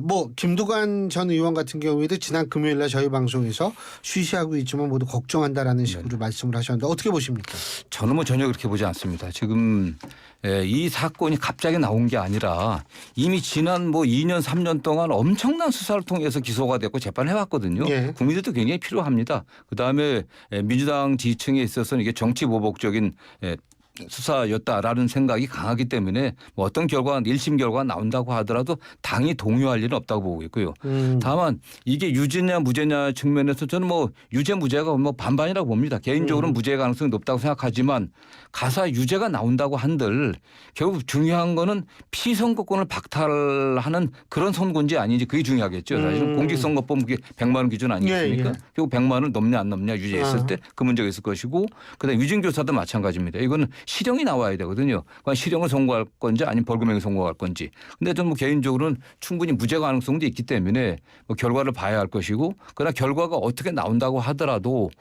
뭐 김두관 전 의원 같은 경우에도 지난 금요일 날 저희 방송에서 쉬쉬하고 있지만 모두 걱정한다라는 식으로 말씀을 하셨는데 어떻게 보십니까? 저는 뭐 전혀 그렇게 보지 않습니다. 지금 이 사건이 갑자기 나온 게 아니라 이미 지난 뭐 2년 3년 동안 엄청난 수사를 통해서 기소가 됐고 재판해 왔거든요. 국민들도 굉장히 필요합니다. 그다음에 민주당 지지층에 있어서는 이게 정치 보복적인 수사였다라는 생각이 강하기 때문에 뭐 어떤 결과가 1심 결과가 나온다고 하더라도 당이 동요할 일은 없다고 보고 있고요. 다만 이게 유죄냐 무죄냐 측면에서 저는 뭐 유죄 무죄가 뭐 반반이라고 봅니다. 개인적으로는 무죄 가능성이 높다고 생각하지만 가사 유죄가 나온다고 한들 결국 중요한 거는 피선거권을 박탈하는 그런 선고인지 아닌지 그게 중요하겠죠. 사실은 공직선거법 그게 100만 원 기준 아니겠습니까? 예. 결국 100만 원을 넘냐 안 넘냐 유죄했을 때 그 문제가 있을 것이고 그다음에 위증교사도 마찬가지입니다. 이거는 실형이 나와야 되거든요. 그러니까 실형을 선고할 건지 아니면 벌금형을 선고할 건지. 근데 저는 뭐 개인적으로는 충분히 무죄 가능성도 있기 때문에 뭐 결과를 봐야 할 것이고 그러나 결과가 어떻게 나온다고 하더라도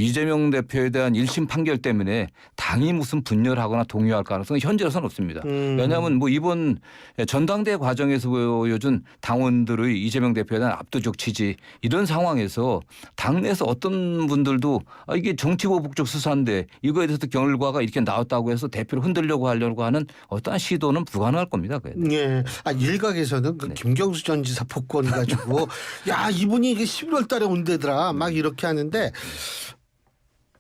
이재명 대표에 대한 1심 판결 때문에 당이 무슨 분열하거나 동요할 가능성은 현재로서는 없습니다. 왜냐하면 뭐 이번 전당대 과정에서 보여준 당원들의 이재명 대표에 대한 압도적 지지 이런 상황에서 당내에서 어떤 분들도 이게 정치보복적 수사인데 이거에 대해서 결과가 이렇게 나왔다고 해서 대표를 흔들려고 하려고 하는 어떠한 시도는 불가능할 겁니다. 예. 일각에서는 그 김경수 전 지사 복권 가지고 야 이분이 이게 11월 달에 온대더라 막 이렇게 하는데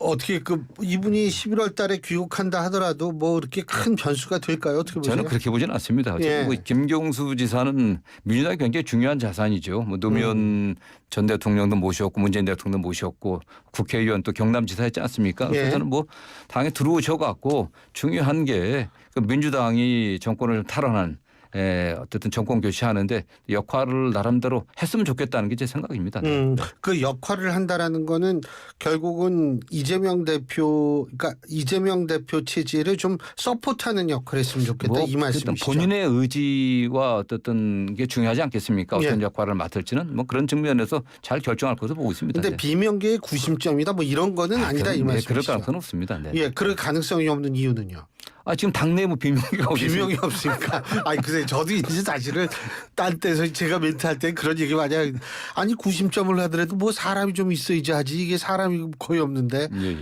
어떻게 그 이분이 11월 달에 귀국한다 하더라도 뭐 이렇게 큰 변수가 될까요? 어떻게 보세요? 저는 그렇게 보지는 않습니다. 예. 뭐 김경수 지사는 민주당이 굉장히 중요한 자산이죠. 뭐 노무현 전 대통령도 모셨고 문재인 대통령도 모셨고 국회의원 또 경남지사였지 않습니까? 그래서 예. 저는 뭐 당에 들어오셔갖고 중요한 게 그 민주당이 정권을 탈환한 어쨌든 정권 교체하는데 역할을 나름대로 했으면 좋겠다는 게 제 생각입니다. 그 역할을 한다라는 거는 결국은 이재명 대표 그러니까 이재명 대표 체제를 좀 서포트하는 역할을 했으면 좋겠다 이 말씀이시죠. 본인의 의지와 어떤 게 중요하지 않겠습니까? 어떤 예. 역할을 맡을지는 뭐 그런 측면에서 잘 결정할 것으로 보고 있습니다. 근데 비명계의 구심점이다 뭐 이런 거는 아니다 이 말씀이시죠. 그럴 가능성은 없습니다. 네. 예, 그럴 가능성이 없는 이유는요. 지금 당내에 뭐 비명계가 비명이 없으니까. 글쎄 저도 이제 사실은 딴 데서 제가 멘트할 때 그런 얘기 많이 아니 구심점을 하더라도 뭐 사람이 좀 있어야지 하지 이게 사람이 거의 없는데. 예.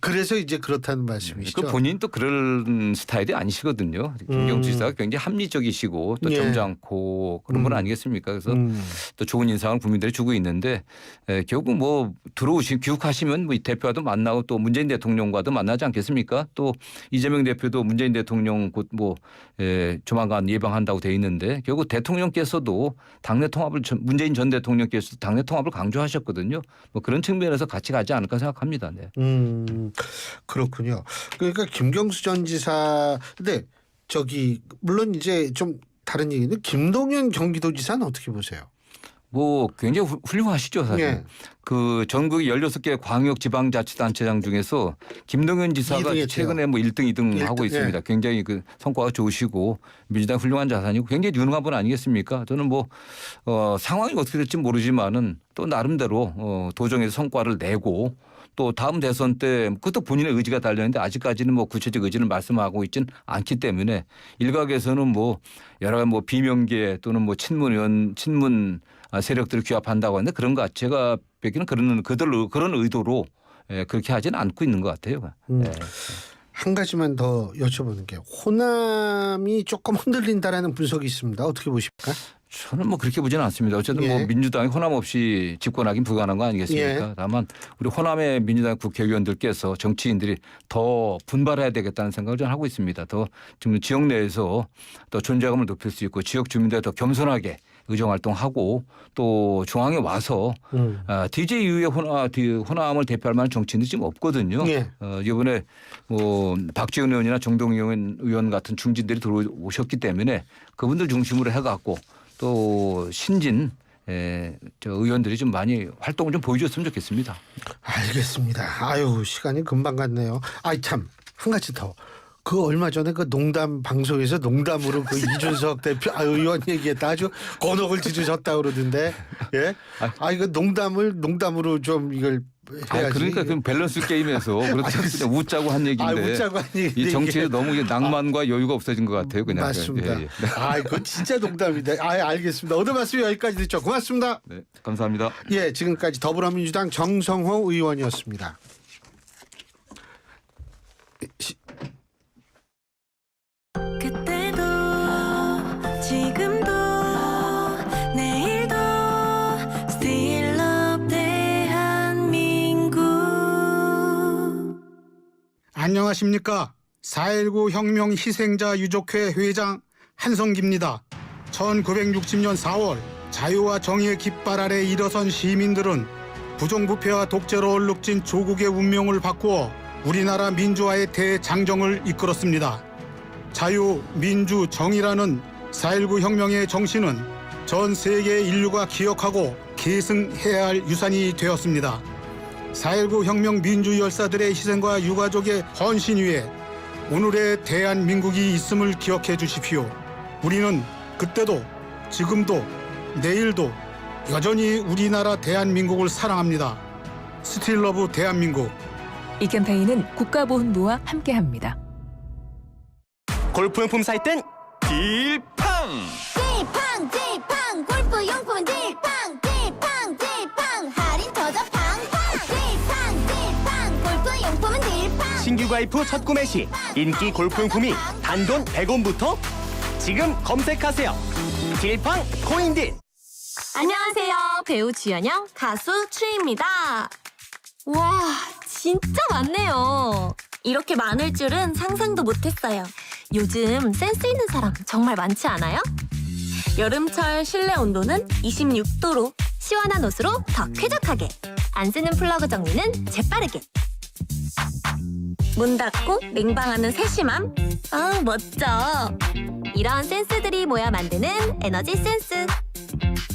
그래서 이제 그렇다는 말씀이시죠. 그 본인 또 그런 스타일이 아니시거든요. 김경수 지사가 굉장히 합리적이시고 또 예. 점잖고 그런 분 아니겠습니까? 그래서 또 좋은 인상을 국민들이 주고 있는데 결국 뭐 귀국하시면 뭐 대표와도 만나고 또 문재인 대통령과도 만나지 않겠습니까? 또 이재명 대표도 문재인 대통령 곧 뭐 조만간 예방한다고 돼 있는데 결국 대통령께서도 당내 통합을 문재인 전 대통령께서 당내 통합을 강조하셨거든요. 뭐 그런 측면에서 같이 가지 않을까 생각합니다. 네. 그렇군요. 그러니까 김경수 전 지사 근데 물론 이제 좀 다른 얘기인데 김동연 경기도지사는 어떻게 보세요? 뭐 굉장히 훌륭하시죠 사실. 예. 그 전국의 16개 광역지방자치단체장 중에서 김동연 지사가 2등 최근에 뭐 1등, 2등 하고 있습니다. 예. 굉장히 그 성과가 좋으시고 민주당 훌륭한 자산이고 굉장히 유능한 분 아니겠습니까? 저는 뭐 상황이 어떻게 될지 모르지만은 또 나름대로 도정에서 성과를 내고 또 다음 대선 때 그것도 본인의 의지가 달렸는데 아직까지는 뭐 구체적 의지를 말씀하고 있지는 않기 때문에 일각에서는 뭐 여러 가지 뭐 비명계 또는 뭐 친문 세력들을 규합한다고 하는데 그런 거 제가 뵙기는 그런 의도로 그렇게 하지는 않고 있는 것 같아요. 한 가지만 더 여쭤보는 게 호남이 조금 흔들린다라는 분석이 있습니다. 어떻게 보십니까? 저는 뭐 그렇게 보지는 않습니다. 어쨌든 뭐 민주당이 호남 없이 집권하긴 불가능한 거 아니겠습니까? 다만 우리 호남의 민주당 국회의원들께서 정치인들이 더 분발해야 되겠다는 생각을 저는 하고 있습니다. 더 지금 지역 내에서 더 존재감을 높일 수 있고 지역 주민들 더 겸손하게 의정활동하고 또 중앙에 와서 DJ 이후에 호남을 대표할 만한 정치인들이 지금 없거든요. 이번에 뭐 박지원 의원이나 정동영 의원 같은 중진들이 들어오셨기 때문에 그분들 중심으로 해갖고 또 신진 의원들이 좀 많이 활동을 좀 보여줬으면 좋겠습니다. 알겠습니다. 시간이 금방 갔네요. 참 한 가지 더. 그 얼마 전에 그 농담 방송에서 농담으로 그 이준석 대표 의원 얘기했다 아주 곤혹을 찢으셨다 그러던데 예? 이거 농담으로 좀 이걸 해야지. 그러니까 그 밸런스 게임에서 그렇지 그냥 웃자고 한 얘기인데 웃자고 한 얘기인데 이 정치에 너무 낭만과 여유가 없어진 것 같아요. 그냥. 맞습니다. 그건 진짜 농담입니다. 알겠습니다. 오늘 말씀 여기까지 듣죠. 고맙습니다. 네, 감사합니다. 예, 지금까지 더불어민주당 정성호 의원이었습니다. 그때도 지금도 내일도 Still love 대한민국. 안녕하십니까. 4.19 혁명 희생자 유족회 회장 한성기입니다. 1960년 4월 자유와 정의의 깃발 아래 일어선 시민들은 부정부패와 독재로 얼룩진 조국의 운명을 바꾸어 우리나라 민주화의 대장정을 이끌었습니다. 자유, 민주, 정의라는 4.19 혁명의 정신은 전 세계 인류가 기억하고 계승해야 할 유산이 되었습니다. 4.19 혁명 민주 열사들의 희생과 유가족의 헌신 위에 오늘의 대한민국이 있음을 기억해 주십시오. 우리는 그때도 지금도 내일도 여전히 우리나라 대한민국을 사랑합니다. 스틸 러브 대한민국. 이 캠페인은 국가보훈부와 함께합니다. 골프용품 살 땐 딜팡! 딜팡 골프용품은 딜팡 할인 터져 팡팡 딜팡 골프용품은 딜팡. 신규 가입 후 첫 구매 시 인기 골프용품이 단돈 100원부터 지금 검색하세요. 딜팡 코인딜. 안녕하세요. 배우 주연영, 가수 추입니다. 와, 진짜 많네요. 이렇게 많을 줄은 상상도 못했어요. 요즘 센스 있는 사람 정말 많지 않아요? 여름철 실내 온도는 26도로 시원한 옷으로 더 쾌적하게. 안 쓰는 플러그 정리는 재빠르게. 문 닫고 냉방하는 세심함. 아, 멋져. 이런 센스들이 모여 만드는 에너지 센스.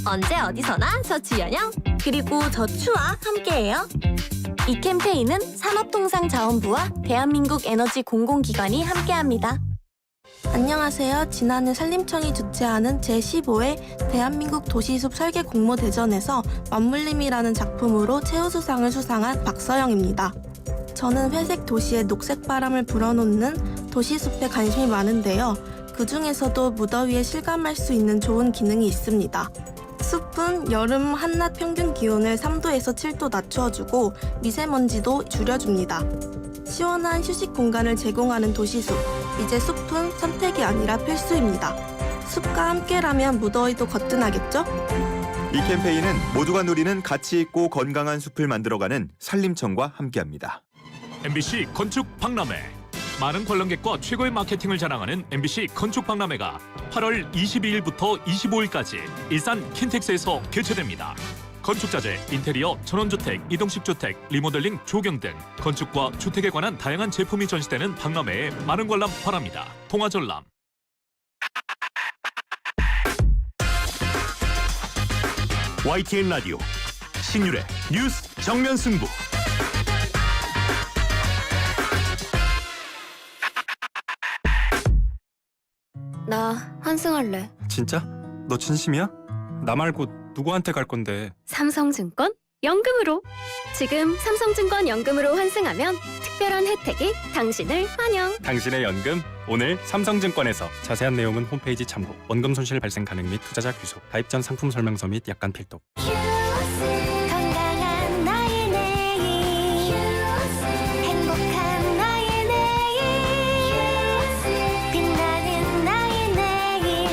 언제 어디서나 저 주연영 그리고 저 추와 함께해요. 이 캠페인은 산업통상자원부와 대한민국 에너지 공공기관이 함께합니다. 안녕하세요. 지난해 산림청이 주최하는 제15회 대한민국 도시숲 설계 공모대전에서 맞물림이라는 작품으로 최우수상을 수상한 박서영입니다. 저는 회색 도시에 녹색 바람을 불어넣는 도시숲에 관심이 많은데요. 그 중에서도 무더위에 실감할 수 있는 좋은 기능이 있습니다. 숲은 여름 한낮 평균 기온을 3도에서 7도 낮추어주고 미세먼지도 줄여줍니다. 시원한 휴식 공간을 제공하는 도시숲. 이제 숲은 선택이 아니라 필수입니다. 숲과 함께라면 무더위도 거뜬하겠죠? 이 캠페인은 모두가 누리는 가치 있고 건강한 숲을 만들어가는 산림청과 함께합니다. MBC 건축 박람회. 많은 관람객과 최고의 마케팅을 자랑하는 MBC 건축 박람회가 8월 22일부터 25일까지 일산 킨텍스에서 개최됩니다. 건축자재, 인테리어, 전원주택, 이동식 주택, 리모델링, 조경 등 건축과 주택에 관한 다양한 제품이 전시되는 박람회에 많은 관람 바랍니다. 통화전람. YTN 라디오 신율의 뉴스 정면 승부. 나 환승할래. 진짜? 너 진심이야? 나 말고 누구한테 갈 건데? 삼성증권 연금으로. 지금 삼성증권 연금으로 환승하면 특별한 혜택이 당신을 환영. 당신의 연금 오늘 삼성증권에서. 자세한 내용은 홈페이지 참고. 원금 손실 발생 가능 및 투자자 귀속. 가입 전 상품 설명서 및 약관 필독. 건강한 나의 내일 행복한 나의 내일 빛나는 나의 내일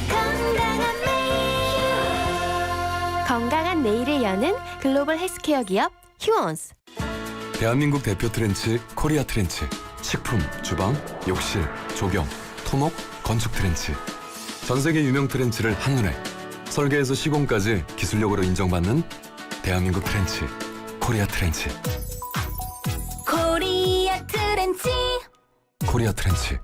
건강한 매일. 건강한 내일을 여는 글로벌 헬스케어 기업 휴원스. 대한민국 대표 트렌치 코리아 트렌치. 식품, 주방, 욕실, 조경, 토목, 건축 트렌치. 전 세계 유명 트렌치를 한눈에 설계에서 시공까지 기술력으로 인정받는 대한민국 트렌치 코리아 트렌치. 코리아 트렌치. 코리아 트렌치.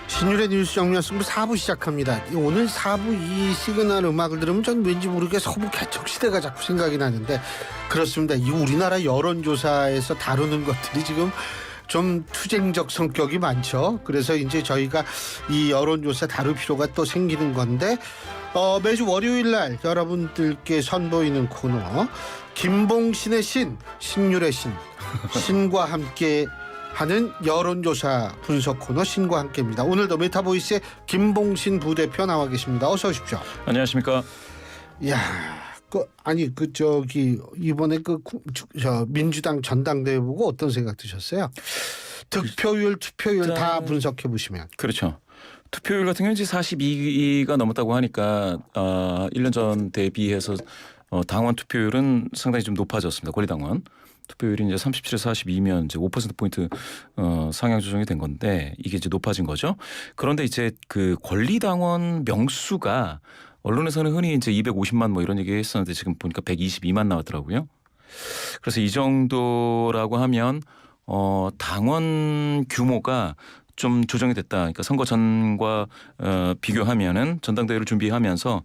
신율의 뉴스 정면 승부 4부 시작합니다. 오늘 4부 이 시그널 음악을 들으면 전 왠지 모르게 서부 개척시대가 자꾸 생각이 나는데 그렇습니다. 이 우리나라 여론조사에서 다루는 것들이 지금 좀 투쟁적 성격이 많죠. 그래서 이제 저희가 이 여론조사 다룰 필요가 또 생기는 건데 매주 월요일 날 여러분들께 선보이는 코너 김봉신의 신율의 신과 함께 하는 여론조사 분석 코너 신과 함께입니다. 오늘도 메타보이스의 김봉신 부대표 나와 계십니다. 어서 오십시오. 안녕하십니까. 이번에 민주당 전당대회 보고 어떤 생각 드셨어요? 득표율, 투표율 다 분석해 보시면. 그렇죠. 투표율 같은 경우는 이제 42가 넘었다고 하니까 1년 전 대비해서 당원 투표율은 상당히 좀 높아졌습니다. 권리당원 투표율이 이제 37에서 42면 이제 5%포인트 상향 조정이 된 건데 이게 이제 높아진 거죠. 그런데 이제 그 권리당원 명수가 언론에서는 흔히 이제 250만 뭐 이런 얘기 했었는데 지금 보니까 122만 나왔더라고요. 그래서 이 정도라고 하면 당원 규모가 좀 조정이 됐다. 그러니까 선거 전과 비교하면은 전당대회를 준비하면서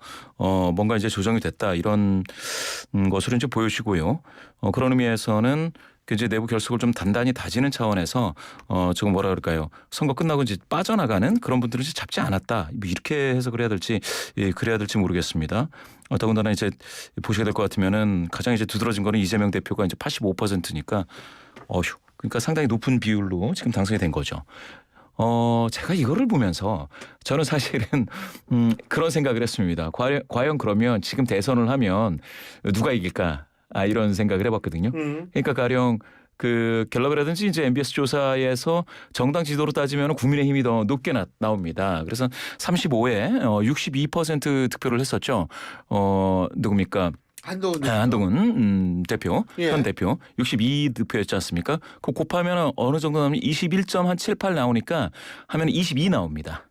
뭔가 이제 조정이 됐다 이런 것으로 이제 보여지고요. 그런 의미에서는 이제 내부 결속을 좀 단단히 다지는 차원에서 조금 뭐라 그럴까요? 선거 끝나고 이제 빠져나가는 그런 분들은 이제 잡지 않았다. 뭐 이렇게 해석을 해야 될지 그래야 될지 모르겠습니다. 더군다나 이제 보시게 될 것 같으면은 가장 이제 두드러진 거는 이재명 대표가 이제 85%니까 그러니까 상당히 높은 비율로 지금 당선이 된 거죠. 제가 이거를 보면서 저는 사실은 그런 생각을 했습니다. 과연 그러면 지금 대선을 하면 누가 이길까? 이런 생각을 해봤거든요. 그러니까 가령 그 갤럽이라든지 이제 MBS 조사에서 정당 지도로 따지면 국민의힘이 더 높게 나옵니다. 그래서 35에 62% 득표를 했었죠. 누굽니까? 한동훈 대표, 현 대표 62득표였지 않습니까? 그 곱하면 어느 정도 나오면 21.78 나오니까 하면 22 나옵니다.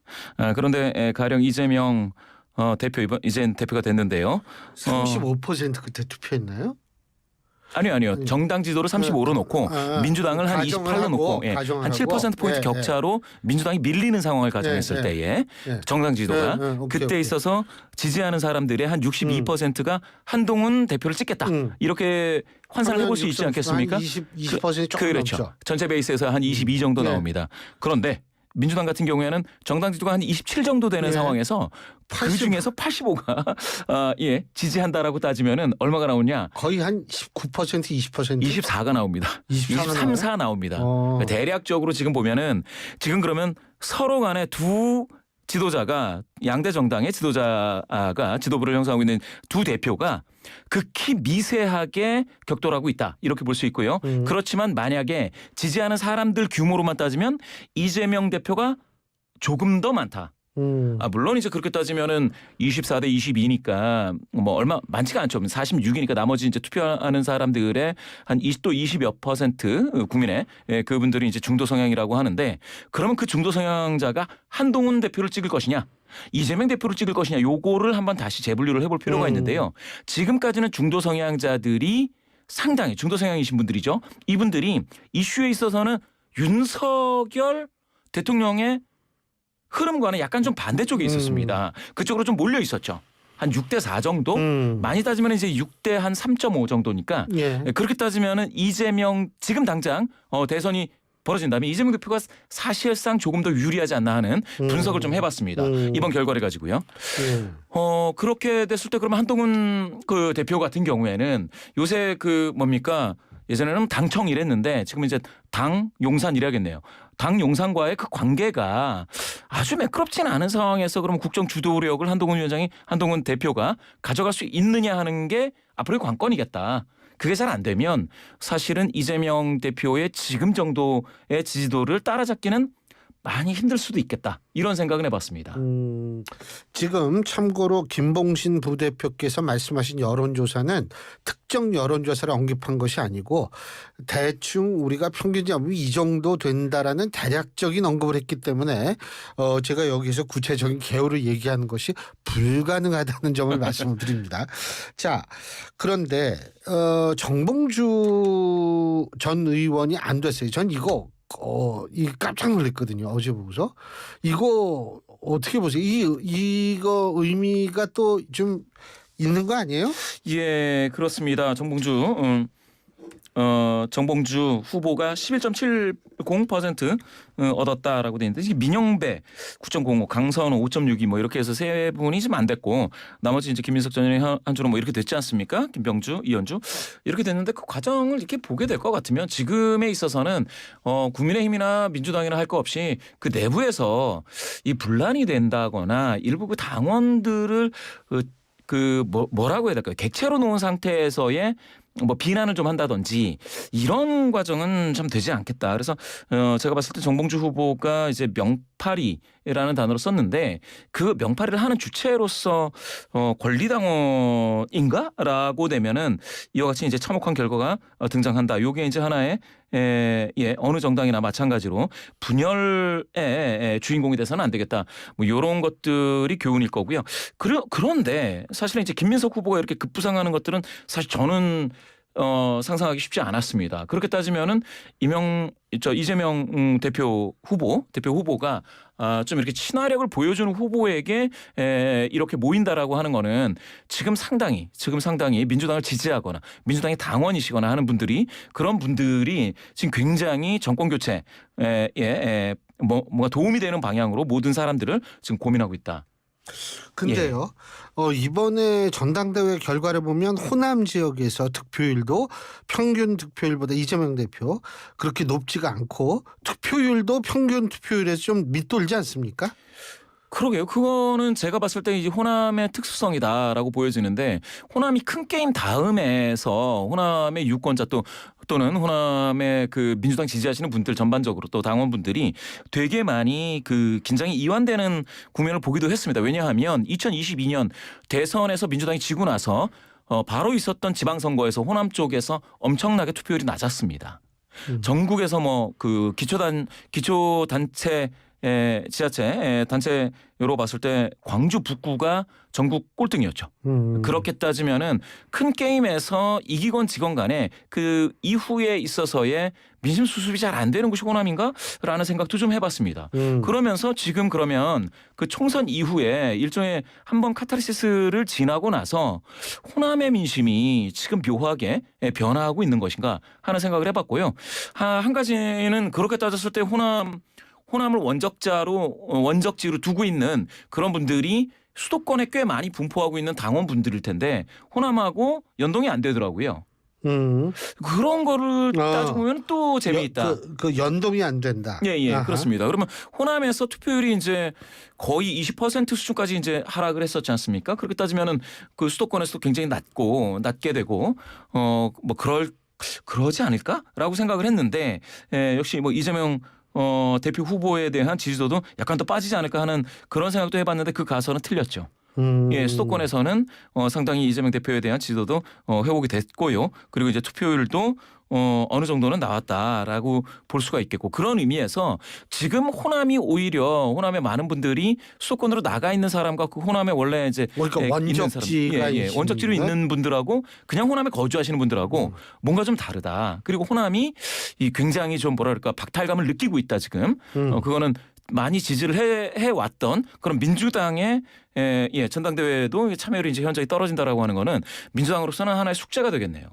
그런데 가령 이재명 대표 이제 대표가 됐는데요. 35% 그때 투표했나요? 아니요. 정당 지도를 35로 놓고 민주당을 한 28로 놓고 한 7%포인트 격차로 민주당이 밀리는 상황을 가정했을 때에 정당 지도가 그때 있어서 지지하는 사람들의 한 62%가 한동훈 대표를 찍겠다. 이렇게 환산을 해볼 수 있지 않겠습니까? 20% 조금 그렇죠. 넘죠. 전체 베이스에서 한 22 정도 나옵니다. 그런데 민주당 같은 경우에는 정당 지도가 한 27 정도 되는 상황에서 그 중에서 85가 지지한다라고 따지면은 얼마가 나오냐? 거의 한 19%, 20%? 24가 나옵니다. 23, 4 나옵니다. 그러니까 대략적으로 지금 보면은 지금 그러면 서로 간에 두 지도자가 양대 정당의 지도자가 지도부를 형성하고 있는 두 대표가 극히 미세하게 격돌하고 있다. 이렇게 볼 수 있고요. 그렇지만 만약에 지지하는 사람들 규모로만 따지면 이재명 대표가 조금 더 많다. 물론 이제 그렇게 따지면은 24대 22니까 뭐 얼마 많지가 않죠. 46이니까 나머지 이제 투표하는 사람들의 한 20도 20여 % 국민의 그분들이 이제 중도 성향이라고 하는데 그러면 그 중도 성향자가 한동훈 대표를 찍을 것이냐? 이재명 대표를 찍을 것이냐? 요거를 한번 다시 재분류를 해볼 필요가 있는데요. 지금까지는 중도 성향자들이 상당히 중도 성향이신 분들이죠. 이분들이 이슈에 있어서는 윤석열 대통령의 흐름과는 약간 좀 반대쪽에 있었습니다. 그쪽으로 좀 몰려 있었죠. 한 6대 4 정도? 많이 따지면 이제 6대 한 3.5 정도니까 그렇게 따지면은 이재명 지금 당장 대선이 벌어진다면 이재명 대표가 사실상 조금 더 유리하지 않나 하는 분석을 좀 해봤습니다. 이번 결과를 가지고요. 그렇게 됐을 때 그러면 한동훈 그 대표 같은 경우에는 요새 그 뭡니까? 예전에는 당청 이랬는데 지금 이제 당 용산 이래야겠네요. 당 용산과의 그 관계가 아주 매끄럽지는 않은 상황에서 그럼 국정 주도력을 한동훈 대표가 가져갈 수 있느냐 하는 게 앞으로의 관건이겠다. 그게 잘 안 되면 사실은 이재명 대표의 지금 정도의 지지도를 따라잡기는 많이 힘들 수도 있겠다. 이런 생각을 해봤습니다. 지금 참고로 김봉신 부대표께서 말씀하신 여론조사는 특정 여론조사를 언급한 것이 아니고 대충 우리가 평균적으로 이 정도 된다라는 대략적인 언급을 했기 때문에 제가 여기서 구체적인 개요를 얘기하는 것이 불가능하다는 점을 말씀을 드립니다. 자, 그런데 정봉주 전 의원이 안 됐어요. 전 이거 깜짝 놀랐거든요. 어제 보고서. 이거 어떻게 보세요? 이거 의미가 또 좀 있는 거 아니에요? 예, 그렇습니다. 정봉주 후보가 11.70% 얻었다라고 돼 있는데 민영배 9.05, 강선호 5.62 뭐 이렇게 해서 세 분이 좀 안 됐고 나머지 이제 김민석 전 의원이 한주로 뭐 이렇게 됐지 않습니까? 김병주, 이현주 이렇게 됐는데 그 과정을 이렇게 보게 될 것 같으면 지금에 있어서는 국민의힘이나 민주당이나 할 거 없이 그 내부에서 이 분란이 된다거나 일부 그 당원들을 뭐라고 해야 될까요? 객체로 놓은 상태에서의 뭐 비난을 좀 한다든지 이런 과정은 좀 되지 않겠다. 그래서 제가 봤을 때 정봉주 후보가 이제 명파리라는 단어를 썼는데 그 명파리를 하는 주체로서 권리당원인가라고 되면은 이와 같이 이제 참혹한 결과가 등장한다. 요게 이제 하나의 어느 정당이나 마찬가지로 분열의 주인공이 돼서는 안 되겠다. 뭐 이런 것들이 교훈일 거고요. 그런데 사실은 이제 김민석 후보가 이렇게 급부상하는 것들은 사실 저는 상상하기 쉽지 않았습니다. 그렇게 따지면은 이재명 대표 후보가 좀 이렇게 친화력을 보여주는 후보에게 이렇게 모인다라고 하는 거는 지금 상당히 민주당을 지지하거나 민주당의 당원이시거나 하는 분들이 그런 분들이 지금 굉장히 정권 교체에 뭔가 도움이 되는 방향으로 모든 사람들을 지금 고민하고 있다. 근데요, 이번에 전당대회 결과를 보면 호남 지역에서 득표율도 평균 득표율보다 이재명 대표 그렇게 높지가 않고 투표율도 평균 투표율에서 좀 밑돌지 않습니까? 그러게요. 그거는 제가 봤을 때 이제 호남의 특수성이다라고 보여지는데 호남이 큰 게임 다음에서 호남의 유권자 또는 호남의 그 민주당 지지하시는 분들 전반적으로 또 당원분들이 되게 많이 그 긴장이 이완되는 국면을 보기도 했습니다. 왜냐하면 2022년 대선에서 민주당이 지고 나서 바로 있었던 지방선거에서 호남 쪽에서 엄청나게 투표율이 낮았습니다. 전국에서 뭐 그 기초단체 지자체 단체로 봤을 때 광주 북구가 전국 꼴등이었죠. 그렇게 따지면은 큰 게임에서 이기건 지건 간에 그 이후에 있어서의 민심 수습이 잘 안 되는 곳이 호남인가라는 생각도 좀 해봤습니다. 그러면서 지금 그러면 그 총선 이후에 일종의 한번 카타르시스를 지나고 나서 호남의 민심이 지금 묘하게 변화하고 있는 것인가 하는 생각을 해봤고요. 한 가지는 그렇게 따졌을 때 호남을 원적지로 두고 있는 그런 분들이 수도권에 꽤 많이 분포하고 있는 당원분들일 텐데 호남하고 연동이 안 되더라고요. 그런 거를 따지고 보면 또 재미있다. 그 연동이 안 된다. 예, 그렇습니다. 그러면 호남에서 투표율이 이제 거의 20% 수준까지 이제 하락을 했었지 않습니까? 그렇게 따지면은 그 수도권에서도 굉장히 낮게 되고 뭐 그러지 않을까라고 생각을 했는데 역시 뭐 이재명 대표 후보에 대한 지지도도 약간 더 빠지지 않을까 하는 그런 생각도 해봤는데 그 가설은 틀렸죠. 수도권에서는 상당히 이재명 대표에 대한 지지도도 회복이 됐고요. 그리고 이제 투표율도 어느 정도는 나왔다라고 볼 수가 있겠고 그런 의미에서 지금 호남이 오히려 호남의 많은 분들이 수도권으로 나가 있는 사람과 그 호남에 원래 이제 원적지로 있는 분들하고 그냥 호남에 거주하시는 분들하고 뭔가 좀 다르다. 그리고 호남이 굉장히 좀 뭐랄까 박탈감을 느끼고 있다 지금. 그거는 많이 지지를 해왔던 그런 민주당의 전당대회도 참여율이 이제 현저히 떨어진다라고 하는 거는 민주당으로서는 하나의 숙제가 되겠네요.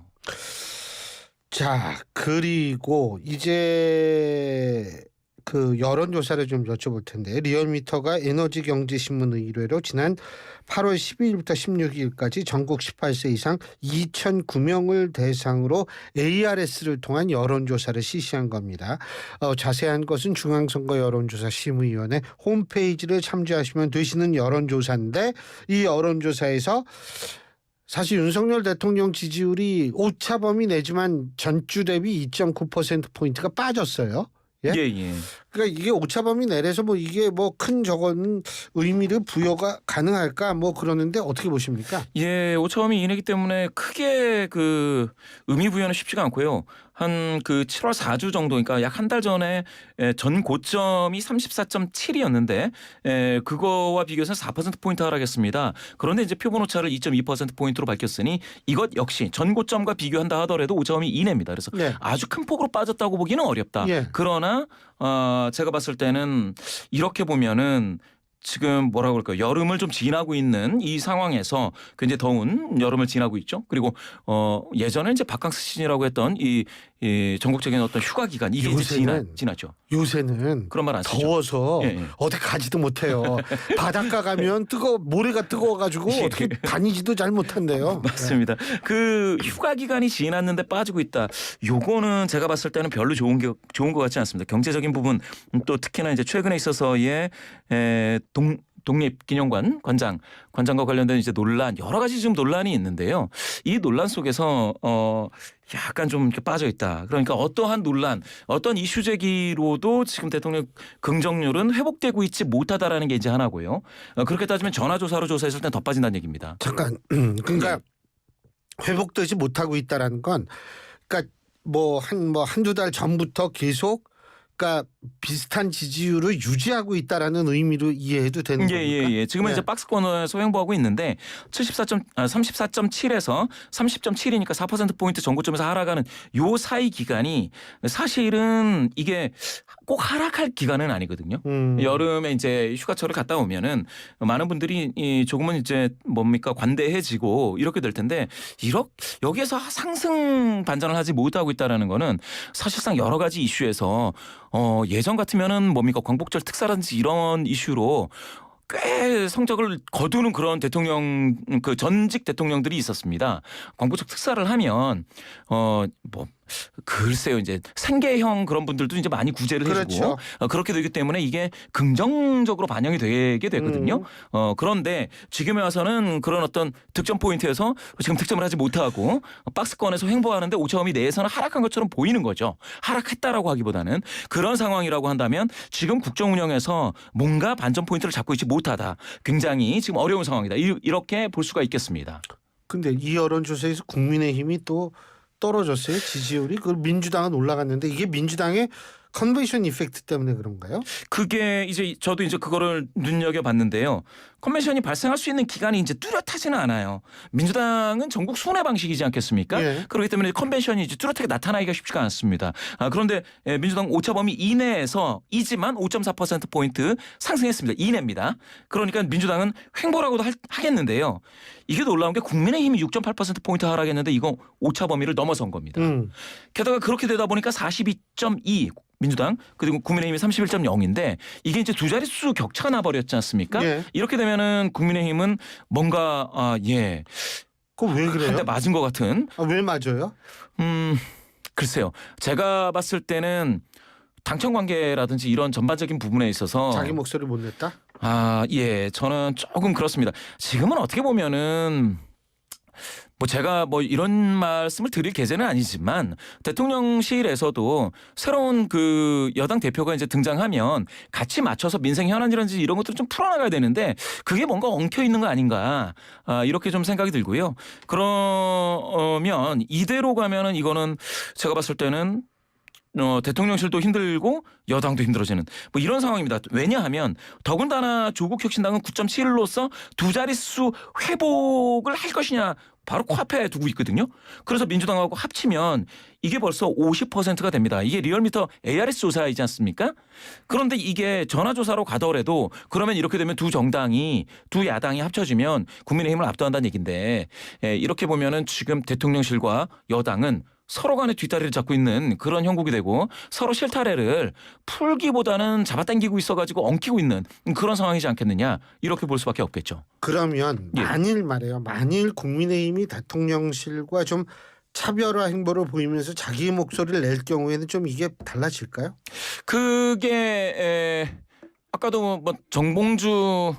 자, 그리고 이제 그 여론조사를 좀 여쭤볼 텐데 리얼미터가 에너지경제신문 의뢰로 지난 8월 12일부터 16일까지 전국 18세 이상 2,009명을 대상으로 ARS를 통한 여론조사를 실시한 겁니다. 자세한 것은 중앙선거 여론조사 심의위원회 홈페이지를 참조하시면 되시는 여론조사인데 이 여론조사에서 사실 윤석열 대통령 지지율이 오차범위 내지만 전주 대비 2.9%포인트가 빠졌어요. 예? 그러니까 이게 오차범위 내에서 뭐 이게 뭐 큰 저건 의미를 부여가 가능할까 뭐 그러는데 어떻게 보십니까? 예, 오차범위 이내기 때문에 크게 그 의미 부여는 쉽지가 않고요. 한 그 7월 4주 정도, 그러니까 약 한 달 전에 전 고점이 34.7이었는데 그거와 비교해서 4%포인트 하락했습니다. 그런데 이제 표본 오차를 2.2%포인트로 밝혔으니 이것 역시 전 고점과 비교한다 하더라도 오차범위 이내입니다. 그래서 아주 큰 폭으로 빠졌다고 보기는 어렵다. 그러나 제가 봤을 때는 이렇게 보면은 지금 뭐라고 그럴까요? 여름을 좀 지나고 있는 이 상황에서 굉장히 더운 여름을 지나고 있죠. 그리고 예전에 이제 바캉스 시즌이라고 했던 이 전국적인 어떤 휴가 기간 이게 이제 지났죠. 요새는 그런 말 안 쓰죠. 더워서 어디 가지도 못해요. 바닷가 가면 모래가 뜨거워가지고 어떻게 다니지도 잘 못한대요. 맞습니다. 그 휴가 기간이 지났는데 빠지고 있다. 요거는 제가 봤을 때는 별로 좋은 것 같지 않습니다. 경제적인 부분 또 특히나 이제 최근에 있어서의 독립기념관 관장과 관련된 이제 논란 여러 가지 지금 논란이 있는데요. 이 논란 속에서 약간 좀 이렇게 빠져 있다. 그러니까 어떠한 논란, 어떤 이슈 제기로도 지금 대통령 긍정률은 회복되고 있지 못하다라는 게 이제 하나고요. 그렇게 따지면 전화조사로 조사했을 땐 더 빠진다는 얘기입니다. 잠깐 그러니까 회복되지 못하고 있다라는 건 그러니까 한두 달 전부터 계속 그러니까 비슷한 지지율을 유지하고 있다라는 의미로 이해해도 되는 겁니까? 예. 지금은 이제 박스권에서 횡보하고 있는데 34.7에서 30.7이니까 4%포인트 전고점에서 하락하는 요 사이 기간이 사실은 이게 꼭 하락할 기간은 아니거든요. 여름에 이제 휴가철을 갔다 오면은 많은 분들이 조금은 이제 관대해지고 이렇게 될 텐데 여기에서 상승 반전을 하지 못하고 있다라는 거는 사실상 여러 가지 이슈에서 예전 같으면은 광복절 특사라든지 이런 이슈로 꽤 성적을 거두는 그런 대통령 전직 대통령들이 있었습니다. 광복절 특사를 하면 글쎄요 이제 생계형 그런 분들도 이제 많이 구제를 해주고 그렇게 되기 때문에 이게 긍정적으로 반영이 되게 되거든요. 그런데 지금에 와서는 그런 어떤 득점 포인트에서 지금 득점을 하지 못하고 박스권에서 횡보하는데 오차범위 내에서는 하락한 것처럼 보이는 거죠. 하락했다라고 하기보다는 그런 상황이라고 한다면 지금 국정 운영에서 뭔가 반전 포인트를 잡고 있지 못하다. 굉장히 지금 어려운 상황이다. 이렇게 볼 수가 있겠습니다. 근데 이 여론조사에서 국민의힘이 또 떨어졌어요. 지지율이. 그 민주당은 올라갔는데 이게 민주당의 컨벤션 이펙트 때문에 그런가요? 그게 이제 저도 이제 그거를 눈여겨봤는데요. 컨벤션이 발생할 수 있는 기간이 이제 뚜렷하지는 않아요. 민주당은 전국 순회 방식이지 않겠습니까? 예. 그렇기 때문에 컨벤션이 이제 뚜렷하게 나타나기가 쉽지가 않습니다. 그런데 민주당 오차범위 이내에서 이지만 5.4%포인트 상승했습니다. 이내입니다. 그러니까 민주당은 횡보라고도 하겠는데요. 이게 놀라운 게 국민의힘이 6.8%포인트 하락했는데 이거 오차범위를 넘어선 겁니다. 게다가 그렇게 되다 보니까 42.2 민주당 그리고 국민의힘이 31.0인데 이게 이제 두 자릿수 격차가 나버렸지 않습니까? 예. 이렇게 되면은 국민의힘은 뭔가 그거 왜 그래요? 한 대 맞은 것 같은. 왜 맞아요? 글쎄요. 제가 봤을 때는 당청 관계라든지 이런 전반적인 부분에 있어서 자기 목소리를 못 냈다? 저는 조금 그렇습니다. 지금은 어떻게 보면은 제가 이런 말씀을 드릴 계제는 아니지만 대통령실에서도 새로운 그 여당 대표가 이제 등장하면 같이 맞춰서 민생 현안이라든지 이런 것들을 좀 풀어나가야 되는데 그게 뭔가 엉켜 있는 거 아닌가 이렇게 좀 생각이 들고요. 그러면 이대로 가면은 이거는 제가 봤을 때는 대통령실도 힘들고 여당도 힘들어지는 이런 상황입니다. 왜냐하면 더군다나 조국혁신당은 9.7로서 두 자릿수 회복을 할 것이냐 바로 코앞에 두고 있거든요. 그래서 민주당하고 합치면 이게 벌써 50%가 됩니다. 이게 리얼미터 ARS 조사이지 않습니까? 그런데 이게 전화조사로 가더라도 그러면 이렇게 되면 두 야당이 합쳐지면 국민의힘을 압도한다는 얘기인데 이렇게 보면은 지금 대통령실과 여당은 서로 간에 뒷다리를 잡고 있는 그런 형국이 되고 서로 실타래를 풀기보다는 잡아당기고 있어가지고 엉키고 있는 그런 상황이지 않겠느냐 이렇게 볼 수밖에 없겠죠. 그러면 만일 국민의힘이 대통령실과 좀 차별화 행보를 보이면서 자기 목소리를 낼 경우에는 좀 이게 달라질까요? 그게 아까도 정봉주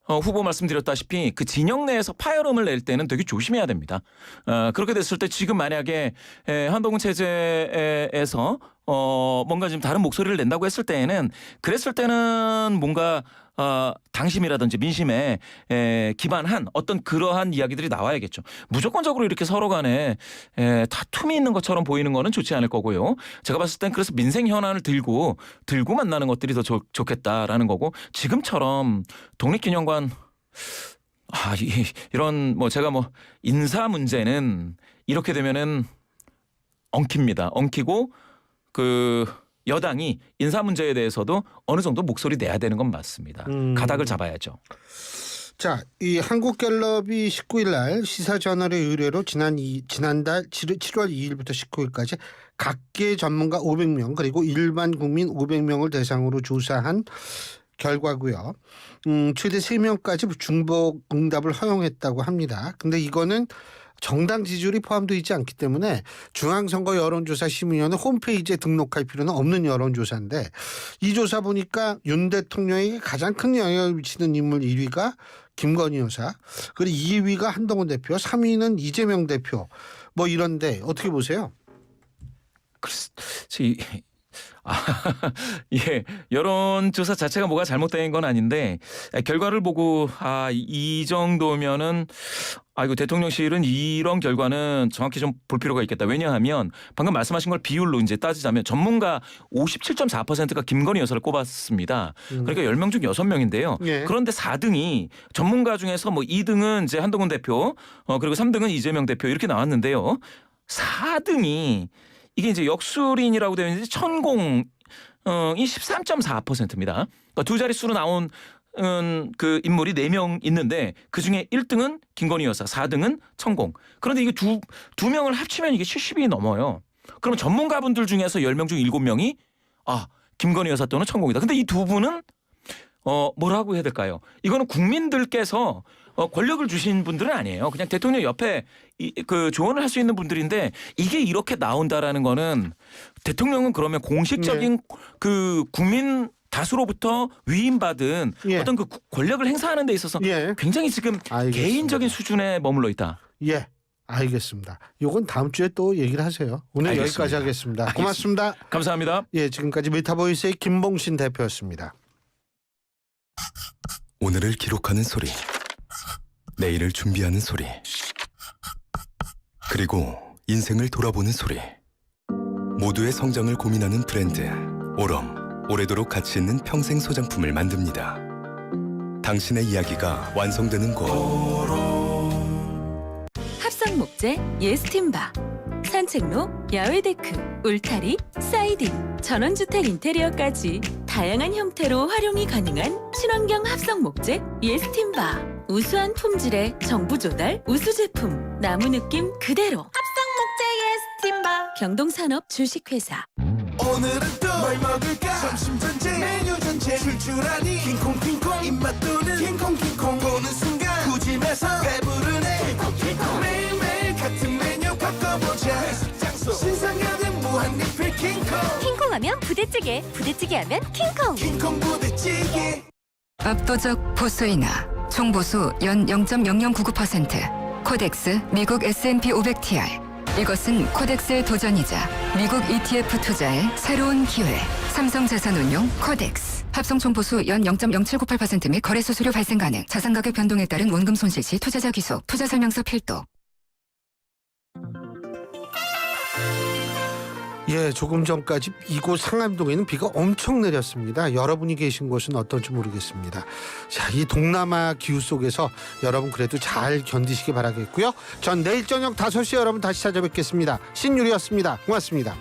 후보 말씀드렸다시피 그 진영 내에서 파열음을 낼 때는 되게 조심해야 됩니다. 그렇게 됐을 때 지금 만약에 한동훈 체제에서 뭔가 좀 다른 목소리를 낸다고 했을 때는 뭔가 당심이라든지 민심에 기반한 어떤 그러한 이야기들이 나와야겠죠. 무조건적으로 이렇게 서로 간에 다툼이 있는 것처럼 보이는 거는 좋지 않을 거고요. 제가 봤을 땐 그래서 민생 현안을 들고 만나는 것들이 더 좋겠다라는 거고 지금처럼 독립기념관 이런 제가 인사 문제는 이렇게 되면은 엉키고 여당이 인사 문제에 대해서도 어느 정도 목소리 내야 되는 건 맞습니다. 가닥을 잡아야죠. 자, 이 한국갤럽이 19일 날 시사저널의 의뢰로 지난달 7월 2일부터 19일까지 각계 전문가 500명 그리고 일반 국민 500명을 대상으로 조사한 결과고요. 최대 3명까지 중복 응답을 허용했다고 합니다. 근데 이거는 정당 지지율이 포함되어 있지 않기 때문에 중앙선거 여론조사심의위원회 홈페이지에 등록할 필요는 없는 여론조사인데 이 조사 보니까 윤 대통령에게 가장 큰 영향을 미치는 인물 1위가 김건희 여사, 그리고 2위가 한동훈 대표, 3위는 이재명 대표 뭐 이런데 어떻게 보세요? 예, 여론조사 자체가 뭐가 잘못된 건 아닌데 결과를 보고 이 정도면은 이거 대통령실은 이런 결과는 정확히 좀 볼 필요가 있겠다. 왜냐하면 방금 말씀하신 걸 비율로 이제 따지자면 전문가 57.4%가 김건희 여사를 꼽았습니다. 그러니까 10명 중 6명인데요. 예. 그런데 4등이 전문가 중에서 뭐 2등은 이제 한동훈 대표, 그리고 3등은 이재명 대표 이렇게 나왔는데요. 4등이 이게 이제 역술인이라고 되어 있는데 천공이 13.4%입니다. 그러니까 두 자릿수로 나온 그 인물이 4명 있는데 그중에 1등은 김건희 여사, 4등은 천공. 그런데 이게 두 명을 합치면 이게 70이 넘어요. 그러면 전문가분들 중에서 10명 중 7명이 김건희 여사 또는 천공이다. 근데 이 두 분은 뭐라고 해야 될까요? 이거는 국민들께서 권력을 주신 분들은 아니에요. 그냥 대통령 옆에 그 조언을 할 수 있는 분들인데 이게 이렇게 나온다라는 거는 대통령은 그러면 공식적인 그 국민 다수로부터 위임받은 어떤 그 권력을 행사하는 데 있어서 굉장히 지금 개인적인 수준에 머물러 있다. 예. 알겠습니다. 이건 다음 주에 또 얘기를 하세요. 오늘 알겠습니다. 여기까지 하겠습니다. 고맙습니다. 감사합니다. 예, 지금까지 메타보이스의 김봉신 대표였습니다. 오늘을 기록하는 소리, 내일을 준비하는 소리, 그리고 인생을 돌아보는 소리. 모두의 성장을 고민하는 브랜드 오럼, 오래도록 가치 있는 평생 소장품을 만듭니다. 당신의 이야기가 완성되는 곳. 합성 목재 예스팀바, 산책로, 야외 데크, 울타리, 사이딩, 전원주택 인테리어까지 다양한 형태로 활용이 가능한 친환경 합성 목재 예스팀바. 우수한 품질의 정부 조달 우수 제품, 나무 느낌 그대로. 합성 목재 예스팀바. 경동산업 주식회사. 오늘은 또 뭘 먹을까? 점심 전쟁, 메뉴 전쟁, 출출하니 킹콩킹콩 입맛 도는 킹콩킹콩 보는 순간 구집에서 배부르네 킹콩킹콩 매일매일 같은 메뉴 바꿔보자 회식 장소 신상가는 무한리필 킹콩 킹콩하면 부대찌개, 부대찌개하면 킹콩. 킹콩 부대찌개. 압도적 보수인하, 총보수 연 0.0099%, 코덱스 미국 S&P 500TR. 이것은 코덱스의 도전이자 미국 ETF 투자의 새로운 기회. 삼성자산운용 코덱스. 합성 총보수 연 0.0798% 및 거래 수수료 발생 가능. 자산 가격 변동에 따른 원금 손실 시 투자자 귀속. 투자 설명서 필독. 예, 조금 전까지 이곳 상암동에는 비가 엄청 내렸습니다. 여러분이 계신 곳은 어떨지 모르겠습니다. 자, 이 동남아 기후 속에서 여러분 그래도 잘 견디시기 바라겠고요. 전 내일 저녁 5시에 여러분 다시 찾아뵙겠습니다. 신유리였습니다. 고맙습니다.